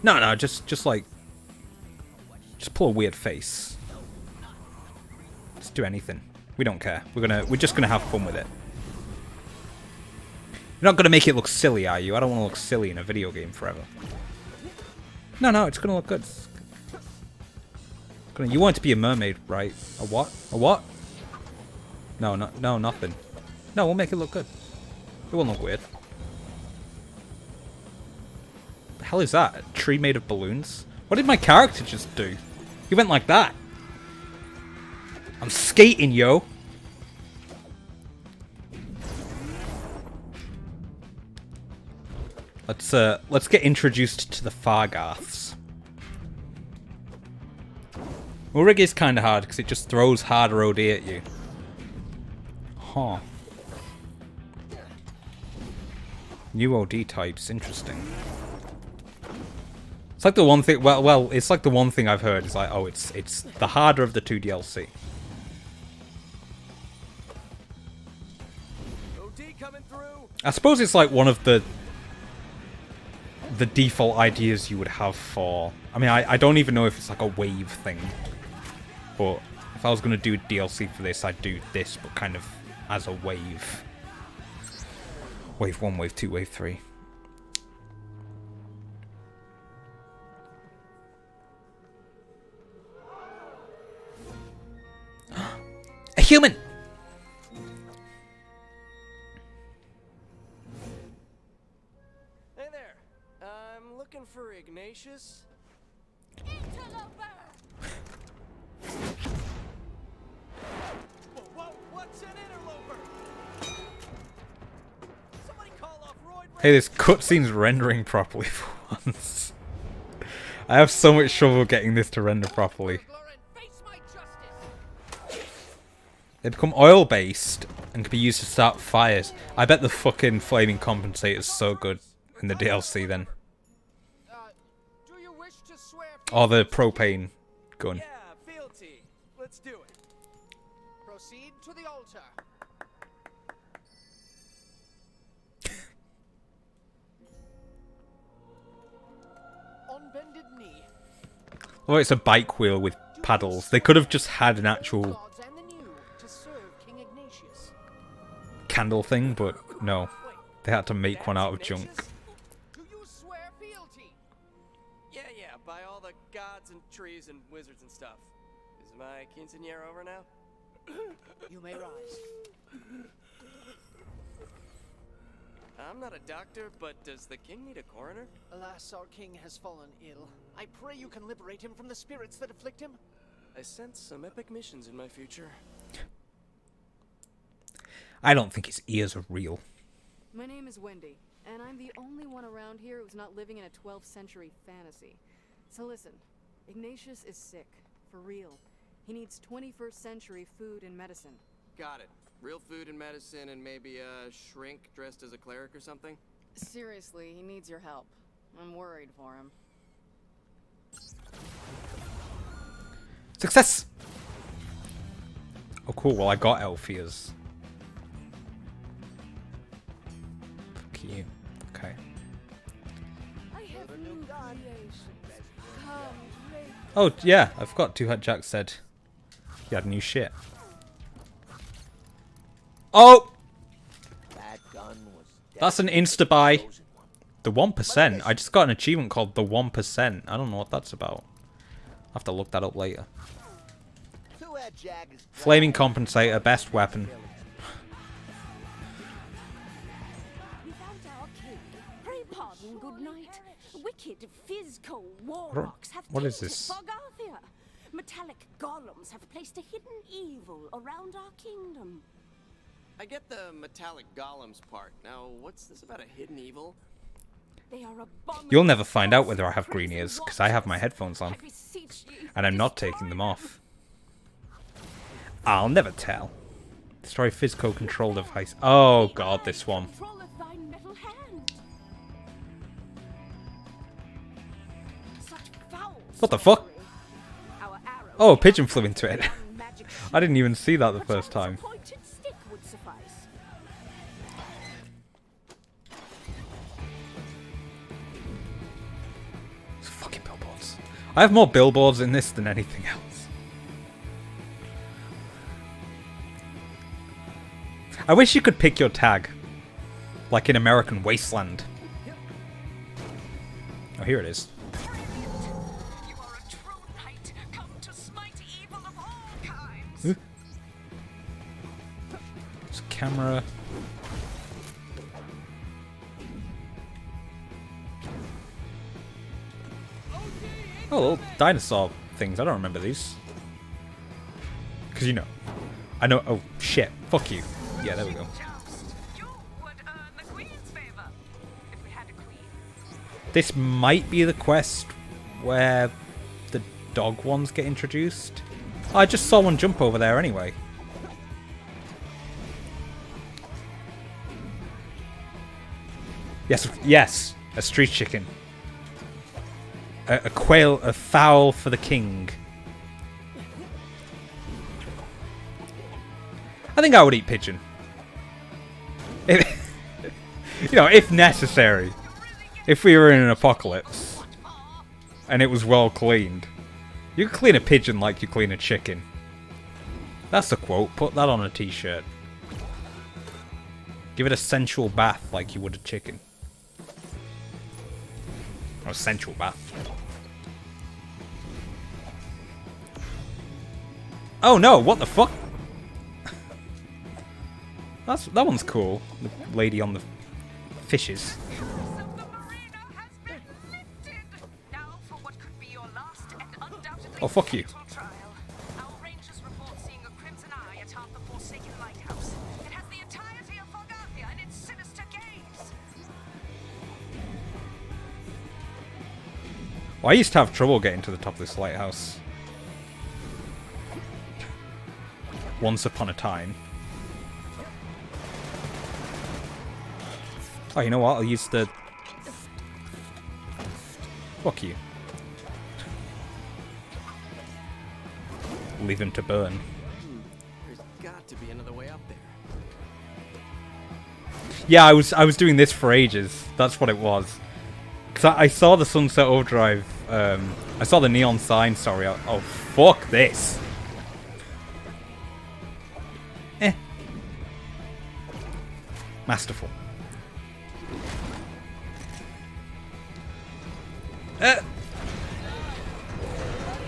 No, just like, just pull a weird face. Just do anything. We don't care. We're just gonna have fun with it. You're not gonna make it look silly, are you? I don't want to look silly in a video game forever. No, it's gonna look good. You want it to be a mermaid, right? A what? A what? No, nothing. No, we'll make it look good. It won't look weird. The hell is that? A tree made of balloons? What did my character just do? He went like that. I'm skating, yo. Let's get introduced to the Fargarths. Urig is kind of hard because it just throws harder OD at you. Huh. New OD types, interesting. It's like the one thing. Well, it's like the one thing I've heard is like, oh, it's the harder of the two DLC. OD coming through. I suppose it's like one of the default ideas you would have for. I mean, I don't even know if it's like a wave thing, but if I was gonna do a DLC for this, I'd do this, but kind of as a wave. Wave 1, Wave 2, Wave 3. A human! Hey there. I'm looking for Ignatius. Whoa, what's an interloper? Somebody call off Royd. Hey, this cutscene's rendering properly for once. I have so much trouble getting this to render properly. They become oil-based and can be used to start fires. I bet the fucking flaming compensator's so good in the DLC then. Do you wish to swear? Or the propane gun. Yeah, fealty. Let's do it. Proceed to the altar. On bended knee. Oh, it's a bike wheel with paddles. They could have just had an actual candle thing, but no. They had to make one out of junk. Do you swear fealty? Yeah, by all the gods and trees and wizards and stuff. Is my quinceañera over now? You may rise. I'm not a doctor, but does the king need a coroner? Alas, our king has fallen ill. I pray you can liberate him from the spirits that afflict him. I sense some epic missions in my future. I don't think his ears are real. My name is Wendy, and I'm the only one around here who's not living in a 12th century fantasy. So listen, Ignatius is sick, for real. He needs 21st century food and medicine. Got it. Real food and medicine and maybe a shrink dressed as a cleric or something? Seriously, he needs your help. I'm worried for him. Success! Oh cool, well I got Elfia's. Fuck you. Okay. I have new creations. Come, drink. Oh yeah, I forgot Two Hat Jack said he had new shit. Oh! That gun was That's an insta-buy. The 1%. I just got an achievement called the 1%. I don't know what that's about. I'll have to look that up later. Flaming compensator, best weapon. Without our king, pray pardon, good night. Wicked Fizco warlocks have What is tainted this? Fogarthia. Metallic golems have placed a hidden evil around our kingdom. I get the metallic golems part. Now, what's this about a hidden evil? They are abominable. You'll never find out whether I have green ears, because I have my headphones on. I beseech ye, And I'm not taking them off. I'll never tell. Destroy physical control device. Oh god, this one. controlleth thine metal hand. Such foul What the fuck? sorcery. Our arrow Oh, a pigeon flew into it. one magic I didn't even see that the shield. first time. A pointed stick would suffice. It's fucking billboards. I have more billboards in this than anything else. I wish you could pick your tag. Like in American Wasteland. Oh, here it is. You are a true knight, come to smite evil of all kinds. There's a camera. Oh, little dinosaur things. I don't remember these. Because, you know. I know. Oh, shit. Fuck you. Yeah, there we go. You would earn the queen's favor if we had a queen. This might be the quest where the dog ones get introduced. I just saw one jump over there anyway. Yes, yes, a street chicken. A quail, a fowl for the king. I think I would eat pigeon. If, you know, if necessary. If we were in an apocalypse and it was well cleaned. You can clean a pigeon like you clean a chicken. That's a quote. Put that on a t-shirt. Give it a sensual bath like you would a chicken. Or a sensual bath. Oh no, what the fuck? That one's cool. The lady on the fishes. Oh, fuck you. Our rangers report seeing a crimson eye atop the forsaken lighthouse. It has the entirety of Fogarthia in its sinister gaze. Well, I used to have trouble getting to the top of this lighthouse. Once upon a time. Oh, you know what? I'll use the... Fuck you. Leave him to burn. There's got to be another way up there. Yeah, I was doing this for ages. That's what it was. Cause I saw the Sunset Overdrive. I saw the neon sign. Sorry. Oh, fuck this. Masterful.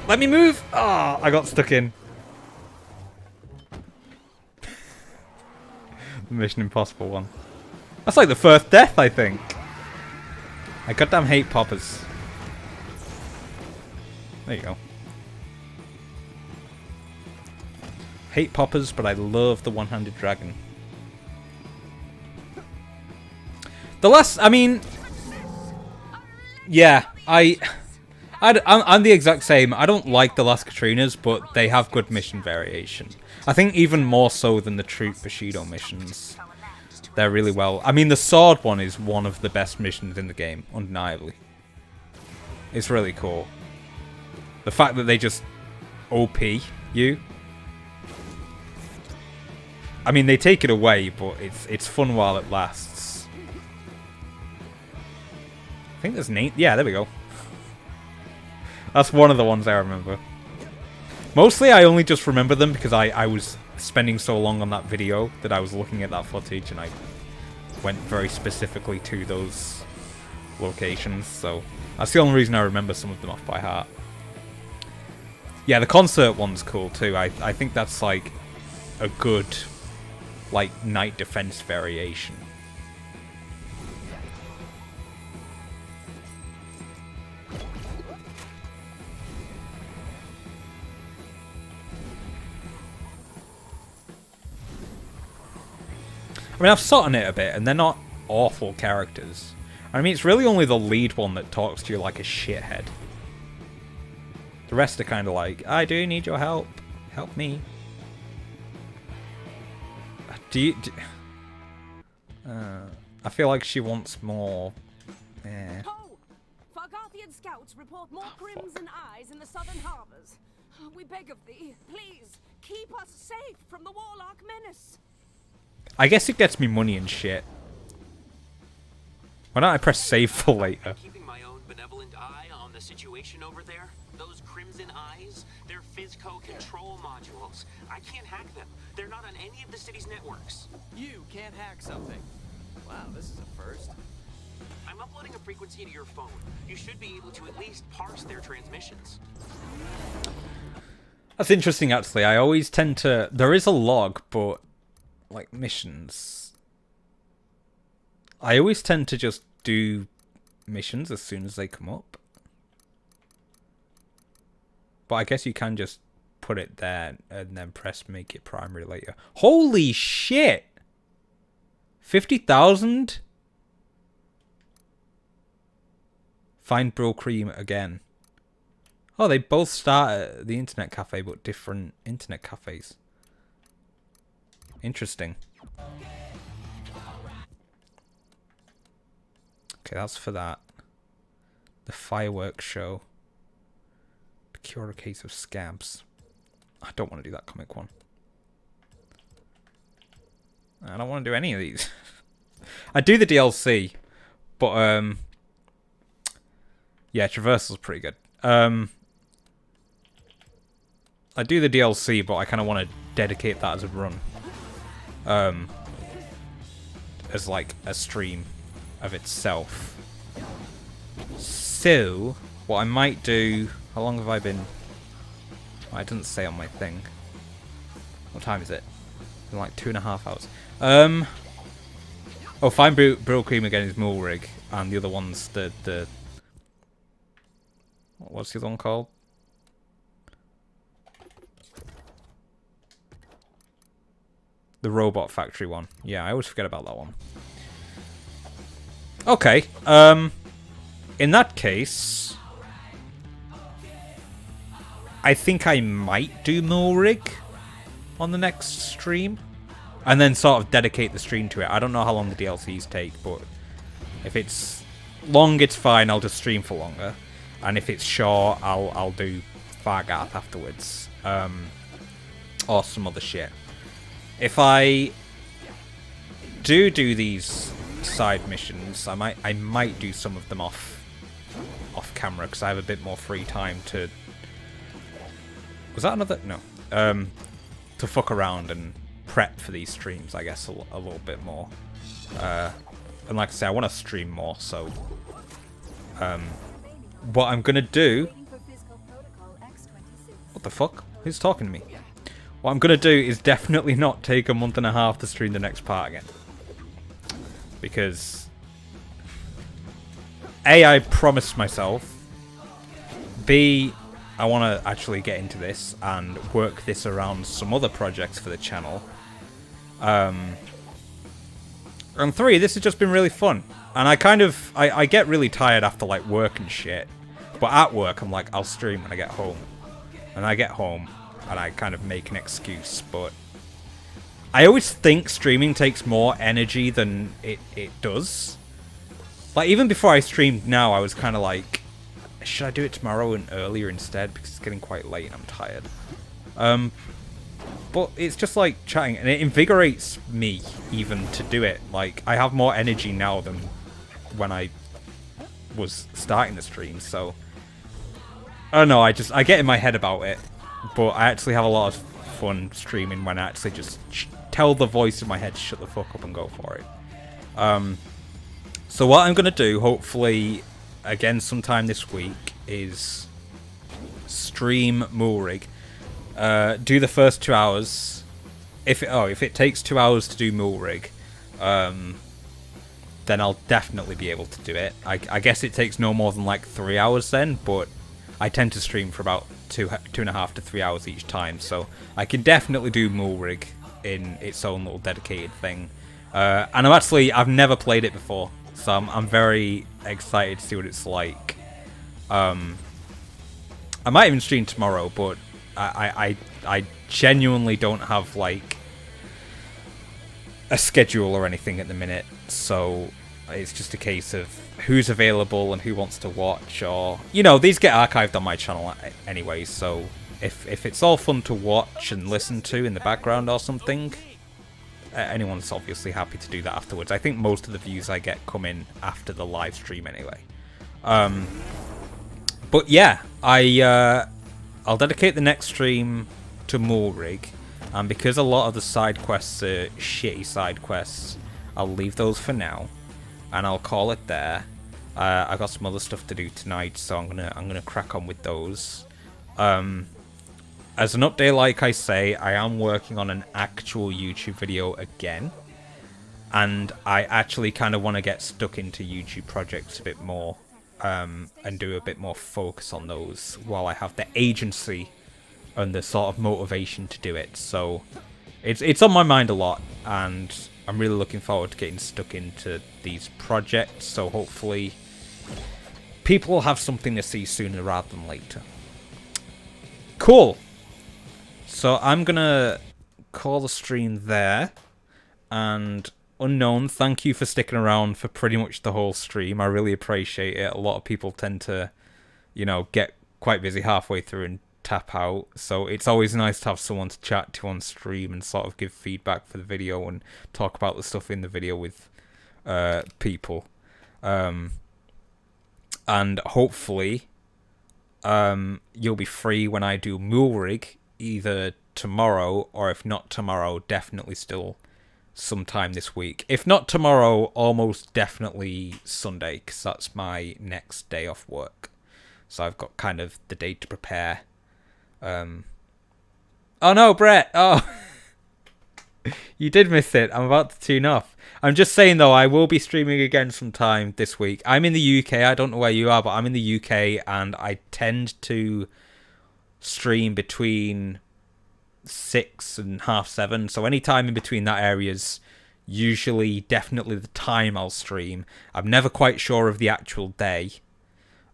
Let me move! Ah, I got stuck in. The Mission Impossible one. That's like the first death, I think. I goddamn hate poppers. There you go. Hate poppers, but I love the one-handed dragon. The last, I mean, yeah, I'm the exact same. I don't like the last Katrinas, but they have good mission variation. I think even more so than the Troop Bushido missions. They're really well. I mean, the sword one is one of the best missions in the game, undeniably. It's really cool. The fact that they just OP you. I mean, they take it away, but it's fun while it lasts. I think there's Nate. Yeah, there we go. That's one of the ones I remember. Mostly, I only just remember them because I was spending so long on that video that I was looking at that footage and I went very specifically to those locations. So that's the only reason I remember some of them off by heart. Yeah, the concert one's cool too. I think that's like a good like night defense variation. I mean, I've sat on it a bit, and they're not awful characters. I mean, it's really only the lead one that talks to you like a shithead. The rest are kind of like, I do need your help. Help me. I feel like she wants more. Ho! Fargathian scouts report more crimson eyes in the southern harbors. We beg of thee, please, keep us safe from the warlock menace. I guess it gets me money and shit. Why don't I press save for later? Keeping my own benevolent eye on the situation over there. Those crimson eyes, they're Physco control modules. I can't hack them. They're not on any of the city's networks. You can't hack something. Wow, this is a first. I'm uploading a frequency to your phone. You should be able to at least parse their transmissions. That's interesting, actually. I always tend to... There is a log, but... like, missions... I always tend to just do missions as soon as they come up. But I guess you can just put it there and then press make it primary later. Holy shit! 50,000? Find Brill Cream again. Oh, they both start at the internet cafe, but different internet cafes. Interesting. Okay, that's for that. The fireworks show. Cure a case of scabs. I don't want to do that comic one. I don't want to do any of these. I do the DLC, but yeah, traversal's pretty good. I do the DLC, but I kind of want to dedicate that as a run. As like a stream of itself. So, what I might do... How long have I been... Oh, I didn't say on my thing. What time is it? It's been like 2.5 hours. Oh, Find Brill Cream again is Mulrig, and the other one's the... What's the other one called? The Robot Factory one. Yeah, I always forget about that one. Okay, in that case... I think I might do Mulrig on the next stream. And then sort of dedicate the stream to it. I don't know how long the DLCs take, but if it's long, it's fine. I'll just stream for longer. And if it's short, I'll do Fargath afterwards. Or some other shit. If I do these side missions, I might do some of them off camera because I have a bit more free time to... Was that another? No. To fuck around and prep for these streams, I guess, a little bit more. And like I say, I want to stream more, so... what I'm going to do... What the fuck? Who's talking to me? What I'm going to do is definitely not take a month and a half to stream the next part again. because A, I promised myself, B, I want to actually get into this and work this around some other projects for the channel. And 3, this has just been really fun. And I get really tired after like work and shit. But at work, I'm like, I'll stream when I get home. And I get home and I kind of make an excuse. But I always think streaming takes more energy than it does. Like, even before I streamed now, I was kind of like, should I do it tomorrow and earlier instead? Because it's getting quite late and I'm tired. But it's just like chatting, and it invigorates me even to do it. Like, I have more energy now than when I was starting the stream, so I don't know, I get in my head about it, but I actually have a lot of fun streaming when I actually just tell the voice in my head to shut the fuck up and go for it. So what I'm gonna do, hopefully again sometime this week, is stream Mulrig. Do the first 2 hours. If it takes 2 hours to do Mulrig, then I'll definitely be able to do it. I guess it takes no more than like 3 hours then, but I tend to stream for about 2.5 to 3 hours each time, so I can definitely do Mulrig in its own little dedicated thing. And I've never played it before, so I'm very excited to see what it's like. I might even stream tomorrow, but I genuinely don't have like a schedule or anything at the minute, so it's just a case of who's available and who wants to watch, or, you know, these get archived on my channel anyway, so if it's all fun to watch and listen to in the background or something, anyone's obviously happy to do that afterwards. I think most of the views I get come in after the live stream anyway. But yeah, I'll dedicate the next stream to Mulrig, and because a lot of the side quests are shitty side quests, I'll leave those for now, and I'll call it there. I've got some other stuff to do tonight, so I'm gonna crack on with those. As an update, like I say, I am working on an actual YouTube video again, and I actually kind of want to get stuck into YouTube projects a bit more, and do a bit more focus on those while I have the agency and the sort of motivation to do it. So it's on my mind a lot, and I'm really looking forward to getting stuck into these projects, so hopefully people will have something to see sooner rather than later. Cool. So I'm gonna call the stream there, and Unknown, thank you for sticking around for pretty much the whole stream. I really appreciate it. A lot of people tend to, you know, get quite busy halfway through and tap out, so it's always nice to have someone to chat to on stream and sort of give feedback for the video and talk about the stuff in the video with people. And hopefully you'll be free when I do Mulrig, either tomorrow, or if not tomorrow, definitely still sometime this week. If not tomorrow, almost definitely Sunday, because that's my next day off work. So I've got kind of the day to prepare. Oh no, Brett! Oh, you did miss it. I'm about to tune off. I'm just saying though, I will be streaming again sometime this week. I'm in the UK. I don't know where you are, but I'm in the UK, and I tend to stream between 6 and half 7. So any time in between that area's usually definitely the time I'll stream. I'm never quite sure of the actual day,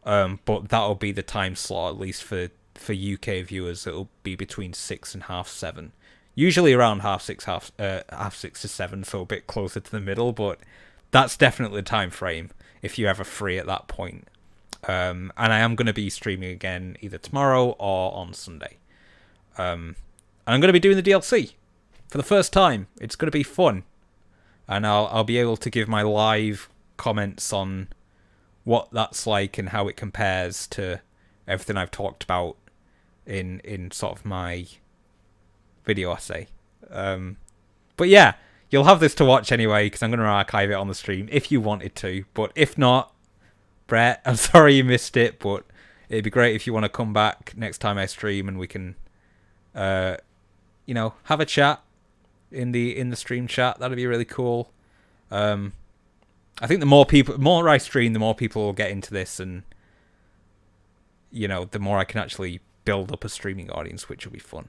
but that'll be the time slot, at least for UK viewers. It'll be between 6 and half 7. Usually around half 6 to 7, so a bit closer to the middle, but that's definitely the time frame if you're ever free at that point. And I am going to be streaming again either tomorrow or on Sunday. And I'm going to be doing the DLC for the first time. It's going to be fun, and I'll be able to give my live comments on what that's like and how it compares to everything I've talked about in sort of my video essay. But yeah, you'll have this to watch anyway, because I'm going to archive it on the stream if you wanted to. But if not, Brett, I'm sorry you missed it, but it'd be great if you want to come back next time I stream and we can, you know, have a chat in the stream chat. That'd be really cool. I think the more I stream, the more people will get into this, and you know, the more I can actually build up a streaming audience, which will be fun.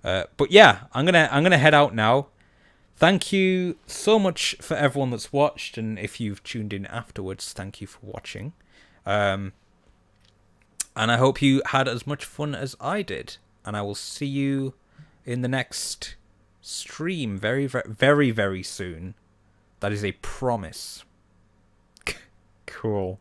But yeah, I'm gonna head out now. Thank you so much for everyone that's watched, and if you've tuned in afterwards, thank you for watching. And I hope you had as much fun as I did. And I will see you in the next stream very, very, very, very soon. That is a promise. Cool.